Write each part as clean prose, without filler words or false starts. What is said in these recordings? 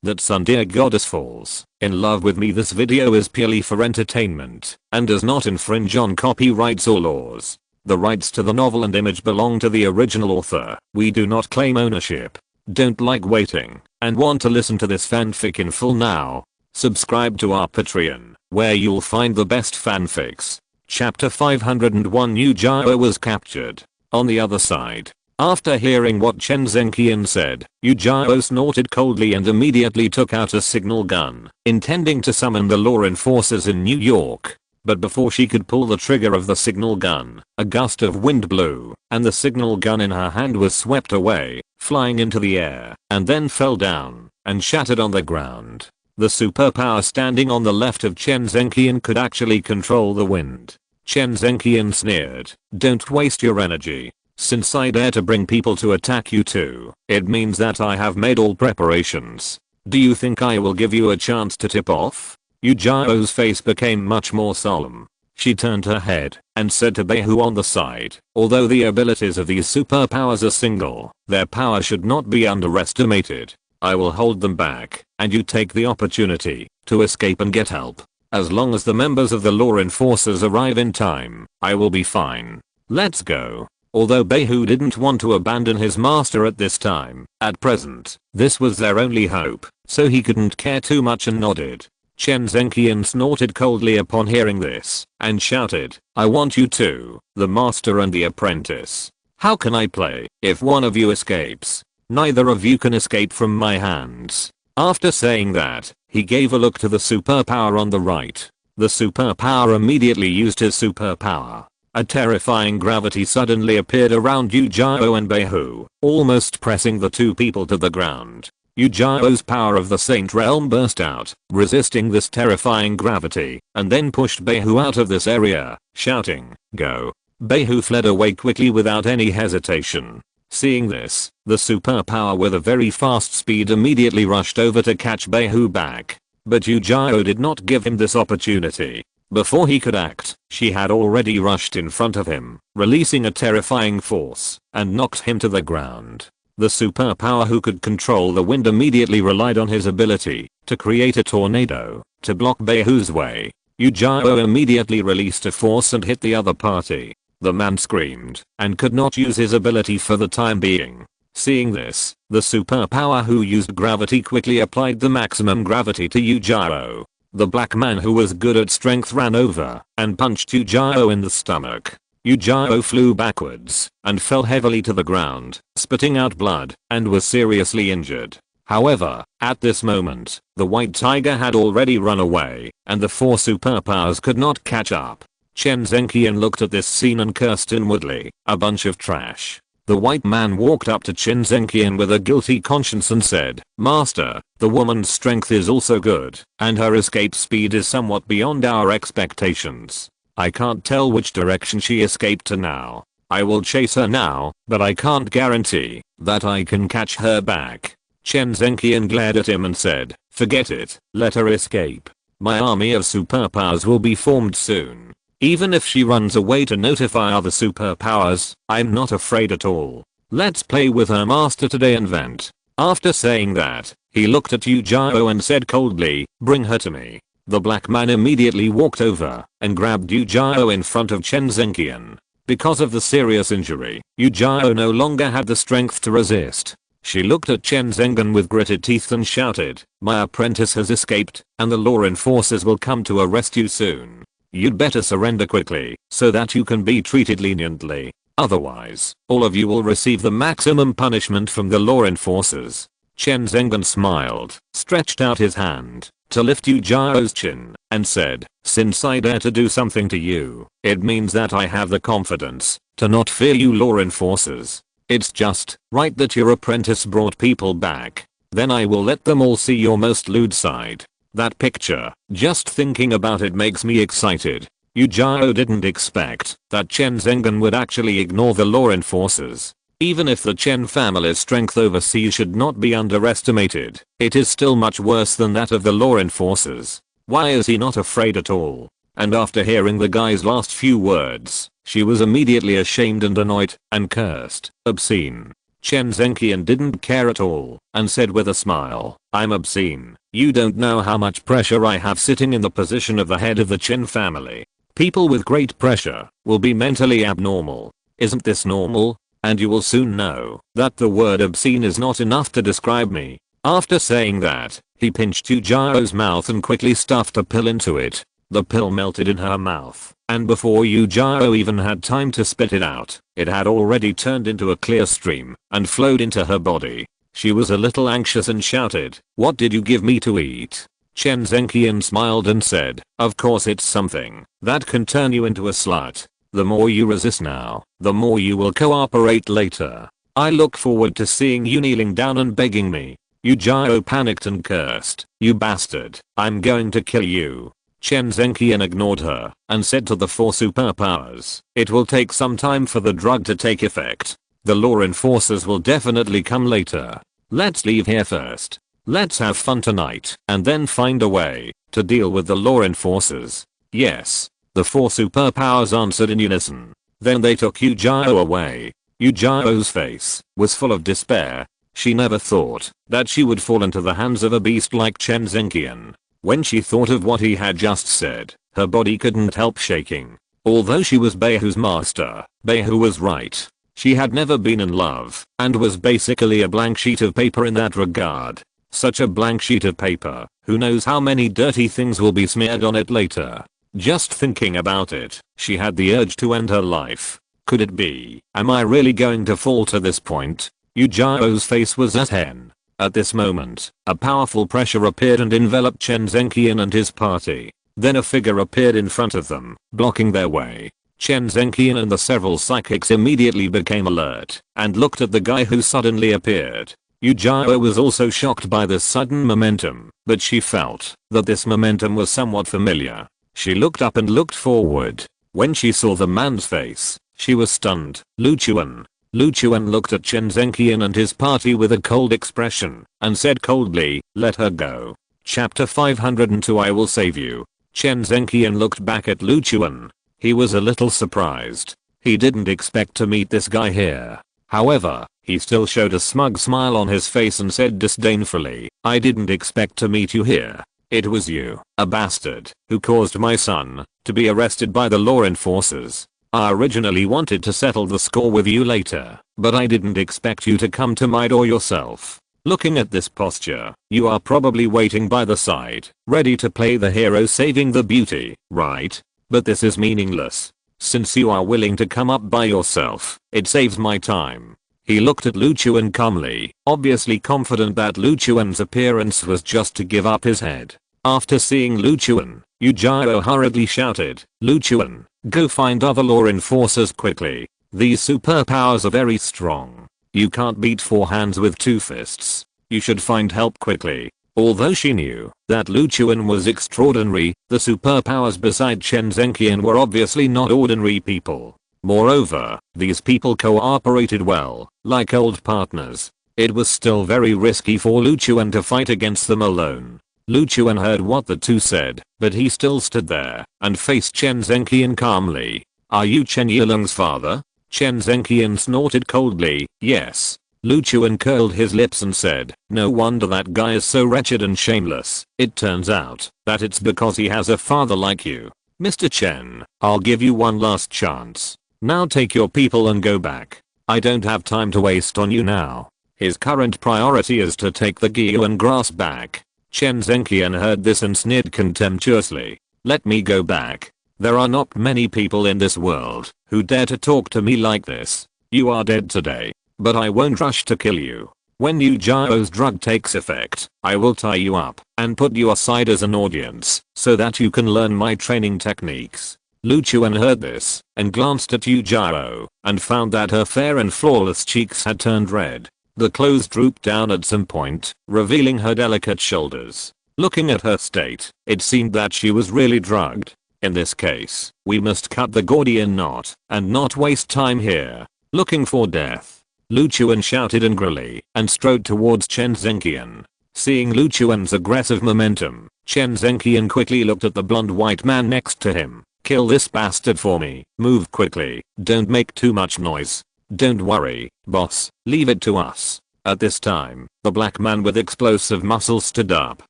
that Tsundere goddess falls in love with me. This video is purely for entertainment and does not infringe on copyrights or laws. The rights to the novel and image belong to the original author. We do not claim ownership. Don't like waiting and want to listen to this fanfic in full now? Subscribe to our Patreon, where you'll find the best fanfics. Chapter 501 Yujiro was captured. On the other side. After hearing what Chen Zhenqian said, Yujiro snorted coldly and immediately took out a signal gun, intending to summon the law enforcers in New York. But before she could pull the trigger of the signal gun, a gust of wind blew, and the signal gun in her hand was swept away, flying into the air, and then fell down, and shattered on the ground. The superpower standing on the left of Chen Zhenqian could actually control the wind. Chen Zhenqian sneered, "Don't waste your energy. Since I dare to bring people to attack you too, it means that I have made all preparations. Do you think I will give you a chance to tip off?" Yujiro's face became much more solemn. She turned her head and said to Beihu on the side, "Although the abilities of these superpowers are single, their power should not be underestimated. I will hold them back, and you take the opportunity to escape and get help. As long as the members of the law enforcers arrive in time, I will be fine. Let's go." Although Beihu didn't want to abandon his master at this time, at present, this was their only hope, so he couldn't care too much and nodded. Chen Zhenqian snorted coldly upon hearing this, and shouted, "I want you two, the master and the apprentice. How can I play if one of you escapes? Neither of you can escape from my hands." After saying that, he gave a look to the superpower on the right. The superpower immediately used his superpower. A terrifying gravity suddenly appeared around Yujiro and Beihu, almost pressing the two people to the ground. Yujiro's power of the Saint Realm burst out, resisting this terrifying gravity, and then pushed Beihu out of this area, shouting, "Go." Beihu fled away quickly without any hesitation. Seeing this, the superpower with a very fast speed immediately rushed over to catch Beihu back. But Yujiro did not give him this opportunity. Before he could act, she had already rushed in front of him, releasing a terrifying force, and knocked him to the ground. The superpower who could control the wind immediately relied on his ability to create a tornado to block Beihu's way. Yujiro immediately released a force and hit the other party. The man screamed and could not use his ability for the time being. Seeing this, the superpower who used gravity quickly applied the maximum gravity to Yujiro. The black man who was good at strength ran over and punched Yujiro in the stomach. Yujiro flew backwards and fell heavily to the ground, spitting out blood, and was seriously injured. However, at this moment, the white tiger had already run away, and the four superpowers could not catch up. Chen Zhenqian looked at this scene and cursed inwardly, "A bunch of trash." The white man walked up to Chen Zhenqian with a guilty conscience and said, "Master, the woman's strength is also good, and her escape speed is somewhat beyond our expectations. I can't tell which direction she escaped to now. I will chase her now, but I can't guarantee that I can catch her back." Chen Zhenqian glared at him and said, "Forget it, let her escape. My army of superpowers will be formed soon. Even if she runs away to notify other superpowers, I'm not afraid at all. Let's play with her master today and vent." After saying that, he looked at Yujiro and said coldly, "Bring her to me." The black man immediately walked over and grabbed Yujiro in front of Chen Zhenqian. Because of the serious injury, Yujiro no longer had the strength to resist. She looked at Chen Zhenqian with gritted teeth and shouted, "My apprentice has escaped, and the law enforcers will come to arrest you soon. You'd better surrender quickly, so that you can be treated leniently. Otherwise, all of you will receive the maximum punishment from the law enforcers." Chen Zhenqian smiled, stretched out his hand to lift Yujiro's chin, and said, "Since I dare to do something to you, it means that I have the confidence to not fear you law enforcers. It's just right that your apprentice brought people back. Then I will let them all see your most lewd side. That picture, just thinking about it makes me excited." Yujiro didn't expect that Chen Zhenqian would actually ignore the law enforcers. Even if the Chen family's strength overseas should not be underestimated, it is still much worse than that of the law enforcers. Why is he not afraid at all? And after hearing the guy's last few words, she was immediately ashamed and annoyed and cursed, "Obscene." Chen Zhenqian didn't care at all and said with a smile, "I'm obscene. You don't know how much pressure I have sitting in the position of the head of the Chen family. People with great pressure will be mentally abnormal. Isn't this normal? And you will soon know that the word obscene is not enough to describe me." After saying that, he pinched Yu Jiao's mouth and quickly stuffed a pill into it. The pill melted in her mouth, and before Yu Jiao even had time to spit it out, it had already turned into a clear stream and flowed into her body. She was a little anxious and shouted, "What did you give me to eat?" Chen Zhenqian smiled and said, "Of course it's something that can turn you into a slut. The more you resist now, the more you will cooperate later. I look forward to seeing you kneeling down and begging me." Yu Jiao panicked and cursed, "You bastard, I'm going to kill you." Chen Zhenqian ignored her and said to the 4 superpowers, "It will take some time for the drug to take effect. The law enforcers will definitely come later. Let's leave here first. Let's have fun tonight and then find a way to deal with the law enforcers." "Yes." The 4 superpowers answered in unison. Then they took Yu Jiao away. Yu Jiao's face was full of despair. She never thought that she would fall into the hands of a beast like Chen Zhenqian. When she thought of what he had just said, her body couldn't help shaking. Although she was Beihu's master, Beihu was right. She had never been in love and was basically a blank sheet of paper in that regard. Such a blank sheet of paper, who knows how many dirty things will be smeared on it later. Just thinking about it, she had the urge to end her life. Could it be? Am I really going to fall to this point? Yu Jiao's face was as hen. At this moment, a powerful pressure appeared and enveloped Chen Zhenqian and his party. Then a figure appeared in front of them, blocking their way. Chen Zhenqian and the several psychics immediately became alert and looked at the guy who suddenly appeared. Yu Jiao was also shocked by this sudden momentum, but she felt that this momentum was somewhat familiar. She looked up and looked forward. When she saw the man's face, she was stunned. Lu Chuan. Lu Chuan looked at Chen Zhenqian and his party with a cold expression and said coldly, "Let her go." Chapter 502 I will save you. Chen Zhenqian looked back at Lu Chuan. He was a little surprised. He didn't expect to meet this guy here. However, he still showed a smug smile on his face and said disdainfully, "I didn't expect to meet you here. It was you, a bastard, who caused my son to be arrested by the law enforcers. I originally wanted to settle the score with you later, but I didn't expect you to come to my door yourself. Looking at this posture, you are probably waiting by the side, ready to play the hero saving the beauty, right? But this is meaningless. Since you are willing to come up by yourself, it saves my time." He looked at Lu Chuan calmly, obviously confident that Lu Chuan's appearance was just to give up his head. After seeing Lu Chuan, Yu Jiao hurriedly shouted, "Lu Chuan, go find other law enforcers quickly. These superpowers are very strong. You can't beat 4 hands with 2 fists. You should find help quickly." Although she knew that Lu Chuan was extraordinary, the superpowers beside Chen Zhenqian were obviously not ordinary people. Moreover, these people cooperated well, like old partners. It was still very risky for Lu Chuan to fight against them alone. Lu Chuan heard what the two said, but he still stood there and faced Chen Zhenqian calmly. "Are you Chen Yilong's father?" Chen Zhenqian snorted coldly, "Yes." Lu Chuan curled his lips and said, "No wonder that guy is so wretched and shameless. It turns out that it's because he has a father like you. Mr. Chen, I'll give you one last chance. Now take your people and go back. I don't have time to waste on you now." His current priority is to take the Gyuan grass back. Chen Zhenqian heard this and sneered contemptuously. "Let me go back. There are not many people in this world who dare to talk to me like this. You are dead today, but I won't rush to kill you. When Yu Jiao's drug takes effect, I will tie you up and put you aside as an audience so that you can learn my training techniques." Lu Chuan heard this and glanced at Yu Jiao and found that her fair and flawless cheeks had turned red. The clothes drooped down at some point, revealing her delicate shoulders. Looking at her state, it seemed that she was really drugged. In this case, we must cut the Gordian knot and not waste time here. Looking for death. Lu Chuan shouted angrily and strode towards Chen Zhenqian. Seeing Lu Chuan's aggressive momentum, Chen Zhenqian quickly looked at the blonde white man next to him. "Kill this bastard for me. Move quickly. Don't make too much noise." Don't worry, boss, leave it to us. At this time, the black man with explosive muscles stood up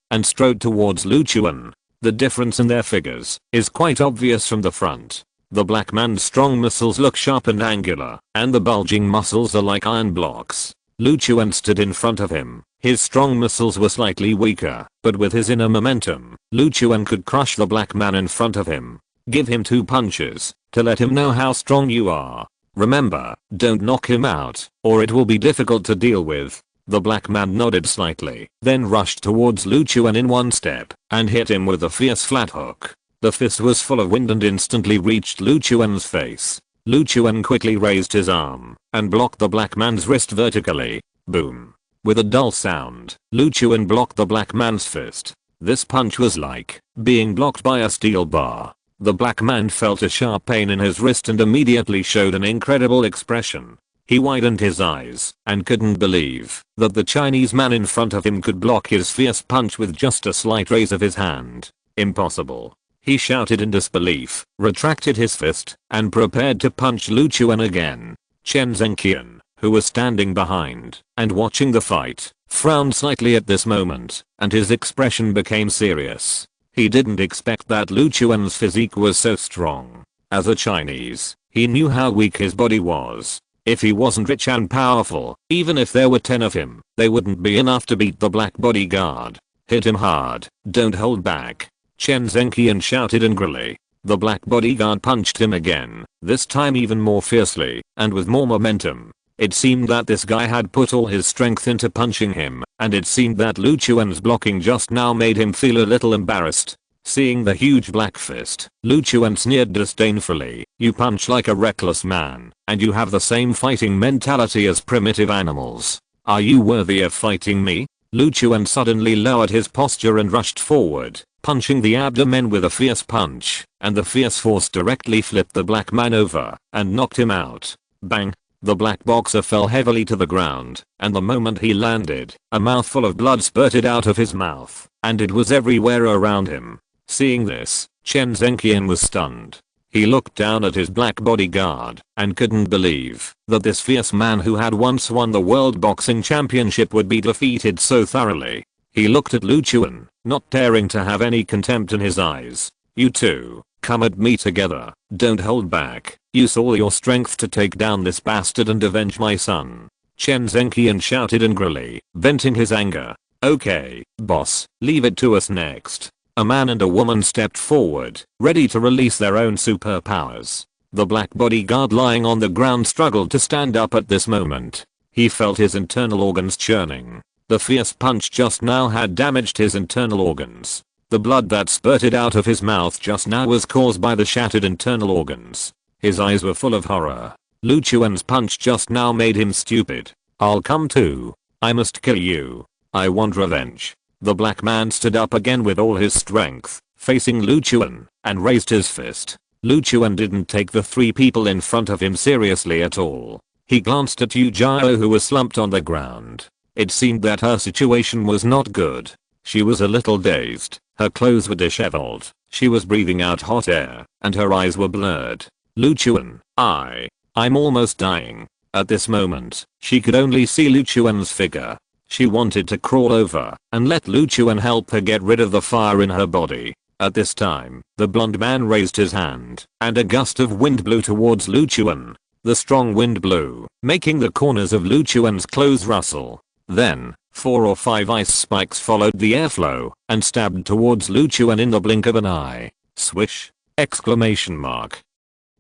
and strode towards Lu Chuan. The difference in their figures is quite obvious from the front. The black man's strong muscles look sharp and angular, and the bulging muscles are like iron blocks. Lu Chuan stood in front of him. His strong muscles were slightly weaker, but with his inner momentum, Lu Chuan could crush the black man in front of him. Give him 2 punches to let him know how strong you are. Remember, don't knock him out, or it will be difficult to deal with. The black man nodded slightly, then rushed towards Lu Chuan in one step, and hit him with a fierce flat hook. The fist was full of wind and instantly reached Lu Chuan's face. Lu Chuan quickly raised his arm, and blocked the black man's wrist vertically. Boom. With a dull sound, Lu Chuan blocked the black man's fist. This punch was like being blocked by a steel bar. The black man felt a sharp pain in his wrist and immediately showed an incredible expression. He widened his eyes and couldn't believe that the Chinese man in front of him could block his fierce punch with just a slight raise of his hand. Impossible. He shouted in disbelief, retracted his fist, and prepared to punch Lu Chuan again. Chen Zhenqian, who was standing behind and watching the fight, frowned slightly at this moment, and his expression became serious. He didn't expect that Lu Chuan's physique was so strong. As a Chinese, he knew how weak his body was. If he wasn't rich and powerful, even if there were 10 of him, they wouldn't be enough to beat the black bodyguard. Hit him hard, don't hold back. Chen Zhenqian shouted angrily. The black bodyguard punched him again, this time even more fiercely, and with more momentum. It seemed that this guy had put all his strength into punching him, and it seemed that Lu Chuan's blocking just now made him feel a little embarrassed. Seeing the huge black fist, Lu Chuan sneered disdainfully. You punch like a reckless man, and you have the same fighting mentality as primitive animals. Are you worthy of fighting me? Lu Chuan suddenly lowered his posture and rushed forward, punching the abdomen with a fierce punch, and the fierce force directly flipped the black man over and knocked him out. Bang! The black boxer fell heavily to the ground, and the moment he landed, a mouthful of blood spurted out of his mouth, and it was everywhere around him. Seeing this, Chen Zhenqian was stunned. He looked down at his black bodyguard and couldn't believe that this fierce man who had once won the World Boxing Championship would be defeated so thoroughly. He looked at Lu Chuan, not daring to have any contempt in his eyes. You two, come at me together, don't hold back. Use all your strength to take down this bastard and avenge my son. Chen Zhenqian shouted angrily, venting his anger. Okay, boss, leave it to us next. A man and a woman stepped forward, ready to release their own superpowers. The black bodyguard lying on the ground struggled to stand up at this moment. He felt his internal organs churning. The fierce punch just now had damaged his internal organs. The blood that spurted out of his mouth just now was caused by the shattered internal organs. His eyes were full of horror. Lu Chuan's punch just now made him stupid. I'll come too. I must kill you. I want revenge. The black man stood up again with all his strength, facing Lu Chuan, and raised his fist. Lu Chuan didn't take the 3 people in front of him seriously at all. He glanced at Yu Jiao, who was slumped on the ground. It seemed that her situation was not good. She was a little dazed, her clothes were disheveled, she was breathing out hot air, and her eyes were blurred. Lu Chuan, I'm almost dying. At this moment, she could only see Lu Chuan's figure. She wanted to crawl over and let Lu Chuan help her get rid of the fire in her body. At this time, the blonde man raised his hand, and a gust of wind blew towards Lu Chuan. The strong wind blew, making the corners of Lu Chuan's clothes rustle. Then, 4 or 5 ice spikes followed the airflow and stabbed towards Lu Chuan in the blink of an eye. Swish! Exclamation mark.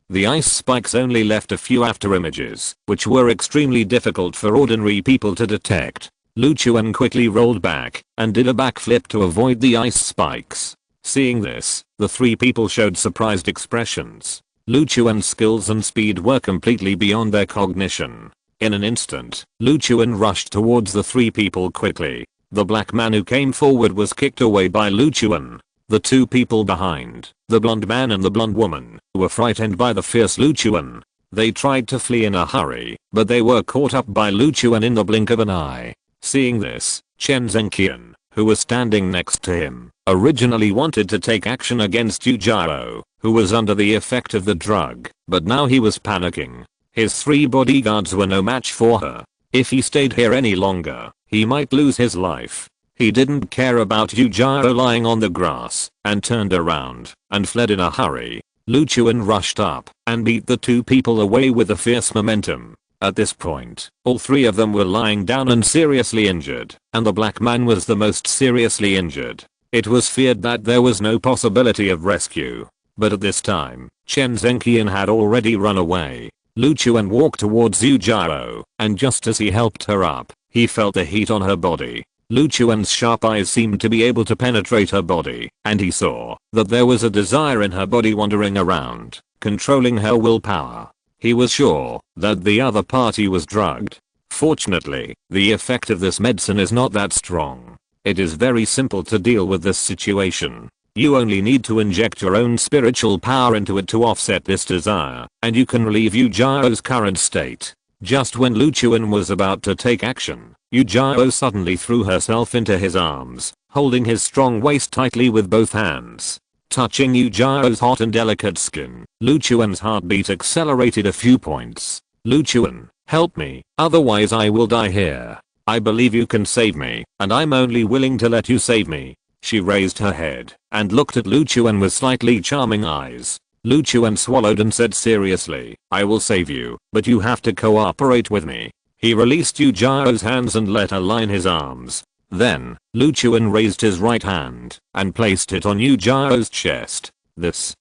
The ice spikes only left a few after images, which were extremely difficult for ordinary people to detect. Lu Chuan quickly rolled back and did a backflip to avoid the ice spikes. Seeing this, the 3 people showed surprised expressions. Lu Chuan's skills and speed were completely beyond their cognition. In an instant, Lu Chuan rushed towards the 3 people quickly. The black man who came forward was kicked away by Lu Chuan. The 2 people behind, the blonde man and the blonde woman, were frightened by the fierce Lu Chuan. They tried to flee in a hurry, but they were caught up by Lu Chuan in the blink of an eye. Seeing this, Chen Zhenqian, who was standing next to him, originally wanted to take action against Yu Jiao, who was under the effect of the drug, but now he was panicking. His 3 bodyguards were no match for her. If he stayed here any longer, he might lose his life. He didn't care about Yujiro lying on the grass and turned around and fled in a hurry. Lu Chuan rushed up and beat the 2 people away with a fierce momentum. At this point, all 3 of them were lying down and seriously injured, and the black man was the most seriously injured. It was feared that there was no possibility of rescue. But at this time, Chen Zhenqian had already run away. Lu Chuan walked towards Yujiro, and just as he helped her up, he felt the heat on her body. Lu Chuan's sharp eyes seemed to be able to penetrate her body, and he saw that there was a desire in her body wandering around, controlling her willpower. He was sure that the other party was drugged. Fortunately, the effect of this medicine is not that strong. It is very simple to deal with this situation. You only need to inject your own spiritual power into it to offset this desire, and you can relieve Yujiro's current state. Just when Lu Chuan was about to take action, Yujiro suddenly threw herself into his arms, holding his strong waist tightly with both hands. Touching Yujiro's hot and delicate skin, Lu Chuan's heartbeat accelerated a few points. Lu Chuan, help me, otherwise I will die here. I believe you can save me, and I'm only willing to let you save me. She raised her head and looked at Lu Chuan with slightly charming eyes. Lu Chuan swallowed and said seriously, I will save you, but you have to cooperate with me. He released Yujiro's hands and let her lie in his arms. Then, Lu Chuan raised his right hand and placed it on Yujiro's chest.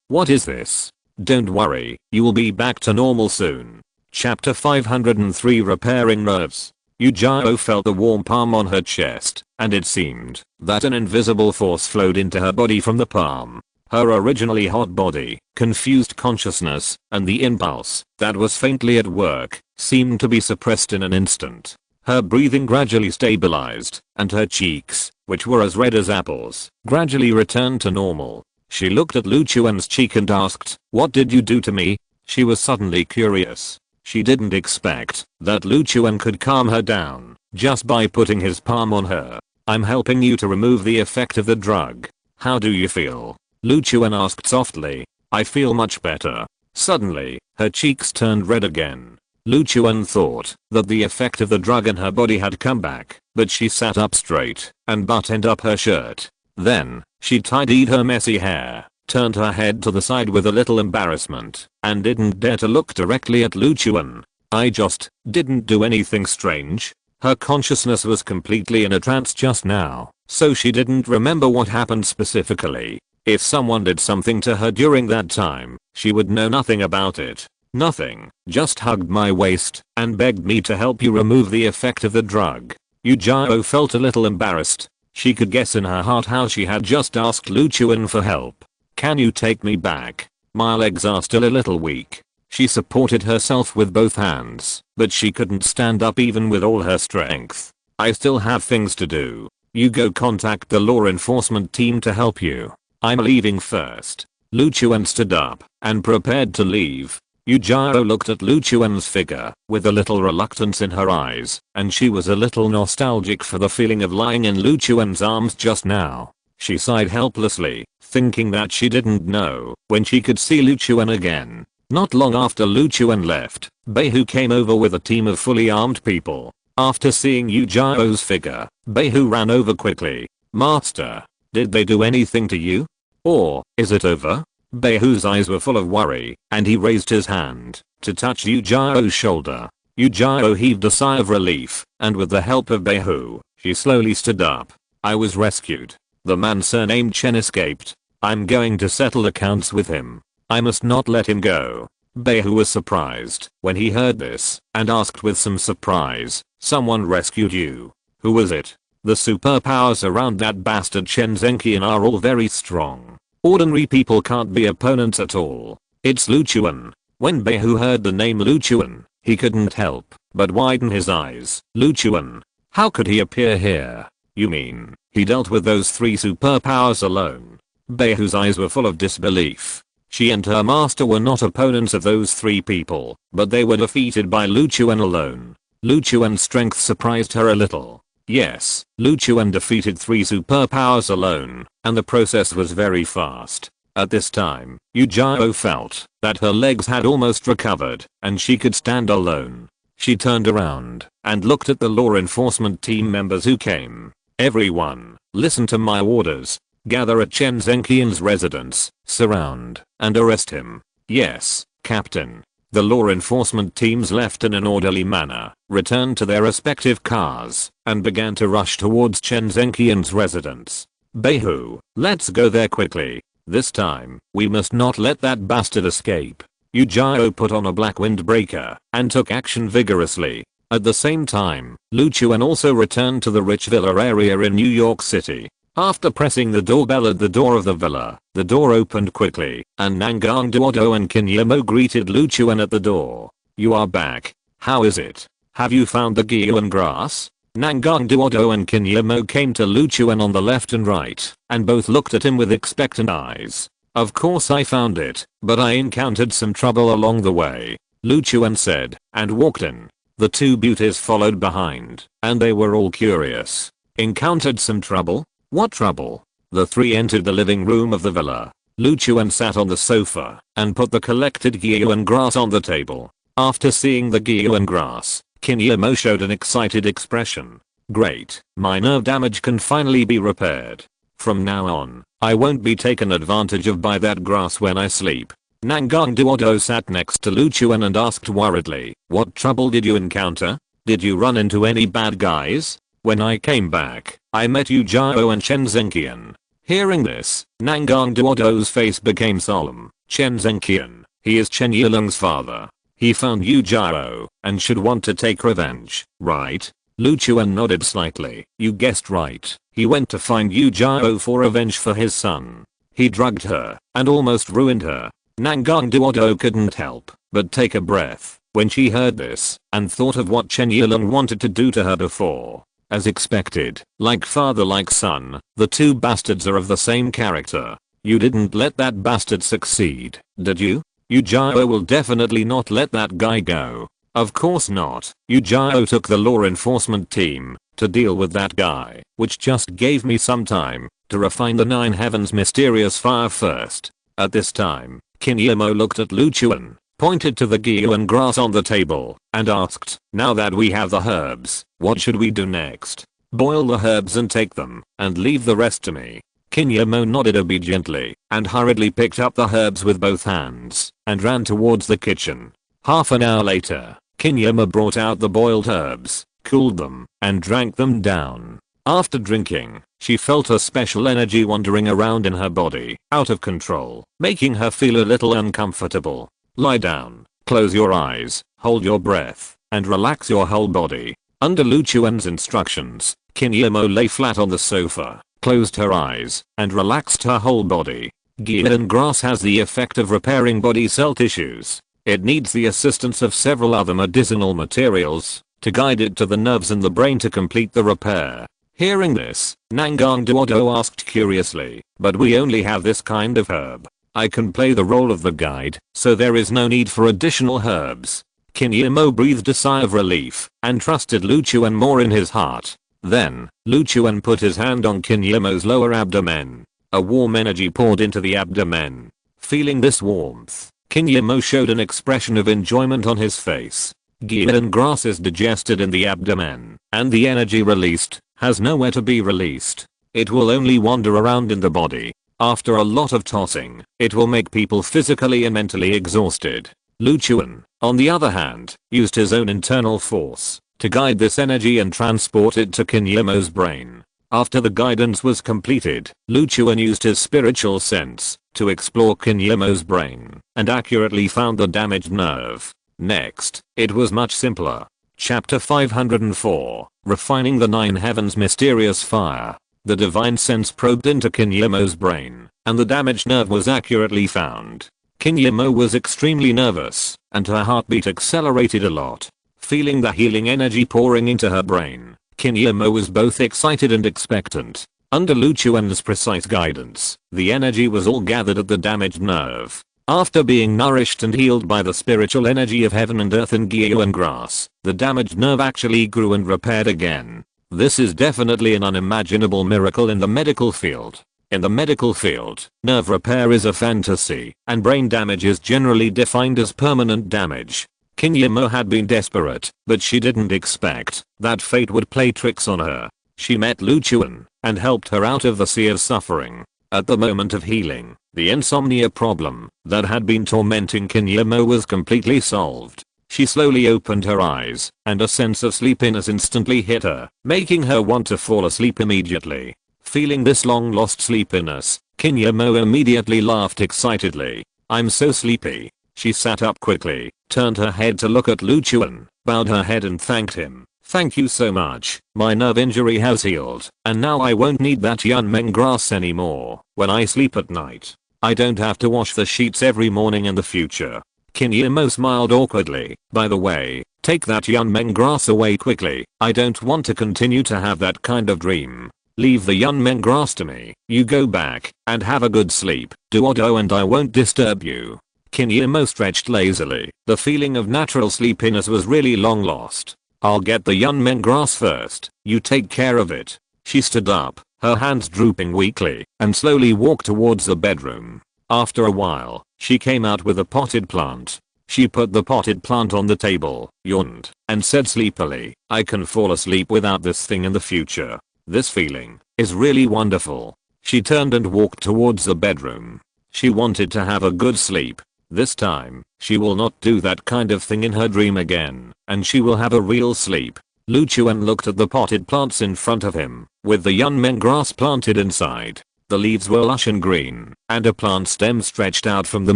What is this? Don't worry, you will be back to normal soon. Chapter 503 Repairing Nerves. Yujiro felt the warm palm on her chest, and it seemed that an invisible force flowed into her body from the palm. Her originally hot body, confused consciousness, and the impulse that was faintly at work seemed to be suppressed in an instant. Her breathing gradually stabilized, and her cheeks, which were as red as apples, gradually returned to normal. She looked at Lu Chuan's cheek and asked, what did you do to me? She was suddenly curious. She didn't expect that Lu Chuan could calm her down just by putting his palm on her. I'm helping you to remove the effect of the drug. How do you feel? Lu Chuan asked softly. I feel much better. Suddenly, her cheeks turned red again. Lu Chuan thought that the effect of the drug in her body had come back, but she sat up straight and buttoned up her shirt. Then, she tidied her messy hair, turned her head to the side with a little embarrassment, and didn't dare to look directly at Lu Chuan. I just didn't do anything strange. Her consciousness was completely in a trance just now, so she didn't remember what happened specifically. If someone did something to her during that time, she would know nothing about it. Nothing, just hugged my waist and begged me to help you remove the effect of the drug. Yujiro felt a little embarrassed. She could guess in her heart how she had just asked Lu Chuan for help. Can you take me back? My legs are still a little weak. She supported herself with both hands, but she couldn't stand up even with all her strength. I still have things to do. You go contact the law enforcement team to help you. I'm leaving first. Lu Chuan stood up and prepared to leave. Yujiro looked at Lu Chuan's figure with a little reluctance in her eyes, and she was a little nostalgic for the feeling of lying in Lu Chuan's arms just now. She sighed helplessly, thinking that she didn't know when she could see Lu Chuan again. Not long after Lu Chuan left, Beihu came over with a team of fully armed people. After seeing Yujiro's figure, Beihu ran over quickly. Master, did they do anything to you? Or, is it over? Beihu's eyes were full of worry, and he raised his hand to touch Yujiro's shoulder. Yujiro heaved a sigh of relief, and with the help of Beihu, she slowly stood up. I was rescued. The man surnamed Chen escaped. I'm going to settle accounts with him. I must not let him go. Beihu was surprised when he heard this, and asked with some surprise, someone rescued you? Who was it? The superpowers around that bastard Chen Zhenqian are all very strong. Ordinary people can't be opponents at all. It's Lu Chuan. When Beihu heard the name Lu Chuan, he couldn't help but widen his eyes. Lu Chuan? How could he appear here? You mean, he dealt with those 3 superpowers alone? Beihu's eyes were full of disbelief. She and her master were not opponents of those 3 people, but they were defeated by Lu Chuan alone. Lu Chuan's strength surprised her a little. Yes, Lu Chuan defeated 3 superpowers alone, and the process was very fast. At this time, Yujiro felt that her legs had almost recovered and she could stand alone. She turned around and looked at the law enforcement team members who came. Everyone, listen to my orders. Gather at Chen Zhenqian's residence, surround, and arrest him. Yes, Captain. The law enforcement teams left in an orderly manner, returned to their respective cars, and began to rush towards Chen Zhenqian's residence. Behu, let's go there quickly. This time, we must not let that bastard escape. Yujiro put on a black windbreaker and took action vigorously. At the same time, Lu Chuan also returned to the rich villa area in New York City. After pressing the doorbell at the door of the villa, the door opened quickly, and Nangang Duodo and Kinyemo greeted Lu Chuan at the door. You are back. How is it? Have you found the Gyuan grass? Nangang Duodo and Kinyemo came to Lu Chuan on the left and right, and both looked at him with expectant eyes. Of course I found it, but I encountered some trouble along the way, Lu Chuan said, and walked in. The two beauties followed behind, and they were all curious. Encountered some trouble? What trouble? The three entered the living room of the villa. Lu Chuan sat on the sofa and put the collected Gyuan grass on the table. After seeing the Gyuan grass, Kinyemo showed an excited expression. Great, my nerve damage can finally be repaired. From now on, I won't be taken advantage of by that grass when I sleep. Nangang Duodo sat next to Lu Chuan and asked worriedly, what trouble did you encounter? Did you run into any bad guys? When I came back, I met Yujiro and Chen Zhenqian. Hearing this, Nangang Duodo's face became solemn. Chen Zhenqian, he is Chen Yilong's father. He found Yujiro and should want to take revenge, right? Lu Chuan nodded slightly. You guessed right. He went to find Yujiro for revenge for his son. He drugged her and almost ruined her. Nangang Duodo couldn't help but take a breath when she heard this and thought of what Chen Yilong wanted to do to her before. As expected, like father like son, the two bastards are of the same character. You didn't let that bastard succeed, did you? Yujiro will definitely not let that guy go. Of course not. Yujiro took the law enforcement team to deal with that guy, which just gave me some time to refine the Nine Heavens mysterious fire first. At this time, Kinyemo looked at Lu Chuan, pointed to the Gyuan grass on the table, and asked, now that we have the herbs, what should we do next? Boil the herbs and take them, and leave the rest to me. Kinyemo nodded obediently, and hurriedly picked up the herbs with both hands, and ran towards the kitchen. Half an hour later, Kinyemo brought out the boiled herbs, cooled them, and drank them down. After drinking, she felt a special energy wandering around in her body, out of control, making her feel a little uncomfortable. Lie down, close your eyes, hold your breath, and relax your whole body. Under Lu Chuan's instructions, Kinyemo lay flat on the sofa, closed her eyes, and relaxed her whole body. Gyuan grass has the effect of repairing body cell tissues. It needs the assistance of several other medicinal materials to guide it to the nerves in the brain to complete the repair. Hearing this, Nangang Duodo asked curiously, but we only have this kind of herb. I can play the role of the guide, so there is no need for additional herbs. Kinyemo breathed a sigh of relief and trusted Lu Chuan more in his heart. Then, Lu Chuan put his hand on Kinyemo's lower abdomen. A warm energy poured into the abdomen. Feeling this warmth, Kinyemo showed an expression of enjoyment on his face. Gyuan grass is digested in the abdomen, and the energy released has nowhere to be released. It will only wander around in the body. After a lot of tossing, it will make people physically and mentally exhausted. Lu Chuan, on the other hand, used his own internal force to guide this energy and transport it to Kinyemo's brain. After the guidance was completed, Lu Chuan used his spiritual sense to explore Kinyemo's brain and accurately found the damaged nerve. Next, it was much simpler. Chapter 504, Refining the Nine Heavens Mysterious Fire. The divine sense probed into Kinyemo's brain, and the damaged nerve was accurately found. Kinyemo was extremely nervous, and her heartbeat accelerated a lot. Feeling the healing energy pouring into her brain, Kinyemo was both excited and expectant. Under Lu Chuan's precise guidance, the energy was all gathered at the damaged nerve. After being nourished and healed by the spiritual energy of heaven and earth and Gyuan grass, the damaged nerve actually grew and repaired again. This is definitely an unimaginable miracle in the medical field. In the medical field, nerve repair is a fantasy, and brain damage is generally defined as permanent damage. Kinyume had been desperate, but she didn't expect that fate would play tricks on her. She met Luchuan and helped her out of the sea of suffering. At the moment of healing, the insomnia problem that had been tormenting Kinyume was completely solved. She slowly opened her eyes, and a sense of sleepiness instantly hit her, making her want to fall asleep immediately. Feeling this long-lost sleepiness, Kinyume immediately laughed excitedly. "I'm so sleepy." She sat up quickly, turned her head to look at Luchuan, bowed her head and thanked him. "Thank you so much. My nerve injury has healed, and now I won't need that yunmen grass anymore when I sleep at night. I don't have to wash the sheets every morning in the future." Kinyume smiled awkwardly. "By the way, take that yunmen grass away quickly. I don't want to continue to have that kind of dream. Leave the yunmen grass to me. You go back and have a good sleep, Duodo, and I won't disturb you." Kinyume stretched lazily. The feeling of natural sleepiness was really long lost. "I'll get the yunmen grass first. You take care of it." She stood up, her hands drooping weakly, and slowly walked towards the bedroom. After a while, she came out with a potted plant. She put the potted plant on the table, yawned, and said sleepily, "I can fall asleep without this thing in the future. This feeling is really wonderful." She turned and walked towards the bedroom. She wanted to have a good sleep. This time, she will not do that kind of thing in her dream again, and she will have a real sleep. Luchuan looked at the potted plants in front of him, with the yunmen grass planted inside. The leaves were lush and green, and a plant stem stretched out from the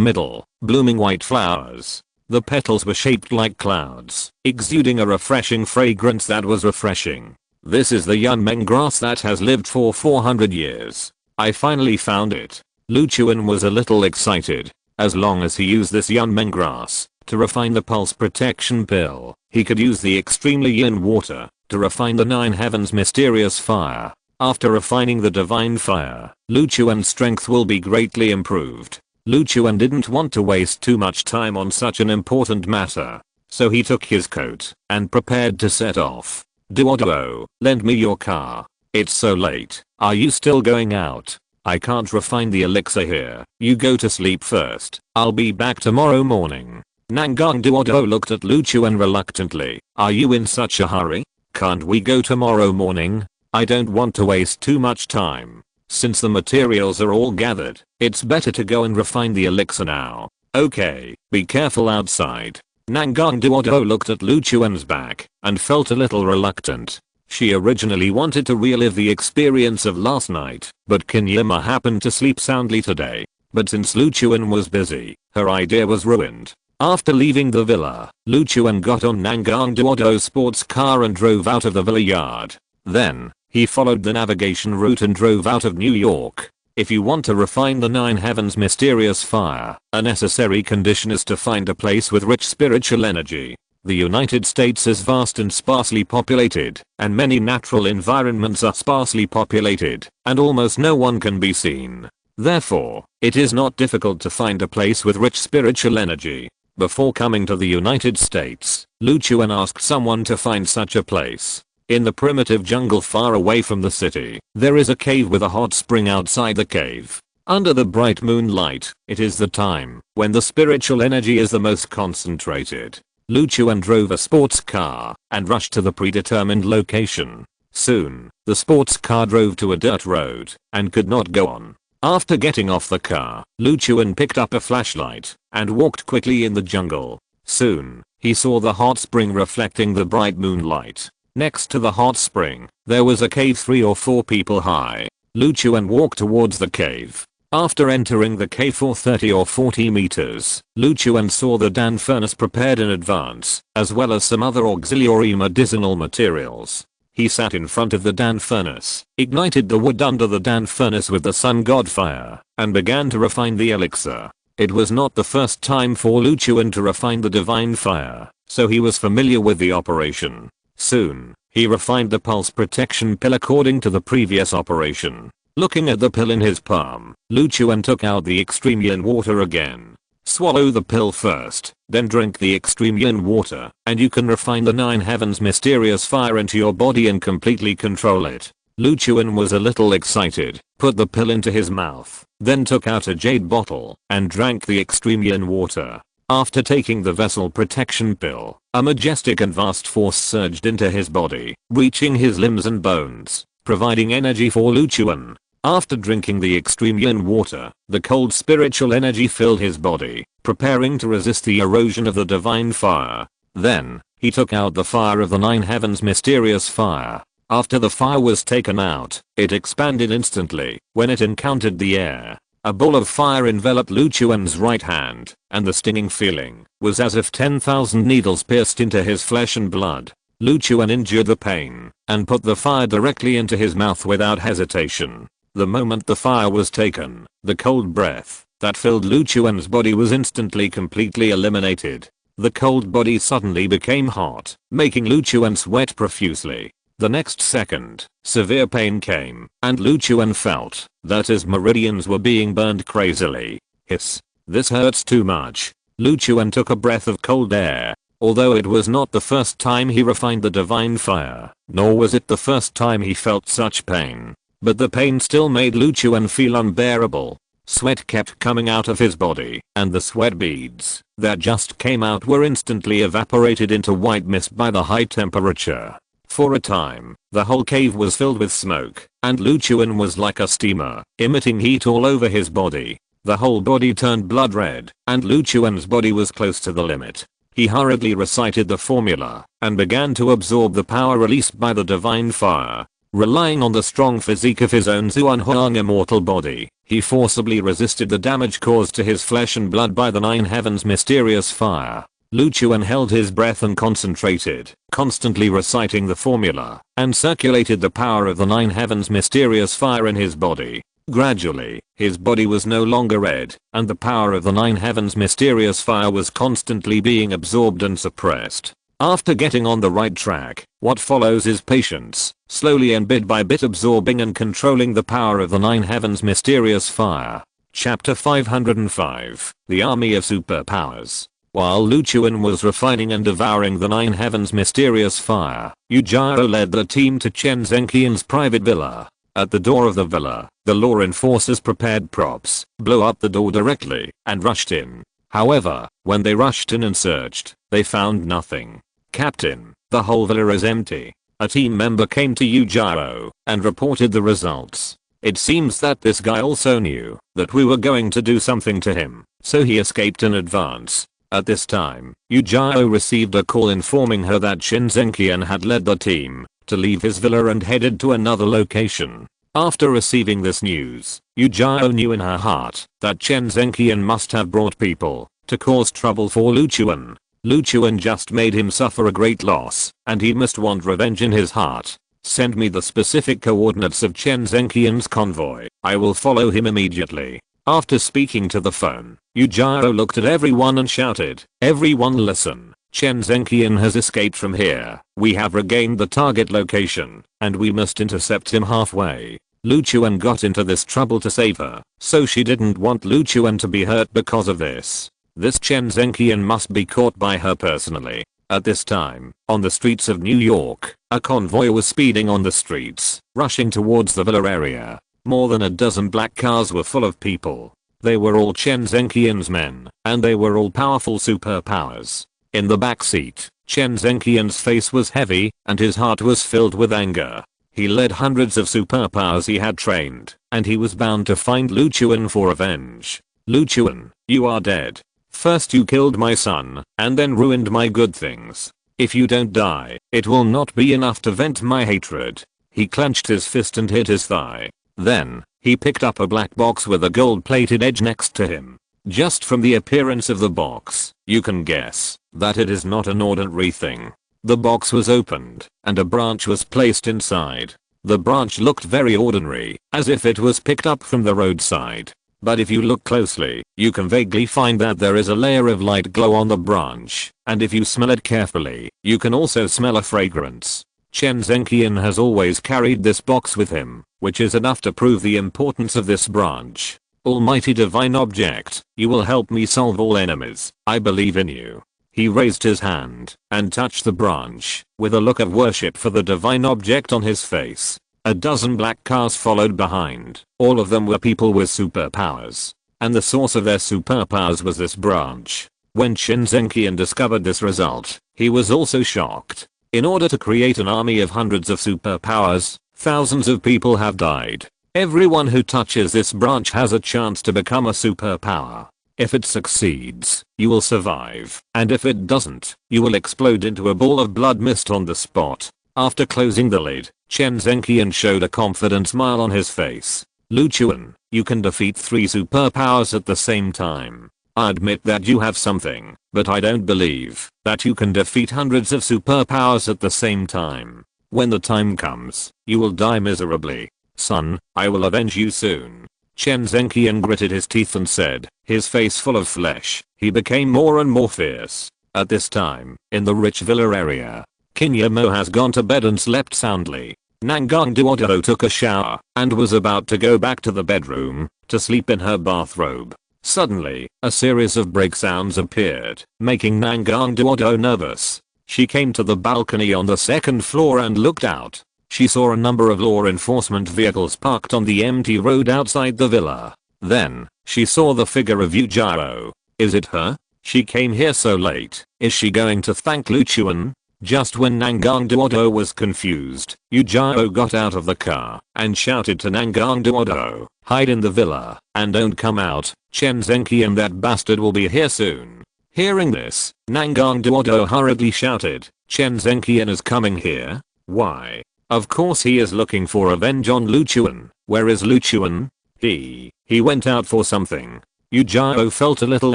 middle, blooming white flowers. The petals were shaped like clouds, exuding a refreshing fragrance that was refreshing. "This is the yunmen grass that has lived for 400 years. I finally found it." Luchuan was a little excited. As long as he used this yunmen grass to refine the pulse protection pill, he could use the extremely yin water to refine the nine heavens mysterious fire. After refining the divine fire, Luchuan's strength will be greatly improved. Luchuan didn't want to waste too much time on such an important matter, so he took his coat and prepared to set off. "Duodo, lend me your car. It's so late. Are you still going out? I can't refine the elixir here. You go to sleep first. I'll be back tomorrow morning." Nangang Duodo looked at Luchuan reluctantly. "Are you in such a hurry? Can't we go tomorrow morning? I don't want to waste too much time. Since the materials are all gathered, it's better to go and refine the elixir now." "Okay, be careful outside." Nangang Duodo looked at Luchuan's back and felt a little reluctant. She originally wanted to relive the experience of last night, but Kinyume happened to sleep soundly today. But since Luchuan was busy, her idea was ruined. After leaving the villa, Luchuan got on Nangang Duodo's sports car and drove out of the villa yard. Then, he followed the navigation route and drove out of New York. If you want to refine the nine heavens mysterious fire, a necessary condition is to find a place with rich spiritual energy. The United States is vast and sparsely populated, and many natural environments are sparsely populated, and almost no one can be seen. Therefore, it is not difficult to find a place with rich spiritual energy. Before coming to the United States, Luchuan asked someone to find such a place. In the primitive jungle far away from the city, there is a cave with a hot spring outside the cave. Under the bright moonlight, it is the time when the spiritual energy is the most concentrated. Luchuan drove a sports car and rushed to the predetermined location. Soon, the sports car drove to a dirt road and could not go on. After getting off the car, Luchuan picked up a flashlight and walked quickly in the jungle. Soon, he saw the hot spring reflecting the bright moonlight. Next to the hot spring, there was a cave 3 or 4 people high. Luchuan walked towards the cave. After entering the cave for 30 or 40 meters, Luchuan saw the Dan furnace prepared in advance, as well as some other auxiliary medicinal materials. He sat in front of the Dan furnace, ignited the wood under the Dan furnace with the sun god fire, and began to refine the elixir. It was not the first time for Luchuan to refine the divine fire, so he was familiar with the operation. Soon, he refined the pulse protection pill according to the previous operation. Looking at the pill in his palm, Luchuan took out the extreme yin water again. Swallow the pill first, then drink the extreme yin water, and you can refine the nine heavens mysterious fire into your body and completely control it. Lu Chuan was a little excited, put the pill into his mouth, then took out a jade bottle and drank the extreme yin water. After taking the vessel protection pill, a majestic and vast force surged into his body, reaching his limbs and bones, providing energy for Lu Chuan. After drinking the extreme yin water, the cold spiritual energy filled his body, preparing to resist the erosion of the divine fire. Then, he took out the fire of the nine heavens mysterious fire. After the fire was taken out, it expanded instantly when it encountered the air. A ball of fire enveloped Lu Chuan's right hand, and the stinging feeling was as if 10,000 needles pierced into his flesh and blood. Lu Chuan endured the pain and put the fire directly into his mouth without hesitation. The moment the fire was taken, the cold breath that filled Lu Chuan's body was instantly completely eliminated. The cold body suddenly became hot, making Lu Chuan sweat profusely. The next second, severe pain came, and Lu Chuan felt that his meridians were being burned crazily. Hiss. This hurts too much. Lu Chuan took a breath of cold air. Although it was not the first time he refined the divine fire, nor was it the first time he felt such pain, but the pain still made Lu Chuan feel unbearable. Sweat kept coming out of his body, and the sweat beads that just came out were instantly evaporated into white mist by the high temperature. For a time, the whole cave was filled with smoke, and Lu Chuan was like a steamer, emitting heat all over his body. The whole body turned blood red, and Lu Chuan's body was close to the limit. He hurriedly recited the formula, and began to absorb the power released by the divine fire. Relying on the strong physique of his own Xuanhuang immortal body, he forcibly resisted the damage caused to his flesh and blood by the nine heavens mysterious fire. Lu Chuan held his breath and concentrated, constantly reciting the formula, and circulated the power of the nine heavens mysterious fire in his body. Gradually, his body was no longer red, and the power of the nine heavens mysterious fire was constantly being absorbed and suppressed. After getting on the right track, what follows is patience, slowly and bit by bit absorbing and controlling the power of the nine heavens mysterious fire. Chapter 505, The Army of Superpowers. While Lu Chuan was refining and devouring the nine heavens mysterious fire, Yu Jiao led the team to Chen Zhenqian's private villa. At the door of the villa, the law enforcers prepared props, blew up the door directly, and rushed in. However, when they rushed in and searched, they found nothing. Captain, the whole villa is empty. A team member came to Yu Jiao and reported the results. It seems that this guy also knew that we were going to do something to him, so he escaped in advance. At this time, Yu Jiao received a call informing her that Chen Zhenqian had led the team to leave his villa and headed to another location. After receiving this news, Yu Jiao knew in her heart that Chen Zhenqian must have brought people to cause trouble for Lu Chuan. Lu Chuan just made him suffer a great loss, and he must want revenge in his heart. Send me the specific coordinates of Chen Zhenqian's convoy. I will follow him immediately. After speaking to the phone, Yu Jiao looked at everyone and shouted, "Everyone listen. Chen Zhenqian has escaped from here. We have regained the target location, and we must intercept him halfway." Lu Chuan got into this trouble to save her, so she didn't want Lu Chuan to be hurt because of this. This Chen Zhenqian must be caught by her personally. At this time, on the streets of New York, a convoy was speeding on the streets, rushing towards the villa area. More than a dozen black cars were full of people. They were all Chen Zhenqian's men, and they were all powerful superpowers. In the back seat, Chen Zhenqian's face was heavy, and his heart was filled with anger. He led hundreds of superpowers he had trained, and he was bound to find Lu Chuan for revenge. "Lu Chuan, you are dead. First you killed my son, and then ruined my good things. If you don't die, it will not be enough to vent my hatred." He clenched his fist and hit his thigh. Then, he picked up a black box with a gold-plated edge next to him. Just from the appearance of the box, you can guess that it is not an ordinary thing. The box was opened, and a branch was placed inside. The branch looked very ordinary, as if it was picked up from the roadside. But if you look closely, you can vaguely find that there is a layer of light glow on the branch, and if you smell it carefully, you can also smell a fragrance. Chen Zhenqian has always carried this box with him, which is enough to prove the importance of this branch. "Almighty divine object, you will help me solve all enemies. I believe in you." He raised his hand and touched the branch with a look of worship for the divine object on his face. A dozen black cars followed behind. All of them were people with superpowers. And the source of their superpowers was this branch. When Chen Zhenqian discovered this result, he was also shocked. In order to create an army of hundreds of superpowers, thousands of people have died. Everyone who touches this branch has a chance to become a superpower. If it succeeds, you will survive, and if it doesn't, you will explode into a ball of blood mist on the spot. After closing the lid, Chen Zhenqian showed a confident smile on his face. Lu Chuan, you can defeat 3 superpowers at the same time. I admit that you have something, but I don't believe that you can defeat hundreds of superpowers at the same time. When the time comes, you will die miserably. Son, I will avenge you soon. Chen Zhenqian gritted his teeth and said, his face full of flesh. He became more and more fierce. At this time, in the rich villa area, Kinya Mo has gone to bed and slept soundly. Nangang Duodo took a shower and was about to go back to the bedroom to sleep in her bathrobe. Suddenly, a series of brake sounds appeared, making Nangang Duodo nervous. She came to the balcony on the 2nd floor and looked out. She saw a number of law enforcement vehicles parked on the empty road outside the villa. Then, she saw the figure of Yu Jiao. Is it her? She came here so late. Is she going to thank Lu Chuan? Just when Nangang Duodo was confused, Yu Jiao got out of the car and shouted to Nangang Duodo, hide in the villa and don't come out. Chen Zhenqian, that bastard will be here soon. Hearing this, Nangang Duodo hurriedly shouted, Chen Zhenqian is coming here? Why? Of course he is looking for revenge on Lu Chuan. Where is Lu Chuan? He went out for something. Yu Jiao felt a little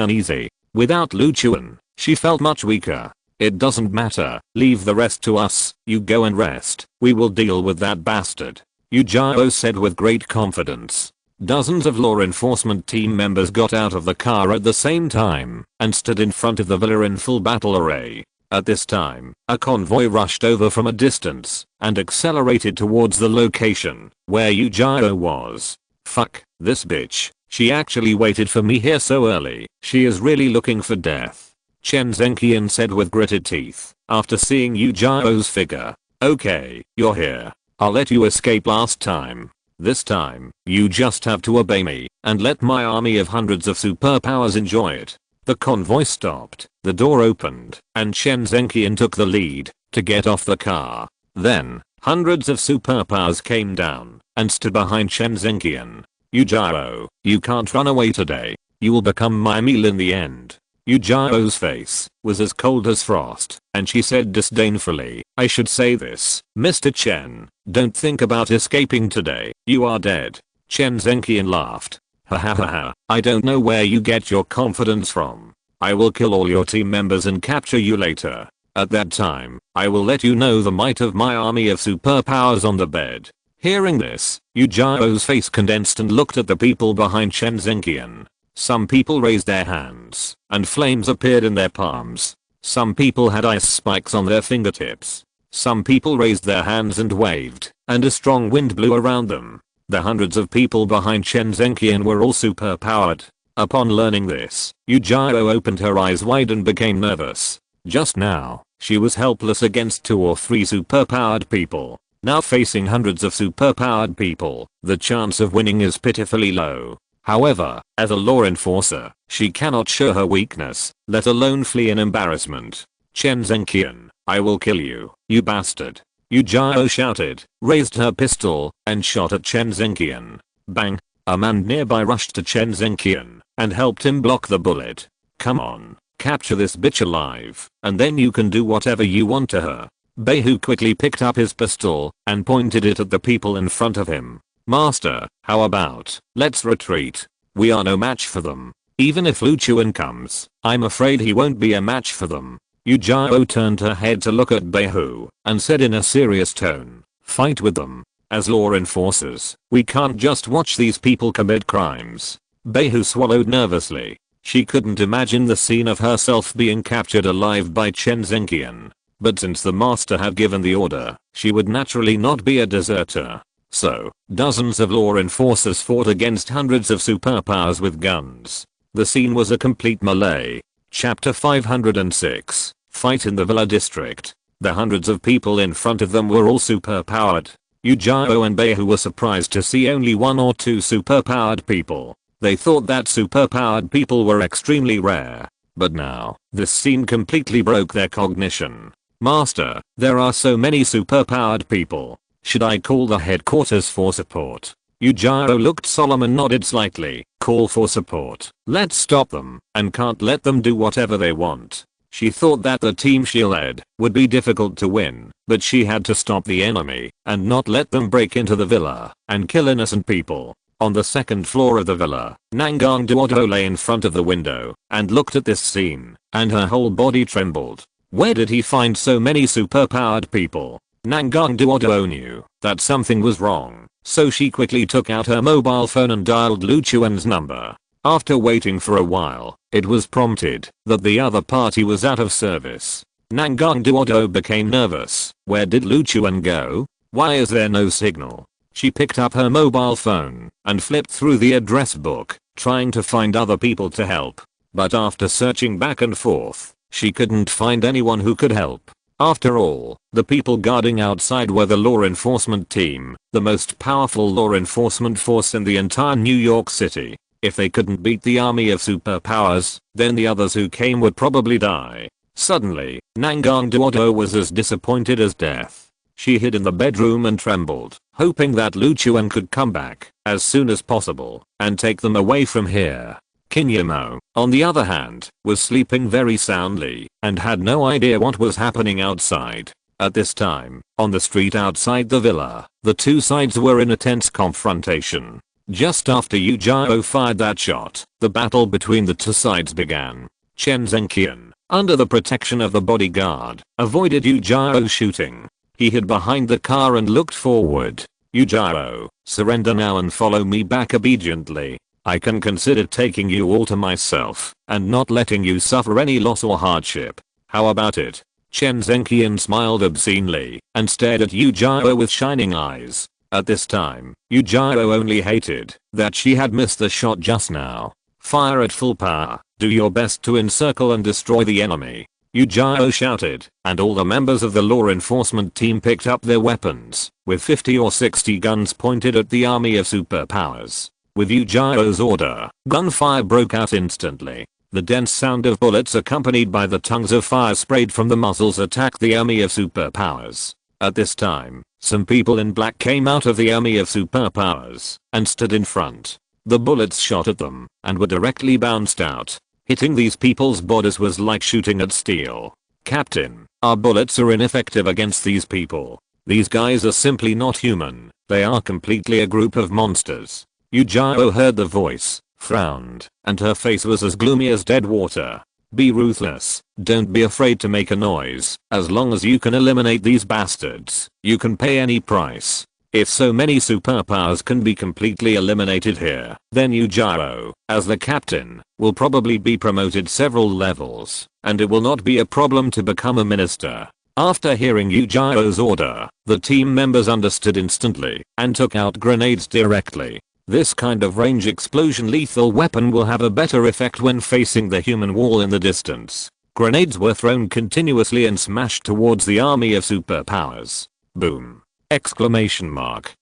uneasy. Without Lu Chuan, she felt much weaker. It doesn't matter, leave the rest to us, you go and rest, we will deal with that bastard. Yu Jiao said with great confidence. Dozens of law enforcement team members got out of the car at the same time and stood in front of the villa in full battle array. At this time, a convoy rushed over from a distance and accelerated towards the location where Yu Jiao was. Fuck, this bitch, she actually waited for me here so early, she is really looking for death. Chen Zhenqian said with gritted teeth, after seeing Yu Jiao's figure. Okay, you're here. I'll let you escape last time. This time, you just have to obey me and let my army of hundreds of superpowers enjoy it. The convoy stopped, the door opened, and Chen Zhenqian took the lead to get off the car. Then, hundreds of superpowers came down and stood behind Chen Zhenqian. Yu Jiao, you can't run away today. You will become my meal in the end. Yu Jiao's face was as cold as frost, and she said disdainfully, I should say this, Mr. Chen, don't think about escaping today, you are dead. Chen Zhenqian laughed. Ha ha ha ha, I don't know where you get your confidence from. I will kill all your team members and capture you later. At that time, I will let you know the might of my army of superpowers on the bed. Hearing this, Yu Jiao's face condensed and looked at the people behind Chen Zhenqian. Some people raised their hands, and flames appeared in their palms. Some people had ice spikes on their fingertips. Some people raised their hands and waved, and a strong wind blew around them. The hundreds of people behind Chen Zhenqian were all superpowered. Upon learning this, Yu Jiao opened her eyes wide and became nervous. Just now, she was helpless against 2 or 3 superpowered people. Now facing hundreds of superpowered people, the chance of winning is pitifully low. However, as a law enforcer, she cannot show her weakness, let alone flee in embarrassment. Chen Zhenqian, I will kill you, you bastard. Yu Jiao shouted, raised her pistol, and shot at Chen Zhenqian. Bang! A man nearby rushed to Chen Zhenqian and helped him block the bullet. Come on, capture this bitch alive, and then you can do whatever you want to her. Beihu quickly picked up his pistol and pointed it at the people in front of him. Master, how about, let's retreat. We are no match for them. Even if Lu Chuan comes, I'm afraid he won't be a match for them. Yu Jiao turned her head to look at Beihu and said in a serious tone, fight with them. As law enforcers, we can't just watch these people commit crimes. Beihu swallowed nervously. She couldn't imagine the scene of herself being captured alive by Chen Zhenqian. But since the master had given the order, she would naturally not be a deserter. So, dozens of law enforcers fought against hundreds of superpowers with guns. The scene was a complete melee. Chapter 506, Fight in the Villa District. The hundreds of people in front of them were all superpowered. Yujiro and Beihu were surprised to see only one or two superpowered people. They thought that superpowered people were extremely rare. But now, this scene completely broke their cognition. Master, there are so many superpowered people. Should I call the headquarters for support? Yujiro looked solemn and nodded slightly. Call for support. Let's stop them, and can't let them do whatever they want. She thought that the team she led would be difficult to win, but she had to stop the enemy and not let them break into the villa and kill innocent people. On the second floor of the villa, Nangang Duodo lay in front of the window and looked at this scene, and her whole body trembled. Where did he find so many superpowered people? Nangang Duodo knew that something was wrong, so she quickly took out her mobile phone and dialed Lu Chuan's number. After waiting for a while, it was prompted that the other party was out of service. Nangang Duodo became nervous. Where did Lu Chuan go? Why is there no signal? She picked up her mobile phone and flipped through the address book, trying to find other people to help. But after searching back and forth, she couldn't find anyone who could help. After all, the people guarding outside were the law enforcement team, the most powerful law enforcement force in the entire New York City. If they couldn't beat the army of superpowers, then the others who came would probably die. Suddenly, Nangang Duodo was as disappointed as death. She hid in the bedroom and trembled, hoping that Lu Chuan could come back as soon as possible and take them away from here. Kinyamo, on the other hand, was sleeping very soundly and had no idea what was happening outside. At this time, on the street outside the villa, the two sides were in a tense confrontation. Just after Yujiro fired that shot, the battle between the two sides began. Chen Zhenqian, under the protection of the bodyguard, avoided Yujiro's shooting. He hid behind the car and looked forward. Yujiro, surrender now and follow me back obediently. I can consider taking you all to myself and not letting you suffer any loss or hardship. How about it? Chen Zhenqian smiled obscenely and stared at Yujiro with shining eyes. At this time, Yujiro only hated that she had missed the shot just now. Fire at full power. Do your best to encircle and destroy the enemy. Yujiro shouted, and all the members of the law enforcement team picked up their weapons, with 50 or 60 guns pointed at the army of superpowers. With Yujiro's order, gunfire broke out instantly. The dense sound of bullets accompanied by the tongues of fire sprayed from the muzzles attacked the army of superpowers. At this time, some people in black came out of the army of superpowers and stood in front. The bullets shot at them and were directly bounced out. Hitting these people's bodies was like shooting at steel. Captain, our bullets are ineffective against these people. These guys are simply not human. They are completely a group of monsters. Yujiro heard the voice, frowned, and her face was as gloomy as dead water. Be ruthless. Don't be afraid to make a noise. As long as you can eliminate these bastards, you can pay any price. If so many superpowers can be completely eliminated here, then Yujiro, as the captain, will probably be promoted several levels, and it will not be a problem to become a minister. After hearing Yujiro's order, the team members understood instantly and took out grenades directly. This kind of range explosion lethal weapon will have a better effect when facing the human wall in the distance. Grenades were thrown continuously and smashed towards the army of superpowers. Boom! Exclamation mark.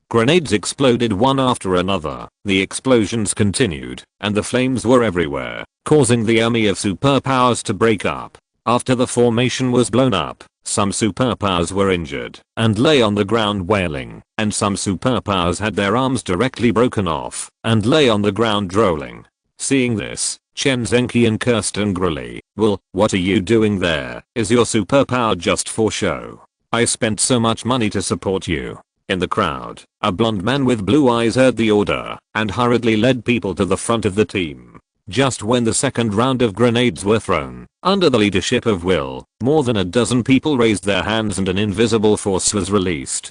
Grenades exploded one after another. The explosions continued, and the flames were everywhere, causing the army of superpowers to break up. After the formation was blown up, some superpowers were injured and lay on the ground wailing, and some superpowers had their arms directly broken off and lay on the ground drooling. Seeing this, Chen Zhenqian cursed angrily. Well, what are you doing there? Is your superpower just for show? I spent so much money to support you. In the crowd, a blond man with blue eyes heard the order and hurriedly led people to the front of the team. Just when the second round of grenades were thrown, under the leadership of Will, more than a dozen people raised their hands and an invisible force was released.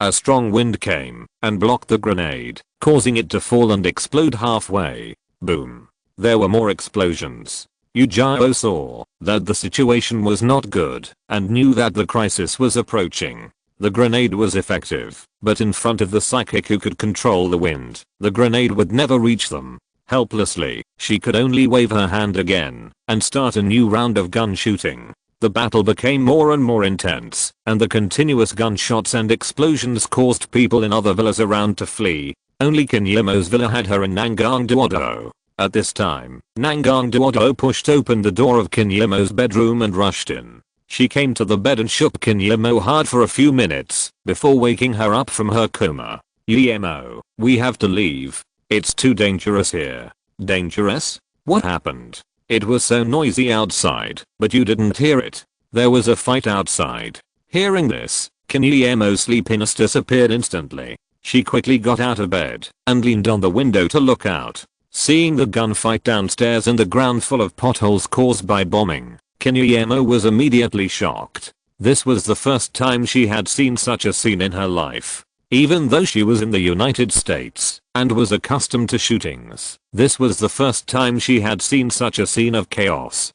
A strong wind came and blocked the grenade, causing it to fall and explode halfway. Boom. There were more explosions. Yujiro saw that the situation was not good and knew that the crisis was approaching. The grenade was effective, but in front of the psychic who could control the wind, the grenade would never reach them. Helplessly, she could only wave her hand again and start a new round of gun shooting. The battle became more and more intense, and the continuous gunshots and explosions caused people in other villas around to flee. Only Kinyemo's villa had her in Nangang Duodo. At this time, Nangang Duodo pushed open the door of Kinyemo's bedroom and rushed in. She came to the bed and shook Kinyemo hard for a few minutes before waking her up from her coma. Yemo, we have to leave. It's too dangerous here. Dangerous? What happened? It was so noisy outside, but you didn't hear it. There was a fight outside. Hearing this, Kinyemo's sleepiness disappeared instantly. She quickly got out of bed and leaned on the window to look out. Seeing the gunfight downstairs and the ground full of potholes caused by bombing, Kinyemo was immediately shocked. This was the first time she had seen such a scene in her life. Even though she was in the United States and was accustomed to shootings, this was the first time she had seen such a scene of chaos.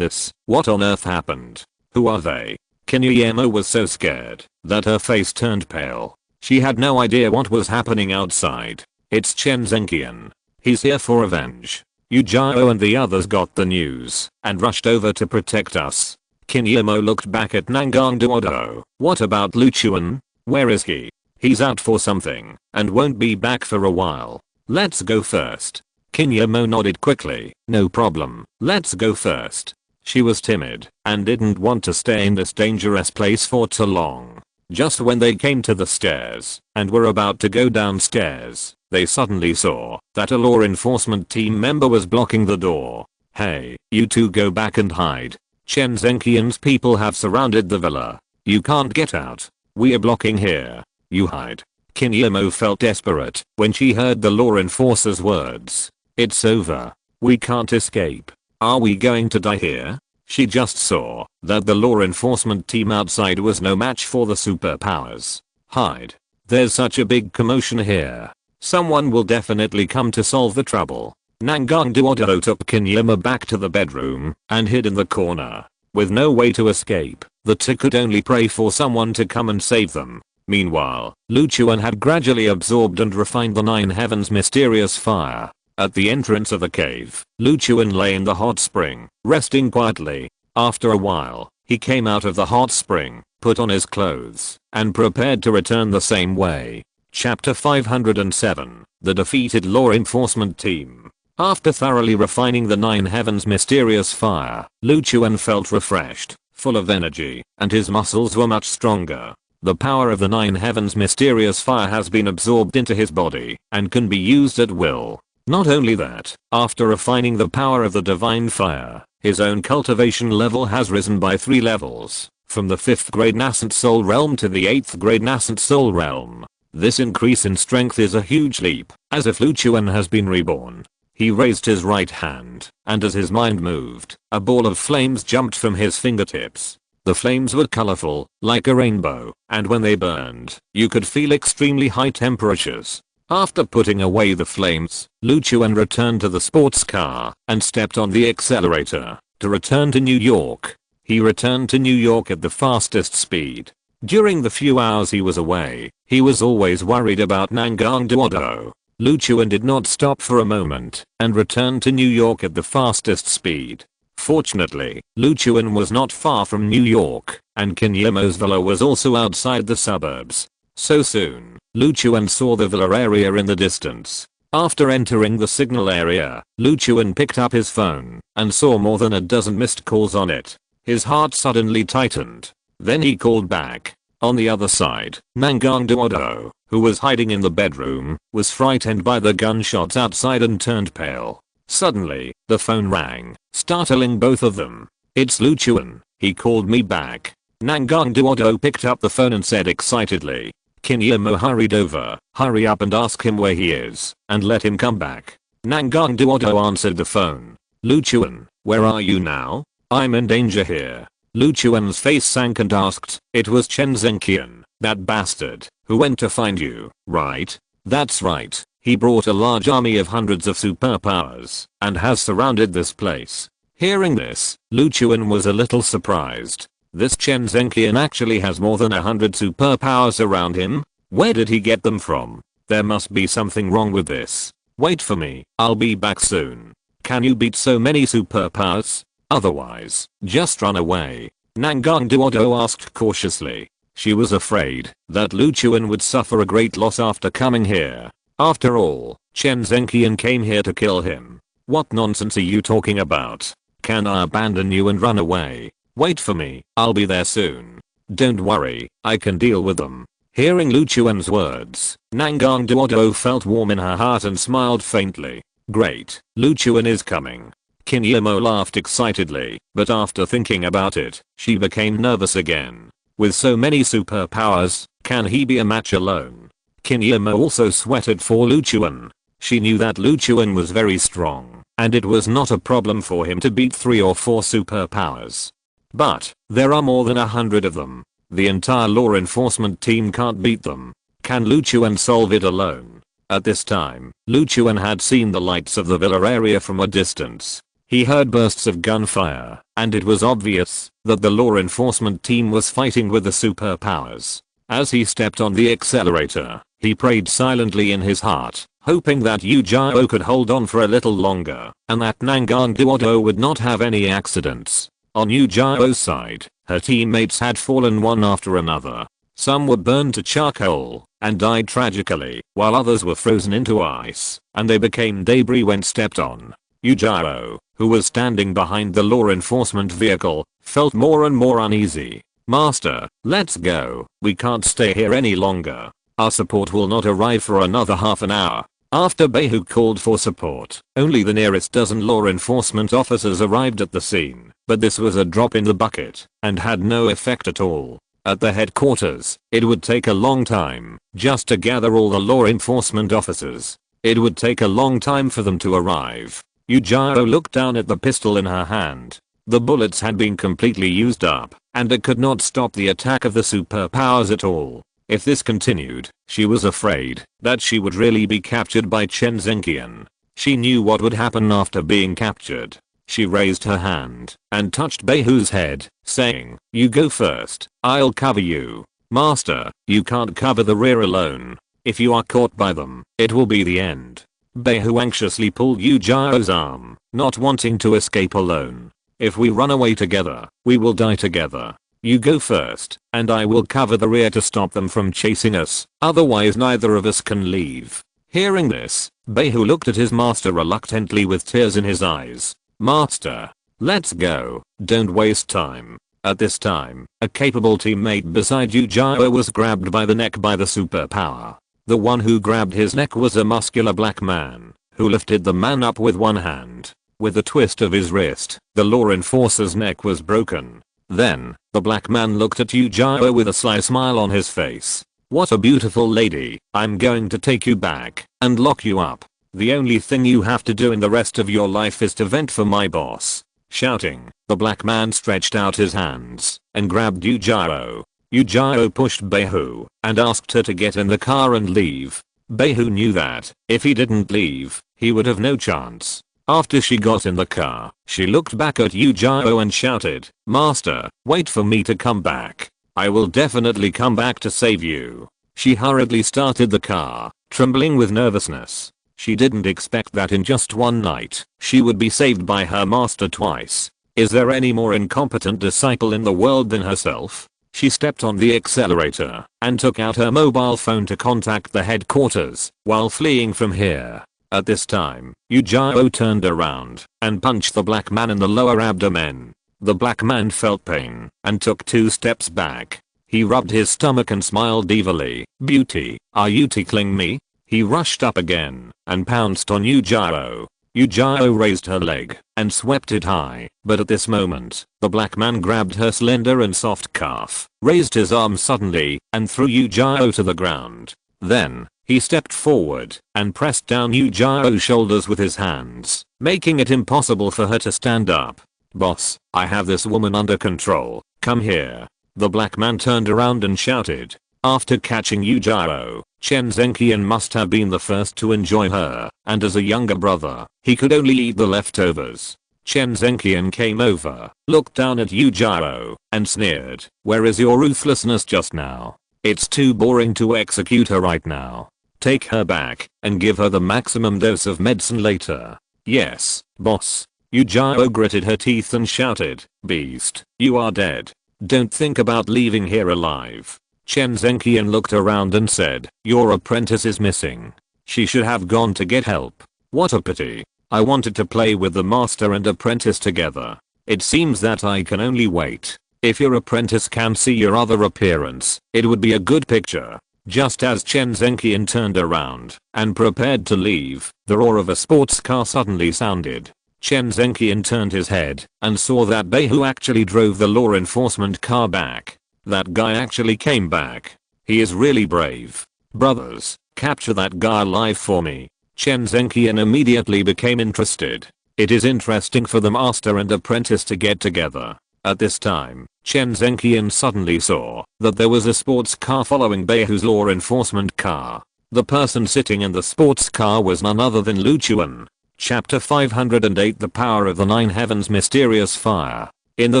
What on earth happened? Who are they? Kinyemo was so scared that her face turned pale. She had no idea what was happening outside. It's Chen Zhenqian. He's here for revenge. Yujiro and the others got the news and rushed over to protect us. Kinyemo looked back at Nangang Duodo. What about Luchuan? Where is he? He's out for something and won't be back for a while. Let's go first. Kinyemo nodded quickly. No problem. Let's go first. She was timid and didn't want to stay in this dangerous place for too long. Just when they came to the stairs and were about to go downstairs, they suddenly saw that a law enforcement team member was blocking the door. Hey, you two go back and hide. Chen Zhenqian's people have surrounded the villa. You can't get out. We're blocking here. You hide. Kinyemo felt desperate when she heard the law enforcer's words. It's over. We can't escape. Are we going to die here? She just saw that the law enforcement team outside was no match for the superpowers. Hide. There's such a big commotion here. Someone will definitely come to solve the trouble. Nangang Duodo took Kinyemo back to the bedroom and hid in the corner. With no way to escape, the two could only pray for someone to come and save them. Meanwhile, Luchuan had gradually absorbed and refined the Nine Heavens' mysterious fire. At the entrance of the cave, Luchuan lay in the hot spring, resting quietly. After a while, he came out of the hot spring, put on his clothes, and prepared to return the same way. Chapter 507, The Defeated Law Enforcement Team. After thoroughly refining the Nine Heavens' mysterious fire, Luchuan felt refreshed, full of energy, and his muscles were much stronger. The power of the Nine Heavens' mysterious fire has been absorbed into his body and can be used at will. Not only that, after refining the power of the divine fire, his own cultivation level has risen by 3 levels, from the 5th grade nascent soul realm to the 8th grade nascent soul realm. This increase in strength is a huge leap, as if Luchuan has been reborn. He raised his right hand, and as his mind moved, a ball of flames jumped from his fingertips. The flames were colorful, like a rainbow, and when they burned, you could feel extremely high temperatures. After putting away the flames, Luchuan returned to the sports car and stepped on the accelerator to return to New York. He returned to New York at the fastest speed. During the few hours he was away, he was always worried about Nangang Duodo. Luchuan did not stop for a moment and returned to New York at the fastest speed. Fortunately, Luchuan was not far from New York, and Kinyemo's villa was also outside the suburbs. So soon, Luchuan saw the villa area in the distance. After entering the signal area, Luchuan picked up his phone and saw more than a dozen missed calls on it. His heart suddenly tightened. Then he called back. On the other side, Nangang Duodo, who was hiding in the bedroom, was frightened by the gunshots outside and turned pale. Suddenly, the phone rang, startling both of them. It's Luchuan, he called me back. Nangang Duodo picked up the phone and said excitedly. Kinyemo hurried over. Hurry up and ask him where he is, and let him come back. Nangang Duodo answered the phone. Luchuan, where are you now? I'm in danger here. Luchuan's face sank and asked, it was Chen Zhenqian, that bastard, who went to find you, right? That's right. He brought a large army of hundreds of superpowers and has surrounded this place. Hearing this, Luchuan was a little surprised. This Chen Zhenqian actually has more than 100 superpowers around him? Where did he get them from? There must be something wrong with this. Wait for me, I'll be back soon. Can you beat so many superpowers? Otherwise, just run away. Nangang Duodo asked cautiously. She was afraid that Lu Chuan would suffer a great loss after coming here. After all, Chen Zhenqian came here to kill him. What nonsense are you talking about? Can I abandon you and run away? Wait for me, I'll be there soon. Don't worry, I can deal with them. Hearing Lu Chuan's words, Nangang Duodo felt warm in her heart and smiled faintly. Great, Lu Chuan is coming. Qin Yimo laughed excitedly, but after thinking about it, she became nervous again. With so many superpowers, can he be a match alone? Qin Yimo also sweated for Lu Chuan. She knew that Lu Chuan was very strong, and it was not a problem for him to beat 3 or 4 superpowers. But, there are more than 100 of them. The entire law enforcement team can't beat them. Can Lu Chuan solve it alone? At this time, Lu Chuan had seen the lights of the villa area from a distance. He heard bursts of gunfire, and it was obvious that the law enforcement team was fighting with the superpowers. As he stepped on the accelerator, he prayed silently in his heart, hoping that Yu Jiao could hold on for a little longer, and that Nangang Duodo would not have any accidents. On Yu Jiao's side, her teammates had fallen one after another. Some were burned to charcoal and died tragically, while others were frozen into ice, and they became debris when stepped on. Yu Jiao, who was standing behind the law enforcement vehicle, felt more and more uneasy. Master, let's go. We can't stay here any longer. Our support will not arrive for another half an hour. After Beihu called for support, only the nearest dozen law enforcement officers arrived at the scene, but this was a drop in the bucket and had no effect at all. At the headquarters, it would take a long time just to gather all the law enforcement officers. It would take a long time for them to arrive. Yu Jiao looked down at the pistol in her hand. The bullets had been completely used up, and it could not stop the attack of the superpowers at all. If this continued, she was afraid that she would really be captured by Chen Zhenqian. She knew what would happen after being captured. She raised her hand and touched Beihu's head, saying, "You go first, I'll cover you." "Master, you can't cover the rear alone. If you are caught by them, it will be the end." Beihu anxiously pulled Yu Jiao's arm, not wanting to escape alone. "If we run away together, we will die together. You go first, and I will cover the rear to stop them from chasing us, otherwise neither of us can leave." Hearing this, Beihu looked at his master reluctantly with tears in his eyes. "Master, let's go, don't waste time." At this time, a capable teammate beside Yu Jiao was grabbed by the neck by the superpower. The one who grabbed his neck was a muscular black man, who lifted the man up with one hand. With a twist of his wrist, the law enforcer's neck was broken. Then, the black man looked at Yu Jiao with a sly smile on his face. "What a beautiful lady, I'm going to take you back and lock you up. The only thing you have to do in the rest of your life is to vent for my boss." Shouting, the black man stretched out his hands and grabbed Yu Jiao. Yu Jiao pushed Beihu and asked her to get in the car and leave. Beihu knew that if he didn't leave, he would have no chance. After she got in the car, she looked back at Yu Jiao and shouted, "Master, wait for me to come back. I will definitely come back to save you." She hurriedly started the car, trembling with nervousness. She didn't expect that in just one night, she would be saved by her master twice. Is there any more incompetent disciple in the world than herself? She stepped on the accelerator and took out her mobile phone to contact the headquarters while fleeing from here. At this time, Yu Jiao turned around and punched the black man in the lower abdomen. The black man felt pain and took 2 steps back. He rubbed his stomach and smiled evilly. "Beauty, are you tickling me?" He rushed up again and pounced on Yu Jiao. Yu Jiao raised her leg and swept it high, but at this moment, the black man grabbed her slender and soft calf, raised his arm suddenly, and threw Yu Jiao to the ground. Then, he stepped forward and pressed down Yu Jiao's shoulders with his hands, making it impossible for her to stand up. "Boss, I have this woman under control, come here." The black man turned around and shouted. After catching Yu Jiao, Chen Zhenqian must have been the first to enjoy her, and as a younger brother, he could only eat the leftovers. Chen Zhenqian came over, looked down at Yu Jiao, and sneered, "Where is your ruthlessness just now? It's too boring to execute her right now. Take her back and give her the maximum dose of medicine later." "Yes, boss." Yu Jiao gritted her teeth and shouted, "Beast, you are dead." Don't think about leaving here alive. Chen Zhenqian looked around and said, your apprentice is missing. She should have gone to get help. What a pity. I wanted to play with the master and apprentice together. It seems that I can only wait. If your apprentice can see your other appearance, it would be a good picture. Just as Chen Zhenqian turned around and prepared to leave, the roar of a sports car suddenly sounded. Chen Zhenqian turned his head and saw that Behu actually drove the law enforcement car back. That guy actually came back. He is really brave. Brothers, capture that guy alive for me. Chen Zhenqian immediately became interested. It is interesting for the master and apprentice to get together. At this time, Chen Zhenqian suddenly saw that there was a sports car following Behu's law enforcement car. The person sitting in the sports car was none other than Lu Chuan. Chapter 508 The Power of the Nine Heavens Mysterious Fire. In the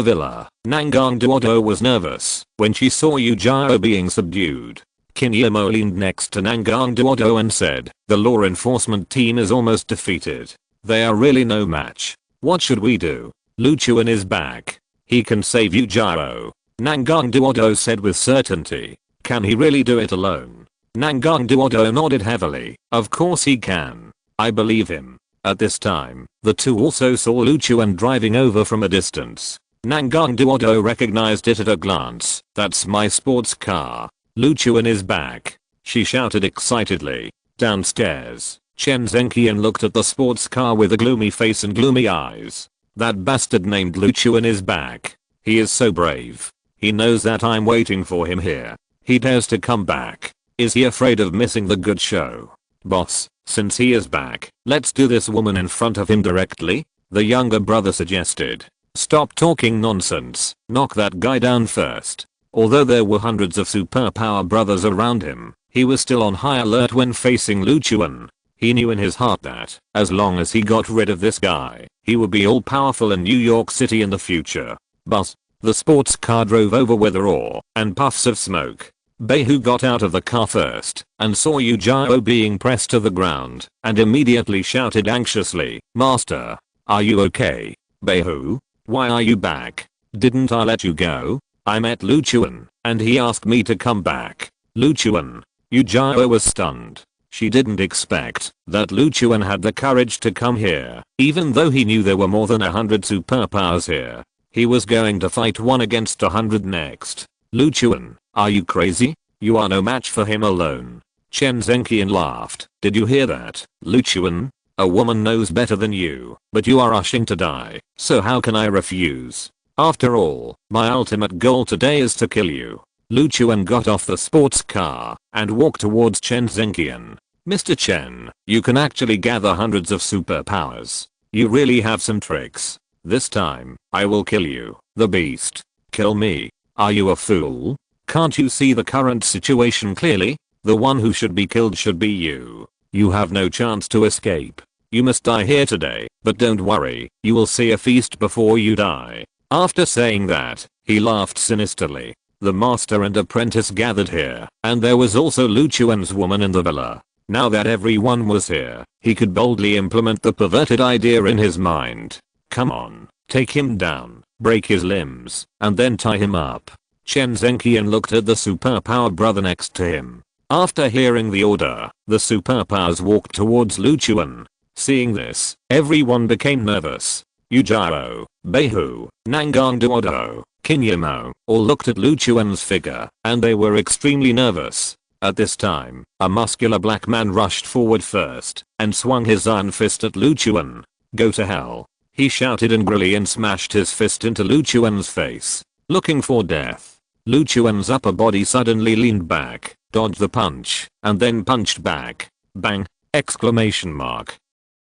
villa, Nangang Duodo was nervous when she saw Yu Jiao being subdued. Qin Yimo leaned next to Nangang Duodo and said, the law enforcement team is almost defeated. They are really no match. What should we do? Lu Chuan is back. He can save Yu Jiao. Nangang Duodo said with certainty. Can he really do it alone? Nangang Duodo nodded heavily. Of course he can. I believe him. At this time, the two also saw Lu Chuan driving over from a distance. Nangang Duodo recognized it at a glance. That's my sports car. Lu Chuan is back. She shouted excitedly. Downstairs, Chen Zhenqian looked at the sports car with a gloomy face and gloomy eyes. That bastard named Lu Chuan is back. He is so brave. He knows that I'm waiting for him here. He dares to come back. Is he afraid of missing the good show? Boss, since he is back, let's do this woman in front of him directly? The younger brother suggested. Stop talking nonsense. Knock that guy down first. Although there were hundreds of superpower brothers around him, he was still on high alert when facing Lu Chuan. He knew in his heart that, as long as he got rid of this guy, he would be all powerful in New York City in the future. But the sports car drove over with a roar and puffs of smoke. Behu got out of the car first and saw Yu Jiao being pressed to the ground and immediately shouted anxiously, Master, are you okay? Behu, why are you back? Didn't I let you go? I met Lu Chuan and he asked me to come back. Lu Chuan? Yu Jiao was stunned. She didn't expect that Lu Chuan had the courage to come here, even though he knew there were more than 100 superpowers here. He was going to fight 1 against 100 next. Lu Chuan, are you crazy? You are no match for him alone. Chen Zhenqian laughed. Did you hear that, Lu Chuan? A woman knows better than you, but you are rushing to die, so how can I refuse? After all, my ultimate goal today is to kill you. Lu Chuan got off the sports car and walked towards Chen Zhenqian. Mr. Chen, you can actually gather hundreds of superpowers. You really have some tricks. This time, I will kill you, the beast. Kill me. Are you a fool? Can't you see the current situation clearly? The one who should be killed should be you. You have no chance to escape. You must die here today, but don't worry, you will see a feast before you die. After saying that, he laughed sinisterly. The master and apprentice gathered here, and there was also Lu Chuan's woman in the villa. Now that everyone was here, he could boldly implement the perverted idea in his mind. Come on, take him down, break his limbs, and then tie him up. Chen Zhenqian looked at the superpower brother next to him. After hearing the order, the superpowers walked towards Lu Chuan. Seeing this, everyone became nervous. Yu Jiao, Behu, Nangang Duodo, Qin Yimo all looked at Lu Chuan's figure, and they were extremely nervous. At this time, a muscular black man rushed forward first and swung his iron fist at Lu Chuan. Go to hell. He shouted angrily and smashed his fist into Lu Chuan's face, looking for death. Lu Chuan's upper body suddenly leaned back, dodged the punch, and then punched back. Bang! Exclamation mark.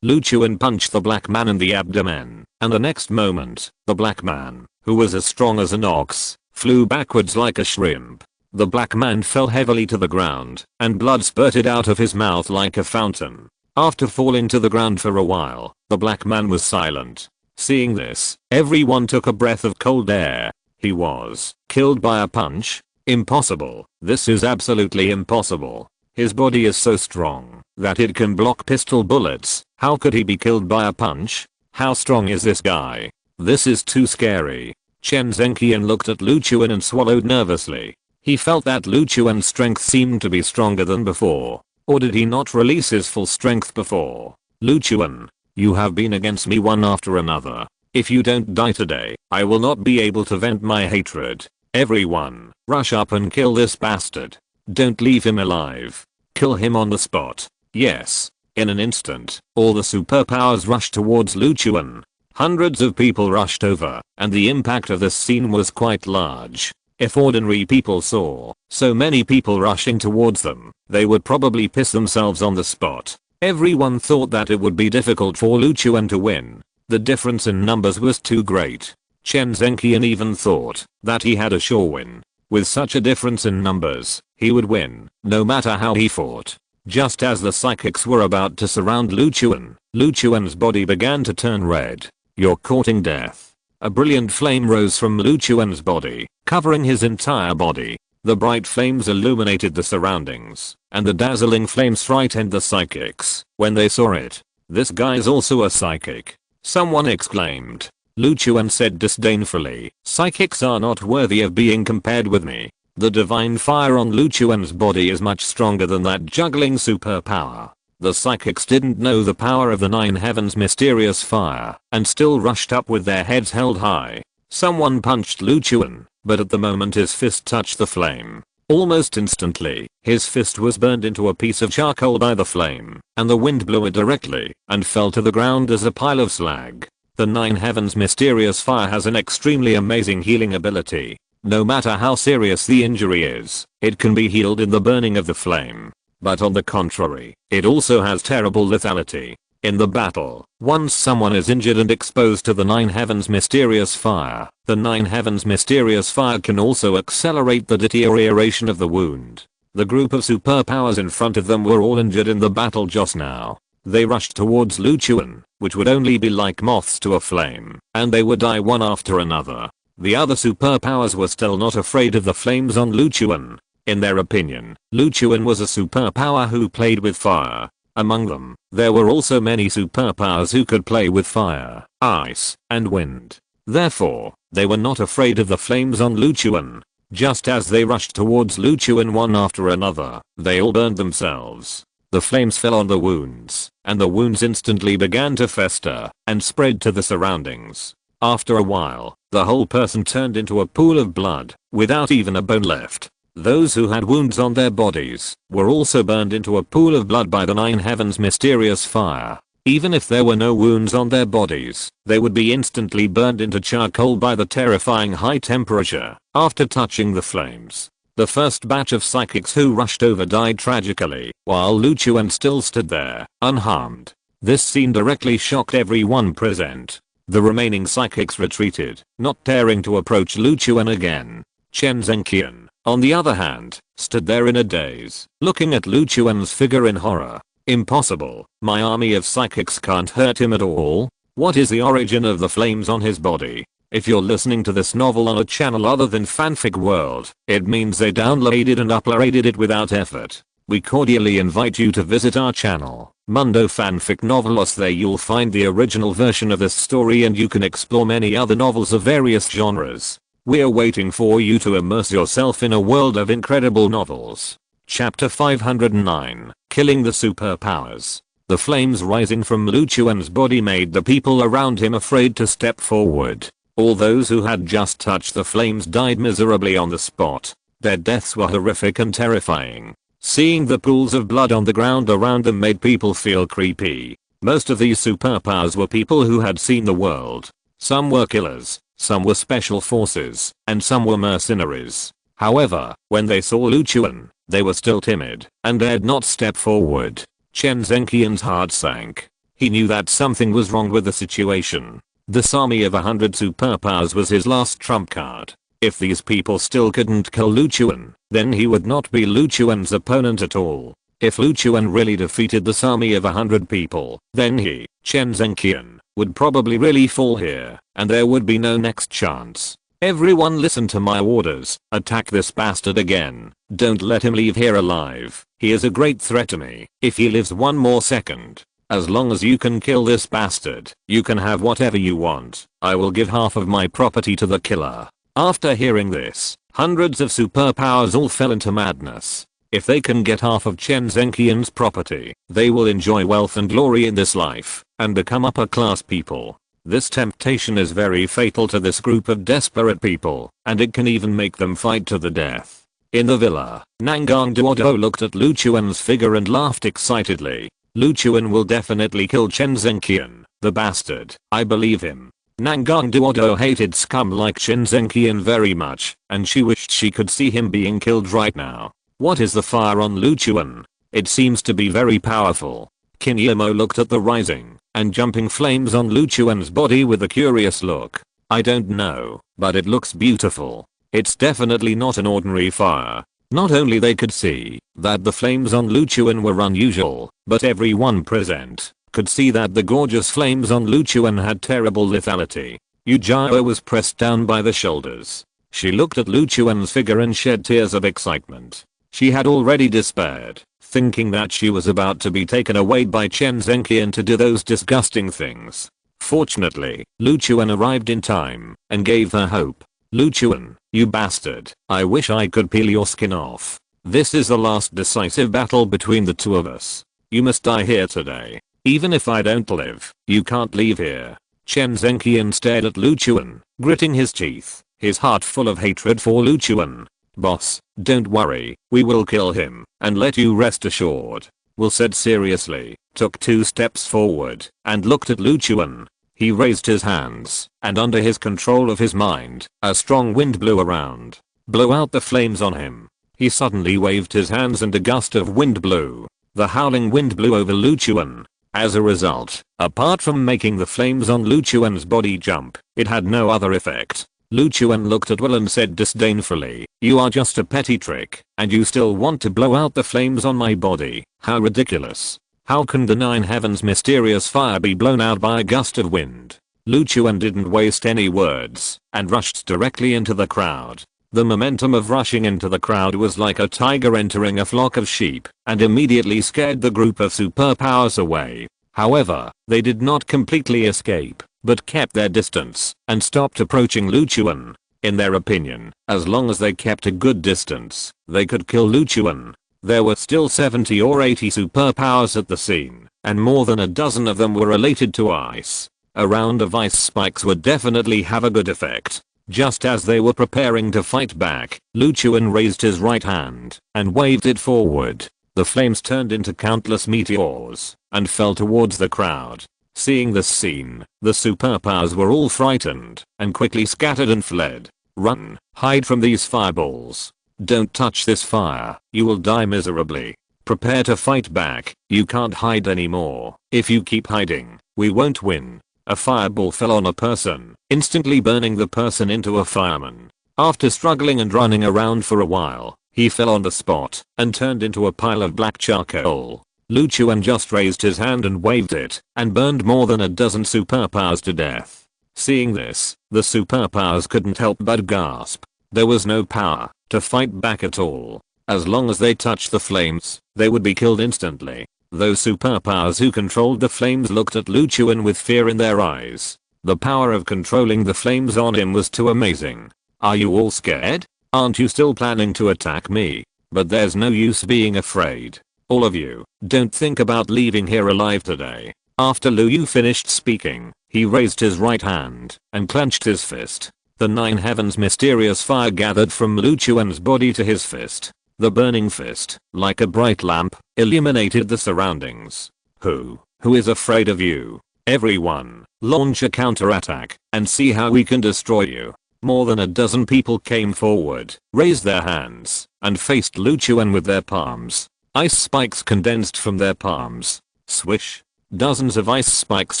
Lu Chuan punched the black man in the abdomen, and the next moment, the black man, who was as strong as an ox, flew backwards like a shrimp. The black man fell heavily to the ground, and blood spurted out of his mouth like a fountain. After falling to the ground for a while, the black man was silent. Seeing this, everyone took a breath of cold air. He was killed by a punch? Impossible. This is absolutely impossible. His body is so strong that it can block pistol bullets. How could he be killed by a punch? How strong is this guy? This is too scary. Chen Zhenqian looked at Lu Chuan and swallowed nervously. He felt that Lu Chuan's strength seemed to be stronger than before. Or did he not release his full strength before? Lu Chuan, you have been against me one after another. If you don't die today, I will not be able to vent my hatred. Everyone, rush up and kill this bastard. Don't leave him alive. Kill him on the spot. Yes. In an instant, all the superpowers rushed towards Lu Chuan. Hundreds of people rushed over, and the impact of this scene was quite large. If ordinary people saw so many people rushing towards them, they would probably piss themselves on the spot. Everyone thought that it would be difficult for Lu Chuan to win. The difference in numbers was too great. Chen Zhenqian even thought that he had a sure win. With such a difference in numbers, he would win, no matter how he fought. Just as the psychics were about to surround Lu Chuan's body began to turn red. You're courting death. A brilliant flame rose from Lu Chuan's body, covering his entire body. The bright flames illuminated the surroundings, and the dazzling flames frightened the psychics when they saw it. This guy's also a psychic. Someone exclaimed. Lu Chuan said disdainfully, psychics are not worthy of being compared with me. The divine fire on Lu Chuan's body is much stronger than that juggling superpower. The psychics didn't know the power of the nine heavens' mysterious fire and still rushed up with their heads held high. Someone punched Lu Chuan, but at the moment his fist touched the flame. Almost instantly, his fist was burned into a piece of charcoal by the flame, and the wind blew it directly and fell to the ground as a pile of slag. The nine heavens' mysterious fire has an extremely amazing healing ability. No matter how serious the injury is, it can be healed in the burning of the flame. But on the contrary, it also has terrible lethality. In the battle, once someone is injured and exposed to the nine heavens' mysterious fire, the nine heavens' mysterious fire can also accelerate the deterioration of the wound. The group of superpowers in front of them were all injured in the battle just now. They rushed towards Lu Chuan, which would only be like moths to a flame, and they would die one after another. The other superpowers were still not afraid of the flames on Lu Chuan. In their opinion, Lu Chuan was a superpower who played with fire. Among them, there were also many superpowers who could play with fire, ice, and wind. Therefore, they were not afraid of the flames on Lu Chuan. Just as they rushed towards Lu Chuan one after another, they all burned themselves. The flames fell on the wounds, and the wounds instantly began to fester and spread to the surroundings. After a while, the whole person turned into a pool of blood, without even a bone left. Those who had wounds on their bodies were also burned into a pool of blood by the nine heavens' mysterious fire. Even if there were no wounds on their bodies, they would be instantly burned into charcoal by the terrifying high temperature after touching the flames. The first batch of psychics who rushed over died tragically, while Lu Chuan still stood there, unharmed. This scene directly shocked everyone present. The remaining psychics retreated, not daring to approach Lu Chuan again. Chen Zhenqian, on the other hand, stood there in a daze, looking at Lu Chuan's figure in horror. Impossible, my army of psychics can't hurt him at all. What is the origin of the flames on his body? If you're listening to this novel on a channel other than Fanfic World, it means they downloaded and uploaded it without effort. We cordially invite you to visit our channel, Mundo Fanfic Novelos. There you'll find the original version of this story and you can explore many other novels of various genres. We're waiting for you to immerse yourself in a world of incredible novels. Chapter 509, Killing the Superpowers. The flames rising from Lu Chuan's body made the people around him afraid to step forward. All those who had just touched the flames died miserably on the spot. Their deaths were horrific and terrifying. Seeing the pools of blood on the ground around them made people feel creepy. Most of these superpowers were people who had seen the world. Some were killers, some were special forces, and some were mercenaries. However, when they saw Lu Chuan, they were still timid and dared not step forward. Chen Zhenqian's heart sank. He knew that something was wrong with the situation. This army of 100 superpowers was his last trump card. If these people still couldn't kill Lu Chuan, then he would not be Lu Chuan's opponent at all. If Lu Chuan really defeated this army of 100 people, then he, Chen Zhenqian, would probably really fall here, and there would be no next chance. Everyone listen to my orders. Attack this bastard again. Don't let him leave here alive. He is a great threat to me. If he lives one more second, As long as you can kill this bastard, you can have whatever you want. I will give half of my property to the killer." After hearing this, hundreds of superpowers all fell into madness. If they can get half of Chen Zhenqian's property, they will enjoy wealth and glory in this life, and become upper class people. This temptation is very fatal to this group of desperate people, and it can even make them fight to the death. In the villa, Nangang Duodo looked at Lu Chuan's figure and laughed excitedly. Lu Chuan will definitely kill Chen Zhenqian, the bastard. I believe him. Nangang Duodo hated scum like Chen Zhenqian very much, and she wished she could see him being killed right now. What is the fire on Lu Chuan? It seems to be very powerful. Qin Yimo looked at the rising and jumping flames on Lu Chuan's body with a curious look. I don't know, but it looks beautiful. It's definitely not an ordinary fire. Not only they could see that the flames on Lu Chuan were unusual, but everyone present could see that the gorgeous flames on Lu Chuan had terrible lethality. Yu Jiao was pressed down by the shoulders. She looked at Lu Chuan's figure and shed tears of excitement. She had already despaired, thinking that she was about to be taken away by Chen Zhenqian to do those disgusting things. Fortunately, Lu Chuan arrived in time and gave her hope. "Lu Chuan, you bastard, I wish I could peel your skin off. This is the last decisive battle between the two of us. You must die here today. Even if I don't live, you can't leave here." Chen Zhenqian stared at Lu Chuan, gritting his teeth, his heart full of hatred for Lu Chuan. "Boss, don't worry, we will kill him and let you rest assured." Will said seriously, took 2 steps forward and looked at Lu Chuan. He raised his hands, and under his control of his mind, a strong wind blew around. Blew out the flames on him. He suddenly waved his hands and a gust of wind blew. The howling wind blew over Lu Chuan. As a result, apart from making the flames on Lu Chuan's body jump, it had no other effect. Lu Chuan looked at Will and said disdainfully, "You are just a petty trick, and you still want to blow out the flames on my body. How ridiculous. How can the 9 heavens mysterious fire be blown out by a gust of wind?" Lu Chuan didn't waste any words and rushed directly into the crowd. The momentum of rushing into the crowd was like a tiger entering a flock of sheep and immediately scared the group of superpowers away. However, they did not completely escape, but kept their distance and stopped approaching Lu Chuan. In their opinion, as long as they kept a good distance, they could kill Lu Chuan. There were still 70 or 80 superpowers at the scene, and more than a dozen of them were related to ice. A round of ice spikes would definitely have a good effect. Just as they were preparing to fight back, Lu Chuan raised his right hand and waved it forward. The flames turned into countless meteors and fell towards the crowd. Seeing this scene, the superpowers were all frightened and quickly scattered and fled. "Run, hide from these fireballs. Don't touch this fire, you will die miserably. Prepare to fight back, you can't hide anymore. If you keep hiding, we won't win." A fireball fell on a person, instantly burning the person into a fireman. After struggling and running around for a while, he fell on the spot and turned into a pile of black charcoal. Lu Chuan just raised his hand and waved it, and burned more than a dozen superpowers to death. Seeing this, the superpowers couldn't help but gasp. There was no power to fight back at all. As long as they touched the flames, they would be killed instantly. Those superpowers who controlled the flames looked at Lu Chuan with fear in their eyes. The power of controlling the flames on him was too amazing. "Are you all scared? Aren't you still planning to attack me? But there's no use being afraid. All of you, don't think about leaving here alive today." After Lu Yu finished speaking, he raised his right hand and clenched his fist. The 9 heavens mysterious fire gathered from Lu Chuan's body to his fist. The burning fist, like a bright lamp, illuminated the surroundings. Who is afraid of you? Everyone, launch a counterattack and see how we can destroy you." More than a dozen people came forward, raised their hands, and faced Lu Chuan with their palms. Ice spikes condensed from their palms. Swish. Dozens of ice spikes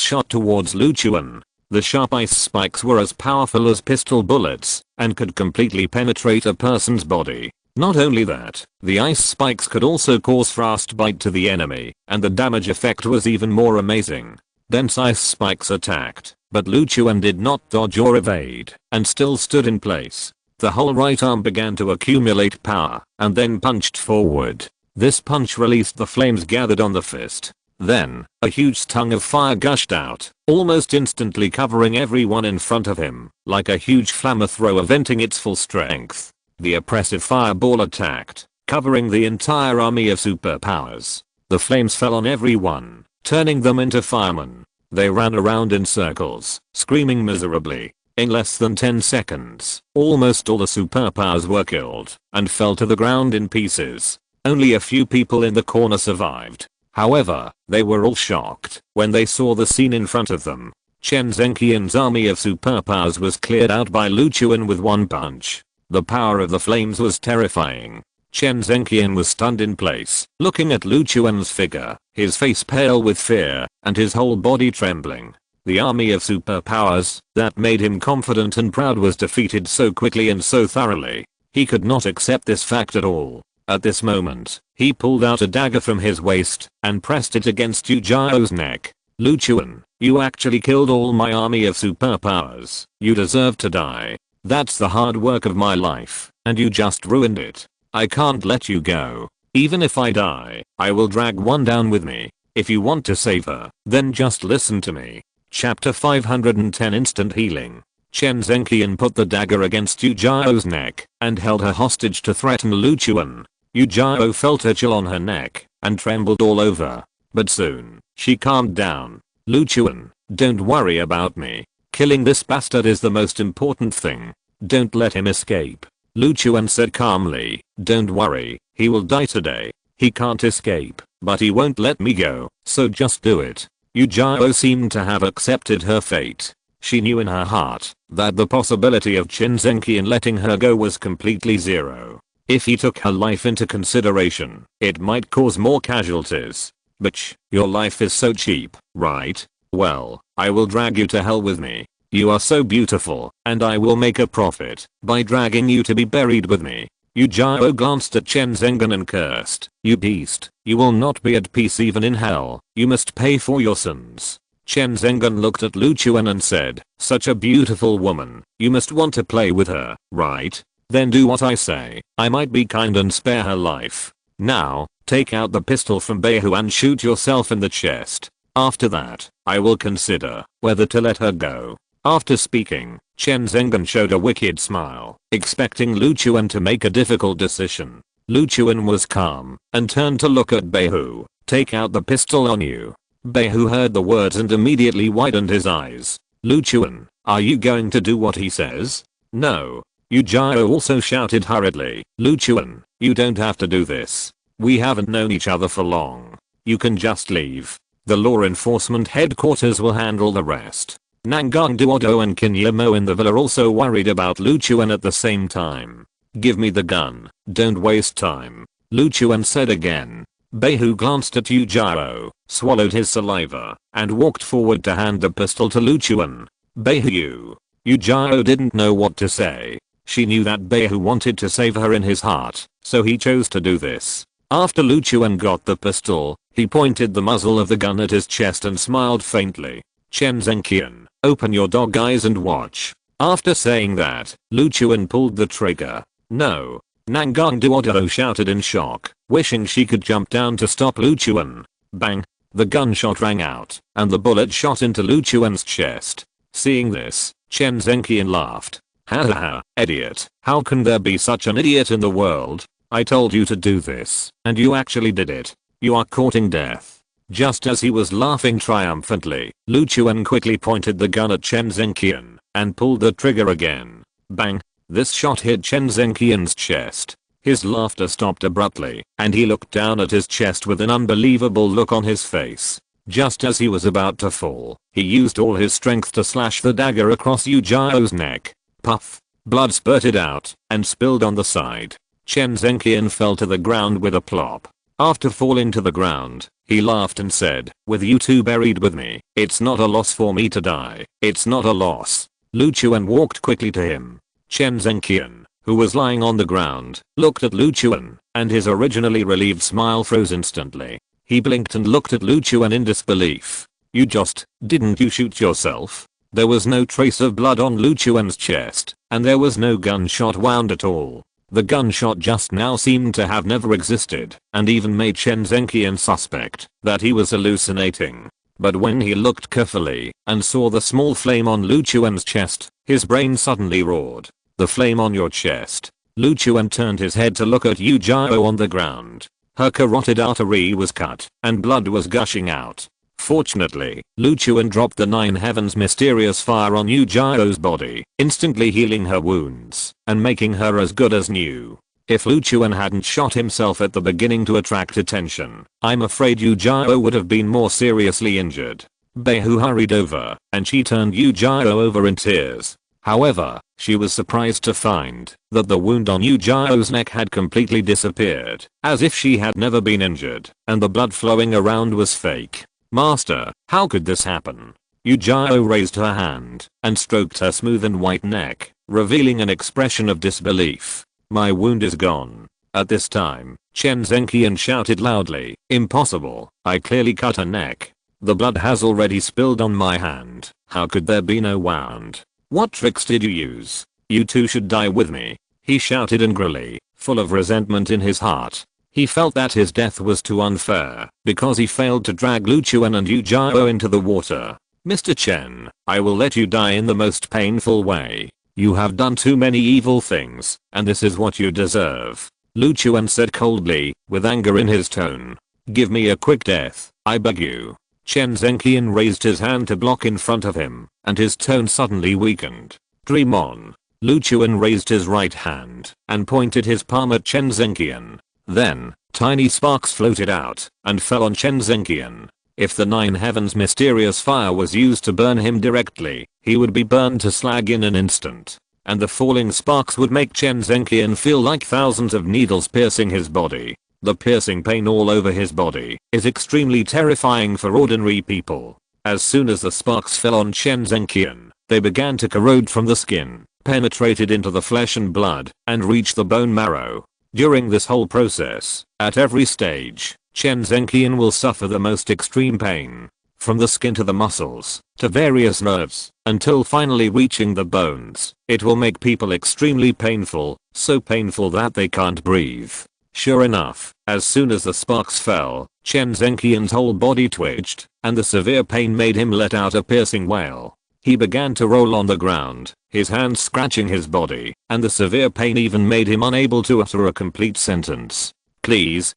shot towards Lu Chuan. The sharp ice spikes were as powerful as pistol bullets and could completely penetrate a person's body. Not only that, the ice spikes could also cause frostbite to the enemy, and the damage effect was even more amazing. Dense ice spikes attacked, but Lu Chuan did not dodge or evade, and still stood in place. The whole right arm began to accumulate power, and then punched forward. This punch released the flames gathered on the fist. Then, a huge tongue of fire gushed out, almost instantly covering everyone in front of him, like a huge flamethrower venting its full strength. The oppressive fireball attacked, covering the entire army of superpowers. The flames fell on everyone, turning them into firemen. They ran around in circles, screaming miserably. In less than 10 seconds, almost all the superpowers were killed and fell to the ground in pieces. Only a few people in the corner survived. However, they were all shocked when they saw the scene in front of them. Chen Zhenqian's army of superpowers was cleared out by Lu Chuan with one punch. The power of the flames was terrifying. Chen Zhenqian was stunned in place, looking at Lu Chuan's figure, his face pale with fear, and his whole body trembling. The army of superpowers that made him confident and proud was defeated so quickly and so thoroughly. He could not accept this fact at all. At this moment, he pulled out a dagger from his waist and pressed it against Yu Jiao's neck. Lu Chuan, you actually killed all my army of superpowers. You deserve to die. That's the hard work of my life, and you just ruined it. I can't let you go. Even if I die, I will drag one down with me. If you want to save her, then just listen to me. Chapter 510 Instant Healing. Chen Zhenqian put the dagger against Yu Jiao's neck and held her hostage to threaten Lu Chuan. Yu Jiao felt a chill on her neck and trembled all over. But soon, she calmed down. Lu Chuan, don't worry about me. Killing this bastard is the most important thing. Don't let him escape. Lu Chuan said calmly, don't worry, he will die today. He can't escape, but he won't let me go, so just do it. Yu Jiao seemed to have accepted her fate. She knew in her heart that the possibility of Chen Zhenqian letting her go was completely zero. If he took her life into consideration, it might cause more casualties. But your life is so cheap, right? Well, I will drag you to hell with me. You are so beautiful, and I will make a profit by dragging you to be buried with me. Yu Jiao glanced at Chen Zhenqian and cursed. You beast, you will not be at peace even in hell. You must pay for your sins. Chen Zhenqian looked at Lu Chuan and said, such a beautiful woman, you must want to play with her, right? Then do what I say. I might be kind and spare her life. Now, take out the pistol from Beihu and shoot yourself in the chest. After that, I will consider whether to let her go. After speaking, Chen Zhenqian showed a wicked smile, expecting Lu Chuan to make a difficult decision. Lu Chuan was calm and turned to look at Beihu. Take out the pistol on you. Beihu heard the words and immediately widened his eyes. Lu Chuan, are you going to do what he says? No. Yu Jiao also shouted hurriedly. Lu Chuan, you don't have to do this. We haven't known each other for long. You can just leave. The law enforcement headquarters will handle the rest. Nangang Duodo and Qin Yimo in the villa also worried about Lu Chuan at the same time. Give me the gun. Don't waste time. Lu Chuan said again. Beihu glanced at Yu Jiao, swallowed his saliva, and walked forward to hand the pistol to Lu Chuan. Beihu. Yu Jiao didn't know what to say. She knew that Beihu wanted to save her in his heart, so he chose to do this. After Lu Chuan got the pistol, he pointed the muzzle of the gun at his chest and smiled faintly. Chen Zhenqian, open your dog eyes and watch. After saying that, Lu Chuan pulled the trigger. No. Nangang Duodo shouted in shock, wishing she could jump down to stop Lu Chuan. Bang. The gunshot rang out, and the bullet shot into Lu Chuan's chest. Seeing this, Chen Zhenqian laughed. Ha ha ha, idiot. How can there be such an idiot in the world? I told you to do this, and you actually did it. You are courting death. Just as he was laughing triumphantly, Lu Chuan quickly pointed the gun at Chen Zhenqian and pulled the trigger again. Bang. This shot hit Chen Zhenqian's chest. His laughter stopped abruptly, and he looked down at his chest with an unbelievable look on his face. Just as he was about to fall, he used all his strength to slash the dagger across Yu Jiao's neck. Puff. Blood spurted out and spilled on the side. Chen Zhenqian fell to the ground with a plop. After falling to the ground, he laughed and said, with you two buried with me, it's not a loss for me to die. It's not a loss. Lu Chuan walked quickly to him. Chen Zhenqian, who was lying on the ground, looked at Lu Chuan, and his originally relieved smile froze instantly. He blinked and looked at Lu Chuan in disbelief. Didn't you shoot yourself? There was no trace of blood on Lu Chuan's chest, and there was no gunshot wound at all. The gunshot just now seemed to have never existed and even made Chen Zhenqian suspect that he was hallucinating. But when he looked carefully and saw the small flame on Lu Chuan's chest, his brain suddenly roared. The flame on your chest. Lu Chuan turned his head to look at Yu Jiao on the ground. Her carotid artery was cut and blood was gushing out. Fortunately, Lu Chuan dropped the Nine Heavens mysterious fire on Yu Jiao's body, instantly healing her wounds and making her as good as new. If Lu Chuan hadn't shot himself at the beginning to attract attention, I'm afraid Yu Jiao would have been more seriously injured. Beihu hurried over and she turned Yu Jiao over in tears. However, she was surprised to find that the wound on Yu Jiao's neck had completely disappeared, as if she had never been injured, and the blood flowing around was fake. Master, how could this happen? Yu Jiao raised her hand and stroked her smooth and white neck, revealing an expression of disbelief. My wound is gone. At this time, Chen Zhenqian shouted loudly, impossible, I clearly cut her neck. The blood has already spilled on my hand. How could there be no wound? What tricks did you use? You two should die with me. He shouted angrily, full of resentment in his heart. He felt that his death was too unfair because he failed to drag Lu Chuan and Yu Jiao into the water. Mr. Chen, I will let you die in the most painful way. You have done too many evil things, and this is what you deserve. Lu Chuan said coldly, with anger in his tone. Give me a quick death, I beg you. Chen Zhenqian raised his hand to block in front of him, and his tone suddenly weakened. Dream on. Lu Chuan raised his right hand and pointed his palm at Chen Zhenqian. Then, tiny sparks floated out and fell on Chen Zhenqian. If the Nine Heavens mysterious fire was used to burn him directly, he would be burned to slag in an instant. And the falling sparks would make Chen Zhenqian feel like thousands of needles piercing his body. The piercing pain all over his body is extremely terrifying for ordinary people. As soon as the sparks fell on Chen Zhenqian, they began to corrode from the skin, penetrated into the flesh and blood, and reached the bone marrow. During this whole process, at every stage, Chen Zhenqian will suffer the most extreme pain. From the skin to the muscles, to various nerves, until finally reaching the bones. It will make people extremely painful, so painful that they can't breathe. Sure enough, as soon as the sparks fell, Chen Zhenqian's whole body twitched, and the severe pain made him let out a piercing wail. He began to roll on the ground, his hands scratching his body, and the severe pain even made him unable to utter a complete sentence. Please,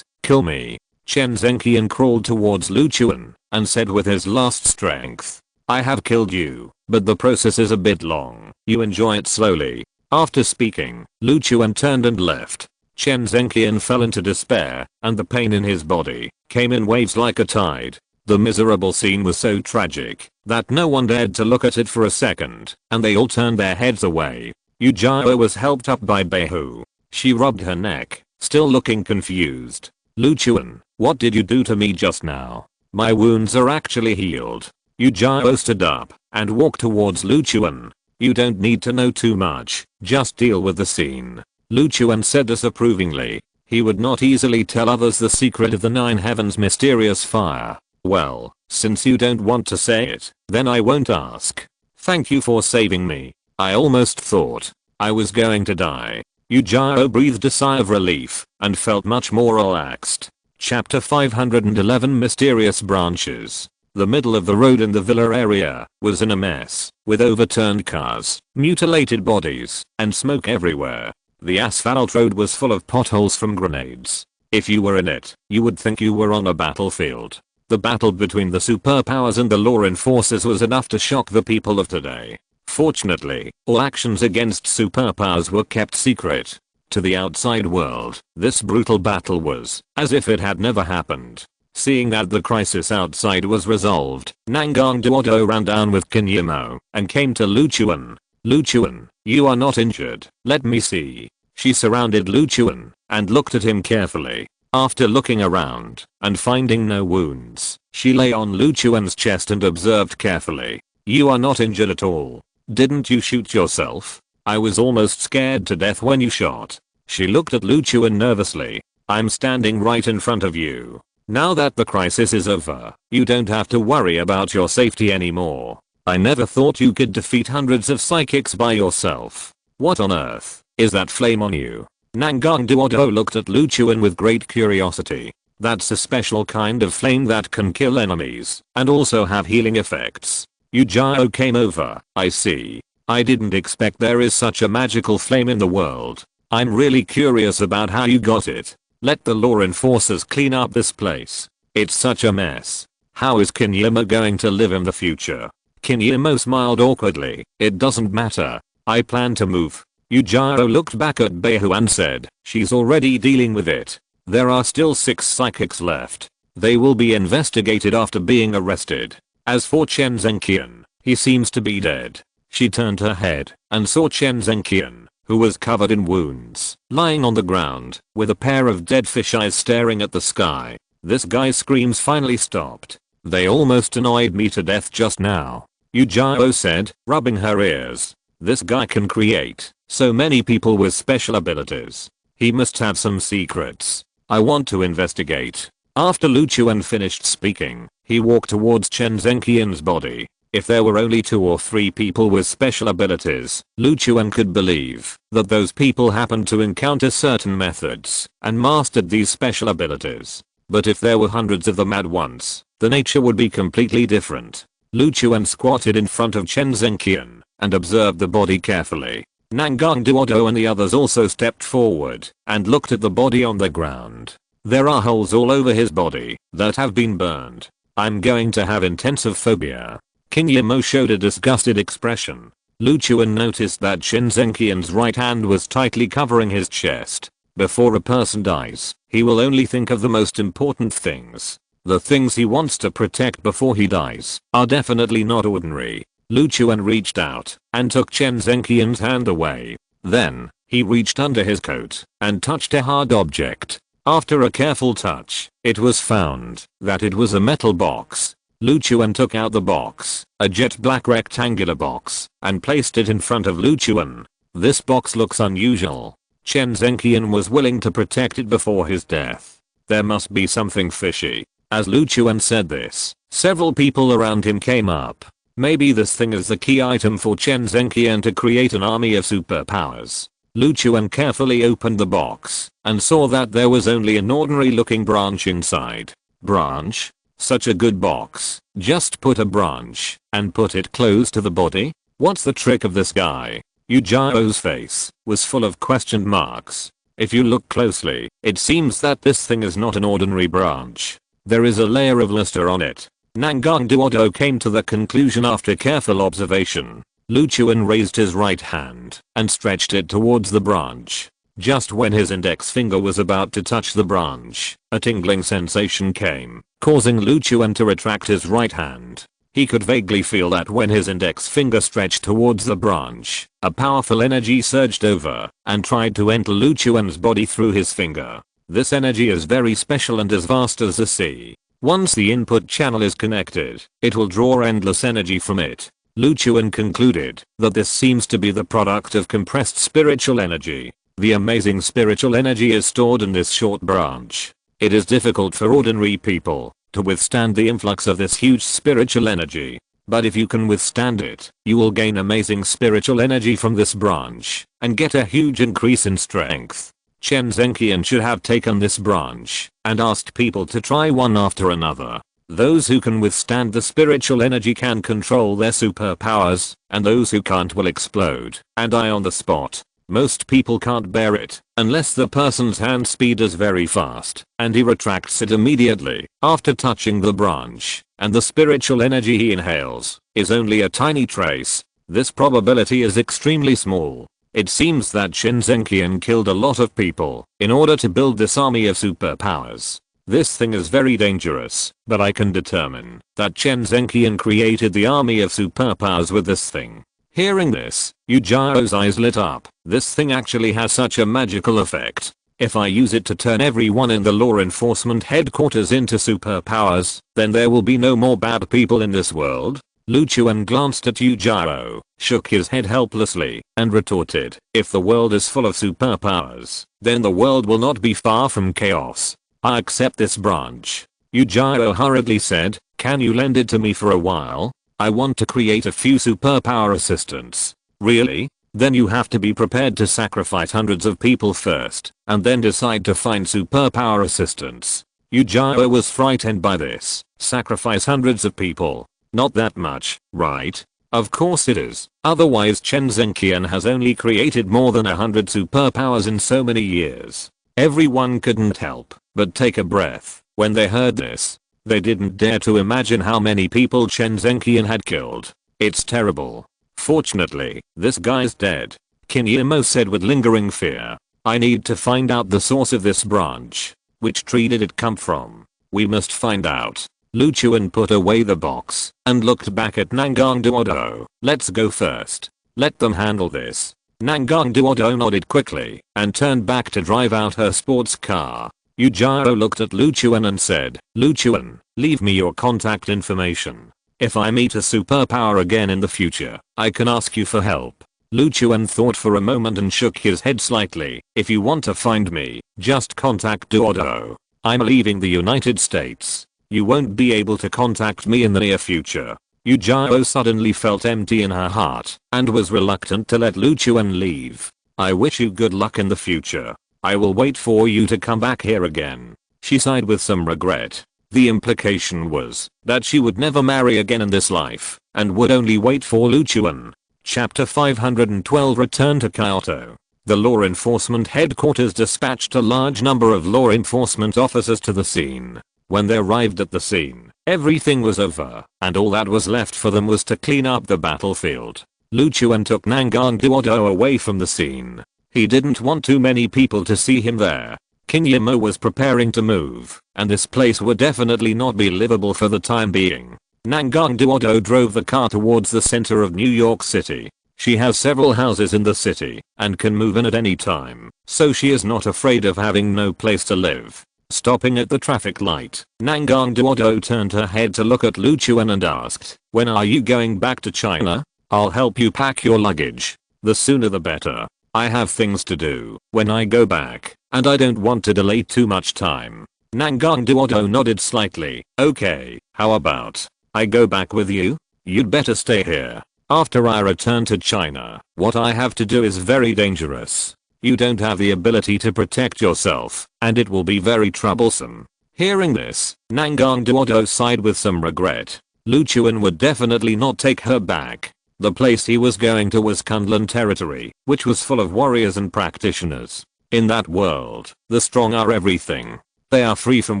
kill me. Chen Zhenqian crawled towards Lu Chuan and said with his last strength. I have killed you, but the process is a bit long. You enjoy it slowly. After speaking, Lu Chuan turned and left. Chen Zhenqian fell into despair, and the pain in his body came in waves like a tide. The miserable scene was so tragic that no one dared to look at it for a second, and they all turned their heads away. Yu Jiao was helped up by Beihu. She rubbed her neck, still looking confused. Lu Chuan, what did you do to me just now? My wounds are actually healed. Yu Jiao stood up and walked towards Lu Chuan. You don't need to know too much, just deal with the scene. Lu Chuan said disapprovingly. He would not easily tell others the secret of the Nine Heavens mysterious fire. Well, since you don't want to say it, then I won't ask. Thank you for saving me. I almost thought I was going to die. Yu Jiao breathed a sigh of relief and felt much more relaxed. Chapter 511 Mysterious Branches. The middle of the road in the villa area was in a mess, with overturned cars, mutilated bodies, and smoke everywhere. The asphalt road was full of potholes from grenades. If you were in it, you would think you were on a battlefield. The battle between the superpowers and the law enforcers was enough to shock the people of today. Fortunately, all actions against superpowers were kept secret. To the outside world, this brutal battle was as if it had never happened. Seeing that the crisis outside was resolved, Nangang Duodo ran down with Qin Yimo and came to Lu Chuan. Lu Chuan, you are not injured. Let me see. She surrounded Lu Chuan and looked at him carefully. After looking around and finding no wounds, she lay on Lu Chuan's chest and observed carefully. You are not injured at all. Didn't you shoot yourself? I was almost scared to death when you shot. She looked at Lu Chuan nervously. I'm standing right in front of you. Now that the crisis is over, you don't have to worry about your safety anymore. I never thought you could defeat hundreds of psychics by yourself. What on earth? Is that flame on you? Nangang Duodo looked at Lu Chuan with great curiosity. That's a special kind of flame that can kill enemies and also have healing effects. Yu Jiao came over. I see. I didn't expect there is such a magical flame in the world. I'm really curious about how you got it. Let the law enforcers clean up this place. It's such a mess. How is Kinyama going to live in the future? Kinyama smiled awkwardly. It doesn't matter. I plan to move. Yu Jiao looked back at Beihu and said, she's already dealing with it. There are still 6 psychics left. They will be investigated after being arrested. As for Chen Zhenqian, he seems to be dead. She turned her head and saw Chen Zhenqian, who was covered in wounds, lying on the ground, with a pair of dead fish eyes staring at the sky. This guy's screams finally stopped. They almost annoyed me to death just now. Yu Jiao said, rubbing her ears. This guy can create so many people with special abilities. He must have some secrets. I want to investigate. After Lu Chuan finished speaking, he walked towards Chen Zhenqian's body. If there were only 2 or 3 people with special abilities, Lu Chuan could believe that those people happened to encounter certain methods and mastered these special abilities. But if there were hundreds of them at once, the nature would be completely different. Lu Chuan squatted in front of Chen Zhenqian and observed the body carefully. Nangang Duodo and the others also stepped forward and looked at the body on the ground. There are holes all over his body that have been burned. I'm going to have intensive phobia. Kinyamo showed a disgusted expression. Lu Chuan noticed that Chen Zhenqian's right hand was tightly covering his chest. Before a person dies, he will only think of the most important things. The things he wants to protect before he dies are definitely not ordinary. Lu Chuan reached out and took Chen Zhenqian's hand away. Then, he reached under his coat and touched a hard object. After a careful touch, it was found that it was a metal box. Lu Chuan took out the box, a jet black rectangular box, and placed it in front of Lu Chuan. This box looks unusual. Chen Zhenqian was willing to protect it before his death. There must be something fishy. As Lu Chuan said this, several people around him came up. Maybe this thing is the key item for Chen Zhenqian to create an army of superpowers. Lu Chuan carefully opened the box and saw that there was only an ordinary looking branch inside. Branch? Such a good box. Just put a branch and put it close to the body? What's the trick of this guy? Yu Jiao's face was full of question marks. If you look closely, it seems that this thing is not an ordinary branch. There is a layer of luster on it. Nangang Duodo came to the conclusion after careful observation. Lu Chuan raised his right hand and stretched it towards the branch. Just when his index finger was about to touch the branch, a tingling sensation came, causing Lu Chuan to retract his right hand. He could vaguely feel that when his index finger stretched towards the branch, a powerful energy surged over and tried to enter Lu Chuan's body through his finger. This energy is very special and as vast as the sea. Once the input channel is connected, it will draw endless energy from it. Lu Chuan concluded that this seems to be the product of compressed spiritual energy. The amazing spiritual energy is stored in this short branch. It is difficult for ordinary people to withstand the influx of this huge spiritual energy. But if you can withstand it, you will gain amazing spiritual energy from this branch and get a huge increase in strength. Chen Zhenqian should have taken this branch and asked people to try one after another. Those who can withstand the spiritual energy can control their superpowers, and those who can't will explode and die on the spot. Most people can't bear it unless the person's hand speed is very fast and he retracts it immediately after touching the branch, and the spiritual energy he inhales is only a tiny trace. This probability is extremely small. It seems that Chen Zhenqian killed a lot of people in order to build this army of superpowers. This thing is very dangerous, but I can determine that Chen Zhenqian created the army of superpowers with this thing. Hearing this, Yu Jiao's eyes lit up. This thing actually has such a magical effect. If I use it to turn everyone in the law enforcement headquarters into superpowers, then there will be no more bad people in this world. Lu Chuan glanced at Yu Jiao, shook his head helplessly, and retorted, if the world is full of superpowers, then the world will not be far from chaos. I accept this branch. Yu Jiao hurriedly said, can you lend it to me for a while? I want to create a few superpower assistants. Really? then you have to be prepared to sacrifice hundreds of people first, and then decide to find superpower assistance. Yujiro was frightened by this. Sacrifice hundreds of people. Not that much, right? Of course it is. Otherwise Chen Zhenqian has only created more than 100 superpowers in so many years. Everyone couldn't help but take a breath when they heard this. They didn't dare to imagine how many people Chen Zhenqian had killed. It's terrible. Fortunately, this guy's dead. Kinyemo said with lingering fear. I need to find out the source of this branch. Which tree did it come from? We must find out. Lu Chuan put away the box and looked back at Nangang Duodo. Let's go first. Let them handle this. Nangang Duodo nodded quickly and turned back to drive out her sports car. Yujiro looked at Lu Chuan and said, Lu Chuan, leave me your contact information. If I meet a superpower again in the future, I can ask you for help. Lu Chuan thought for a moment and shook his head slightly. If you want to find me, just contact Duodo. I'm leaving the United States. You won't be able to contact me in the near future. Yujiro suddenly felt empty in her heart and was reluctant to let Lu Chuan leave. I wish you good luck in the future. I will wait for you to come back here again. She sighed with some regret. The implication was that she would never marry again in this life and would only wait for Lu Chuan. Chapter 512 Return to Kyoto. The law enforcement headquarters dispatched a large number of law enforcement officers to the scene. When they arrived at the scene, everything was over, and all that was left for them was to clean up the battlefield. Lu Chuan took Nangang Duodo away from the scene. He didn't want too many people to see him there. Kinyemo was preparing to move, and this place would definitely not be livable for the time being. Nangang Duodo drove the car towards the center of New York City. She has several houses in the city and can move in at any time, so she is not afraid of having no place to live. Stopping at the traffic light, Nangang Duodo turned her head to look at Lu Chuan and asked, when are you going back to China? I'll help you pack your luggage. The sooner the better. I have things to do when I go back, and I don't want to delay too much time. Nangang Duodo nodded slightly. Okay, how about I go back with you? You'd better stay here. After I return to China, what I have to do is very dangerous. You don't have the ability to protect yourself, and it will be very troublesome. Hearing this, Nangang Duodo sighed with some regret. Lu Chuan would definitely not take her back. The place he was going to was Kunlun territory, which was full of warriors and practitioners. In that world, the strong are everything. They are free from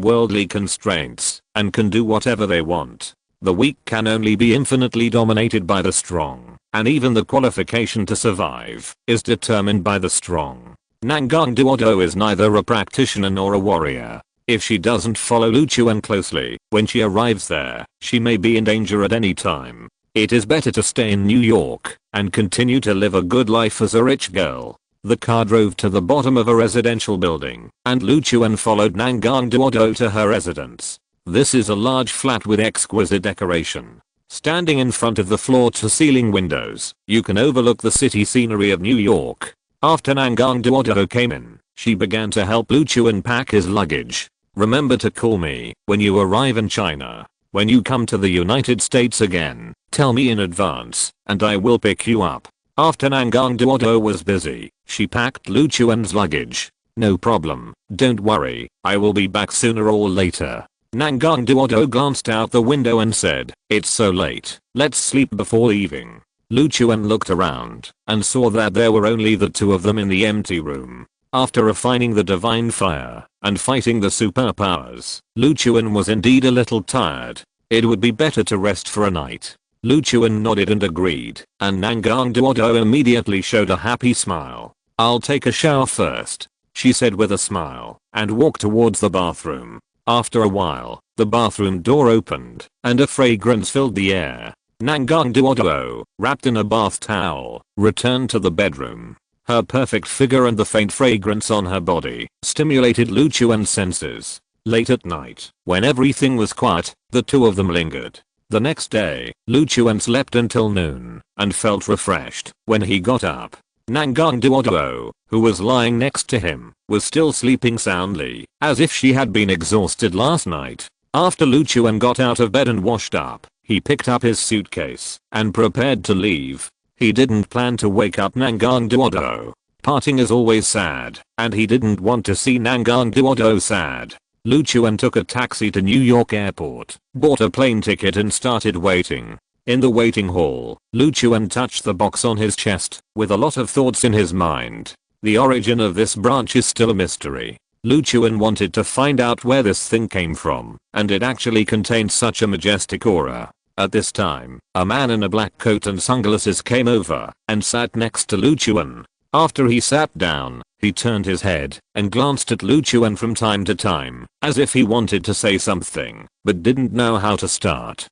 worldly constraints and can do whatever they want. The weak can only be infinitely dominated by the strong, and even the qualification to survive is determined by the strong. Nangang Duodo is neither a practitioner nor a warrior. If she doesn't follow Lu Chuan closely, when she arrives there, she may be in danger at any time. It is better to stay in New York and continue to live a good life as a rich girl. The car drove to the bottom of a residential building, and Lu Chuan followed Nangang Duodo to her residence. This is a large flat with exquisite decoration. Standing in front of the floor-to-ceiling windows, you can overlook the city scenery of New York. After Nangang Duodo came in, she began to help Lu Chuan pack his luggage. Remember to call me when you arrive in China. When you come to the United States again, tell me in advance, and I will pick you up. After Nangang Duodo was busy, she packed Lu Chuan's luggage. No problem, don't worry, I will be back sooner or later. Nangang Duodo glanced out the window and said, it's so late, let's sleep before leaving. Lu Chuan looked around and saw that there were only the two of them in the empty room. After refining the divine fire and fighting the superpowers, Lu Chuan was indeed a little tired. It would be better to rest for a night. Lu Chuan nodded and agreed, and Nangang Duodo immediately showed a happy smile. I'll take a shower first, she said with a smile, and walked towards the bathroom. After a while, the bathroom door opened, and a fragrance filled the air. Nangang Duodo, wrapped in a bath towel, returned to the bedroom. Her perfect figure and the faint fragrance on her body stimulated Lu Chuan's senses. Late at night, when everything was quiet, the two of them lingered. The next day, Lu Chuan slept until noon, and felt refreshed when he got up. Nangang Duodo, who was lying next to him, was still sleeping soundly, as if she had been exhausted last night. After Lu Chuan got out of bed and washed up, he picked up his suitcase and prepared to leave. He didn't plan to wake up Nangang Duodo. Parting is always sad, and he didn't want to see Nangang Duodo sad. Lu Chuan took a taxi to New York airport, bought a plane ticket and started waiting. In the waiting hall, Lu Chuan touched the box on his chest, with a lot of thoughts in his mind. The origin of this branch is still a mystery. Lu Chuan wanted to find out where this thing came from, and it actually contained such a majestic aura. At this time, a man in a black coat and sunglasses came over and sat next to Lu Chuan. After he sat down, he turned his head and glanced at Lu Chuan from time to time, as if he wanted to say something, but didn't know how to start.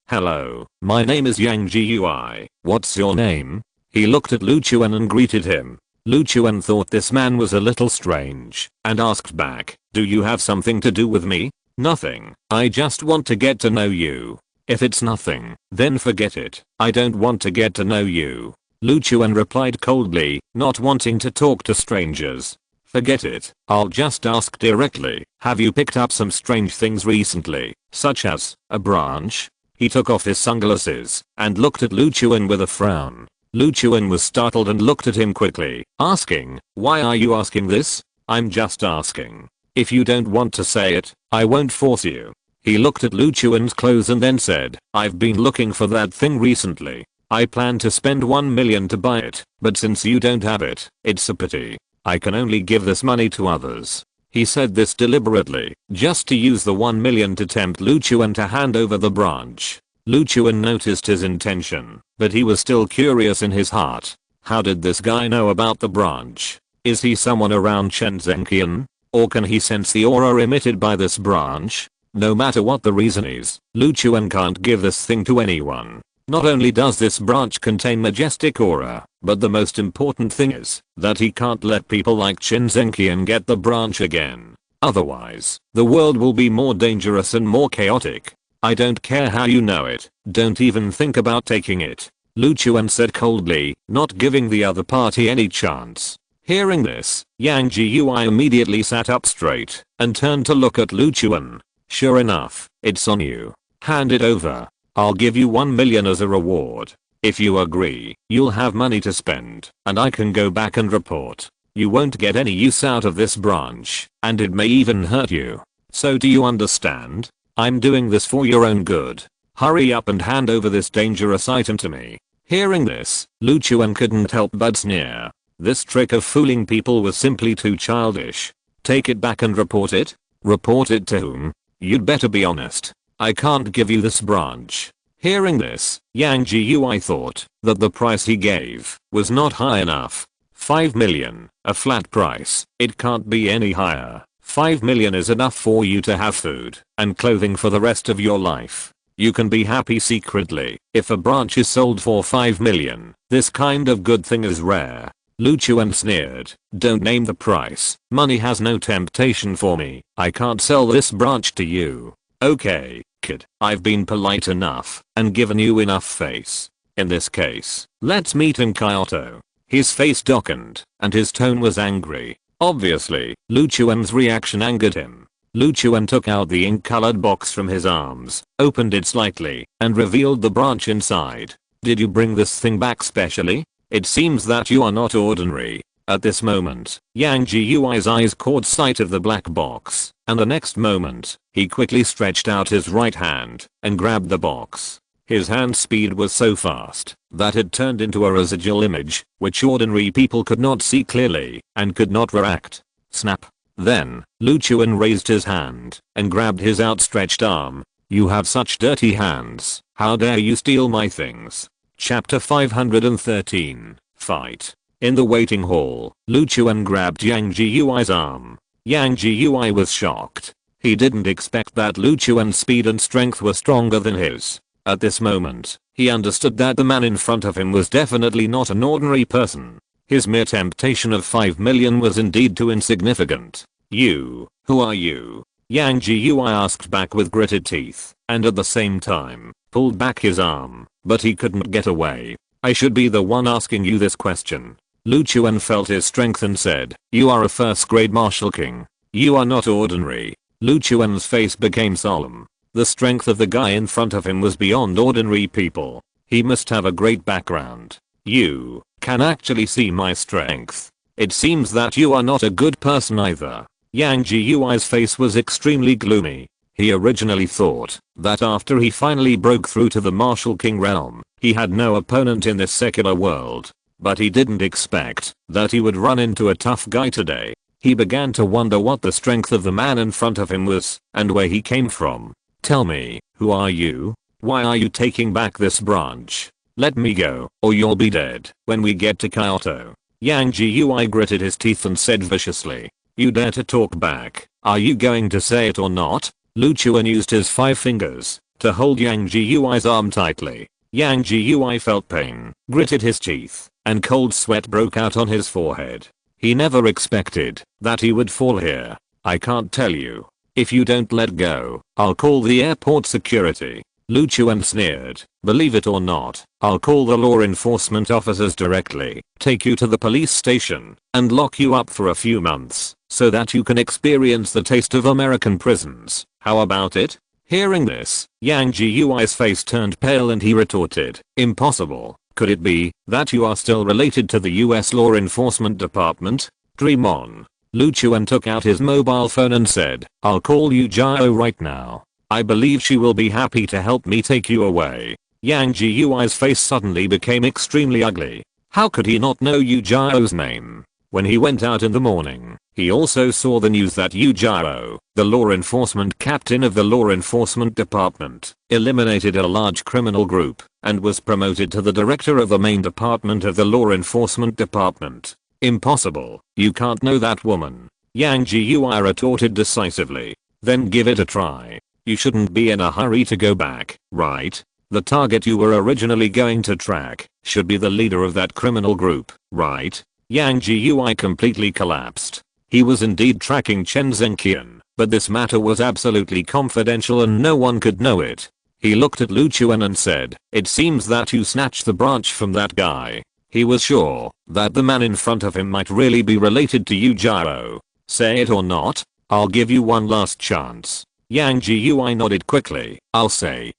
Hello, my name is Yang Gui. What's your name? He looked at Lu Chuan and greeted him. Lu Chuan thought this man was a little strange, and asked back, do you have something to do with me? Nothing, I just want to get to know you. If it's nothing, then forget it, I don't want to get to know you. Lu Chuan replied coldly, not wanting to talk to strangers. Forget it, I'll just ask directly, have you picked up some strange things recently, such as a branch? He took off his sunglasses and looked at Lu Chuan with a frown. Lu Chuan was startled and looked at him quickly, asking, why are you asking this? I'm just asking. If you don't want to say it, I won't force you. He looked at Lu Chuan's clothes and then said, I've been looking for that thing recently. I plan to spend 1 million to buy it, but since you don't have it, it's a pity. I can only give this money to others. He said this deliberately, just to use the 1 million to tempt Lu Chuan to hand over the branch. Lu Chuan noticed his intention, but he was still curious in his heart. How did this guy know about the branch? Is he someone around Shenzhenkian? Or can he sense the aura emitted by this branch? No matter what the reason is, Lu Chuan can't give this thing to anyone. Not only does this branch contain majestic aura, but the most important thing is that he can't let people like Shenzhenkian get the branch again. Otherwise, the world will be more dangerous and more chaotic. I don't care how you know it, don't even think about taking it. Lu Chuan said coldly, not giving the other party any chance. Hearing this, Yang Gui immediately sat up straight and turned to look at Lu Chuan. Sure enough, it's on you. Hand it over. I'll give you 1 million as a reward. If you agree, you'll have money to spend, and I can go back and report. You won't get any use out of this branch, and it may even hurt you. So do you understand? I'm doing this for your own good. Hurry up and hand over this dangerous item to me. Hearing this, Lu Chuan couldn't help but sneer. This trick of fooling people was simply too childish. Take it back and report it? Report it to whom? You'd better be honest. I can't give you this branch. Hearing this, Yang Gui thought that the price he gave was not high enough. 5 million, a flat price, it can't be any higher. 5 million is enough for you to have food and clothing for the rest of your life. You can be happy secretly if a branch is sold for 5 million. This kind of good thing is rare. Lu Chuan sneered, don't name the price. Money has no temptation for me. I can't sell this branch to you. Okay, kid, I've been polite enough and given you enough face. In this case, let's meet in Kyoto. His face darkened and his tone was angry. Obviously, Lu Chuan's reaction angered him. Lu Chuan took out the ink-colored box from his arms, opened it slightly, and revealed the branch inside. Did you bring this thing back specially? It seems that you are not ordinary. At this moment, Yang Gui's eyes caught sight of the black box, and the next moment, he quickly stretched out his right hand and grabbed the box. His hand speed was so fast that it turned into a residual image, which ordinary people could not see clearly and could not react. Snap. Then, Lu Chuan raised his hand and grabbed his outstretched arm. You have such dirty hands. How dare you steal my things? Chapter 513. Fight. In the waiting hall, Lu Chuan grabbed Yang Gui's arm. Yang Gui was shocked. He didn't expect that Lu Chuan's speed and strength were stronger than his. At this moment, he understood that the man in front of him was definitely not an ordinary person. His mere temptation of 5 million was indeed too insignificant. You, who are you? Yang Gui asked back with gritted teeth, and at the same time, pulled back his arm, but he couldn't get away. I should be the one asking you this question. Lu Chuan felt his strength and said, you are a first-grade martial king. You are not ordinary. Lu Chuan's face became solemn. The strength of the guy in front of him was beyond ordinary people. He must have a great background. You can actually see my strength. It seems that you are not a good person either. Yang Jiui's face was extremely gloomy. He originally thought that after he finally broke through to the Martial King realm, he had no opponent in this secular world. But he didn't expect that he would run into a tough guy today. He began to wonder what the strength of the man in front of him was and where he came from. Tell me, who are you? Why are you taking back this branch? Let me go, or you'll be dead when we get to Kyoto. Yang Jiui gritted his teeth and said viciously. You dare to talk back? Are you going to say it or not? Lu Chuan used his 5 fingers to hold Yang Jiui's arm tightly. Yang Jiui felt pain, gritted his teeth, and cold sweat broke out on his forehead. He never expected that he would fall here. I can't tell you. If you don't let go, I'll call the airport security. Lu Chuan sneered. Believe it or not, I'll call the law enforcement officers directly, take you to the police station, and lock you up for a few months, so that you can experience the taste of American prisons. How about it? Hearing this, Yang Jiui's face turned pale and he retorted, impossible. Could it be that you are still related to the US Law Enforcement Department? Dream on. Lu Chuan took out his mobile phone and said, I'll call Yu Jiao right now. I believe she will be happy to help me take you away. Yang Jiui's face suddenly became extremely ugly. How could he not know Yu Jiao's name? When he went out in the morning, he also saw the news that Yu Jiao, the law enforcement captain of the law enforcement department, eliminated a large criminal group and was promoted to the director of the main department of the law enforcement department. Impossible. You can't know that woman. Yang Jiui retorted decisively. Then give it a try. You shouldn't be in a hurry to go back, right? The target you were originally going to track should be the leader of that criminal group, right? Yang Jiui completely collapsed. He was indeed tracking Chen Zhenqian, but this matter was absolutely confidential and no one could know it. He looked at Lu Chuan and said, it seems that you snatched the branch from that guy. He was sure that the man in front of him might really be related to Yu Jiao. Say it or not, I'll give you one last chance. Yang Jiui nodded quickly. I'll say.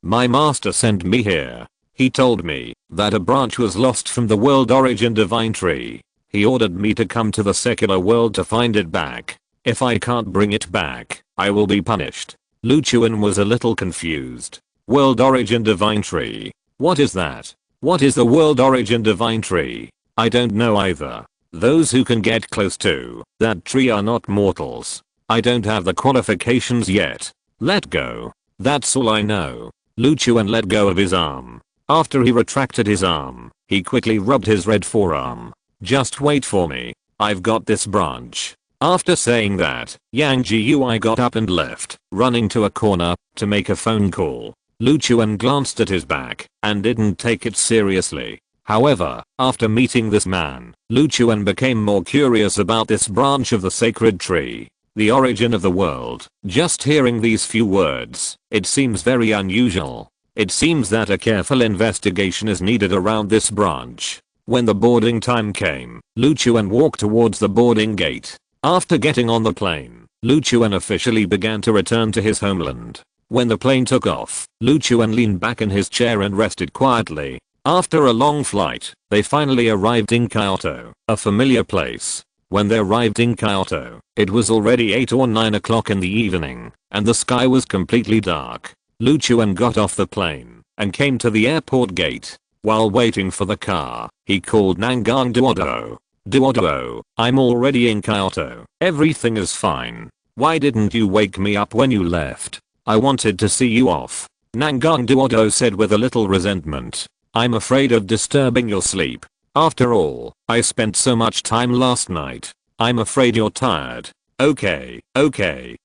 My master sent me here. He told me that a branch was lost from the world origin divine tree. He ordered me to come to the secular world to find it back. If I can't bring it back, I will be punished. Lu Chuan was a little confused. World origin divine tree. What is that? What is the world origin divine tree? I don't know either. Those who can get close to that tree are not mortals. I don't have the qualifications yet. Let go. That's all I know. Lu Chuan let go of his arm. After he retracted his arm, he quickly rubbed his red forearm. Just wait for me. I've got this branch. After saying that, Yang Jiui got up and left, running to a corner to make a phone call. Lu Chuan glanced at his back and didn't take it seriously. However, after meeting this man, Lu Chuan became more curious about this branch of the sacred tree. The origin of the world. Just hearing these few words, it seems very unusual. It seems that a careful investigation is needed around this branch. When the boarding time came, Lu Chuan walked towards the boarding gate. After getting on the plane, Lu Chuan officially began to return to his homeland. When the plane took off, Lu Chuan leaned back in his chair and rested quietly. After a long flight, they finally arrived in Kyoto, a familiar place. When they arrived in Kyoto, it was already 8 or 9 o'clock in the evening, and the sky was completely dark. Lu Chuan got off the plane and came to the airport gate. While waiting for the car, he called Nangang Duoduo. Duoduo, I'm already in Kyoto. Everything is fine. Why didn't you wake me up when you left? I wanted to see you off. Nangang Duoduo said with a little resentment. I'm afraid of disturbing your sleep. After all, I spent so much time last night. I'm afraid you're tired. Okay,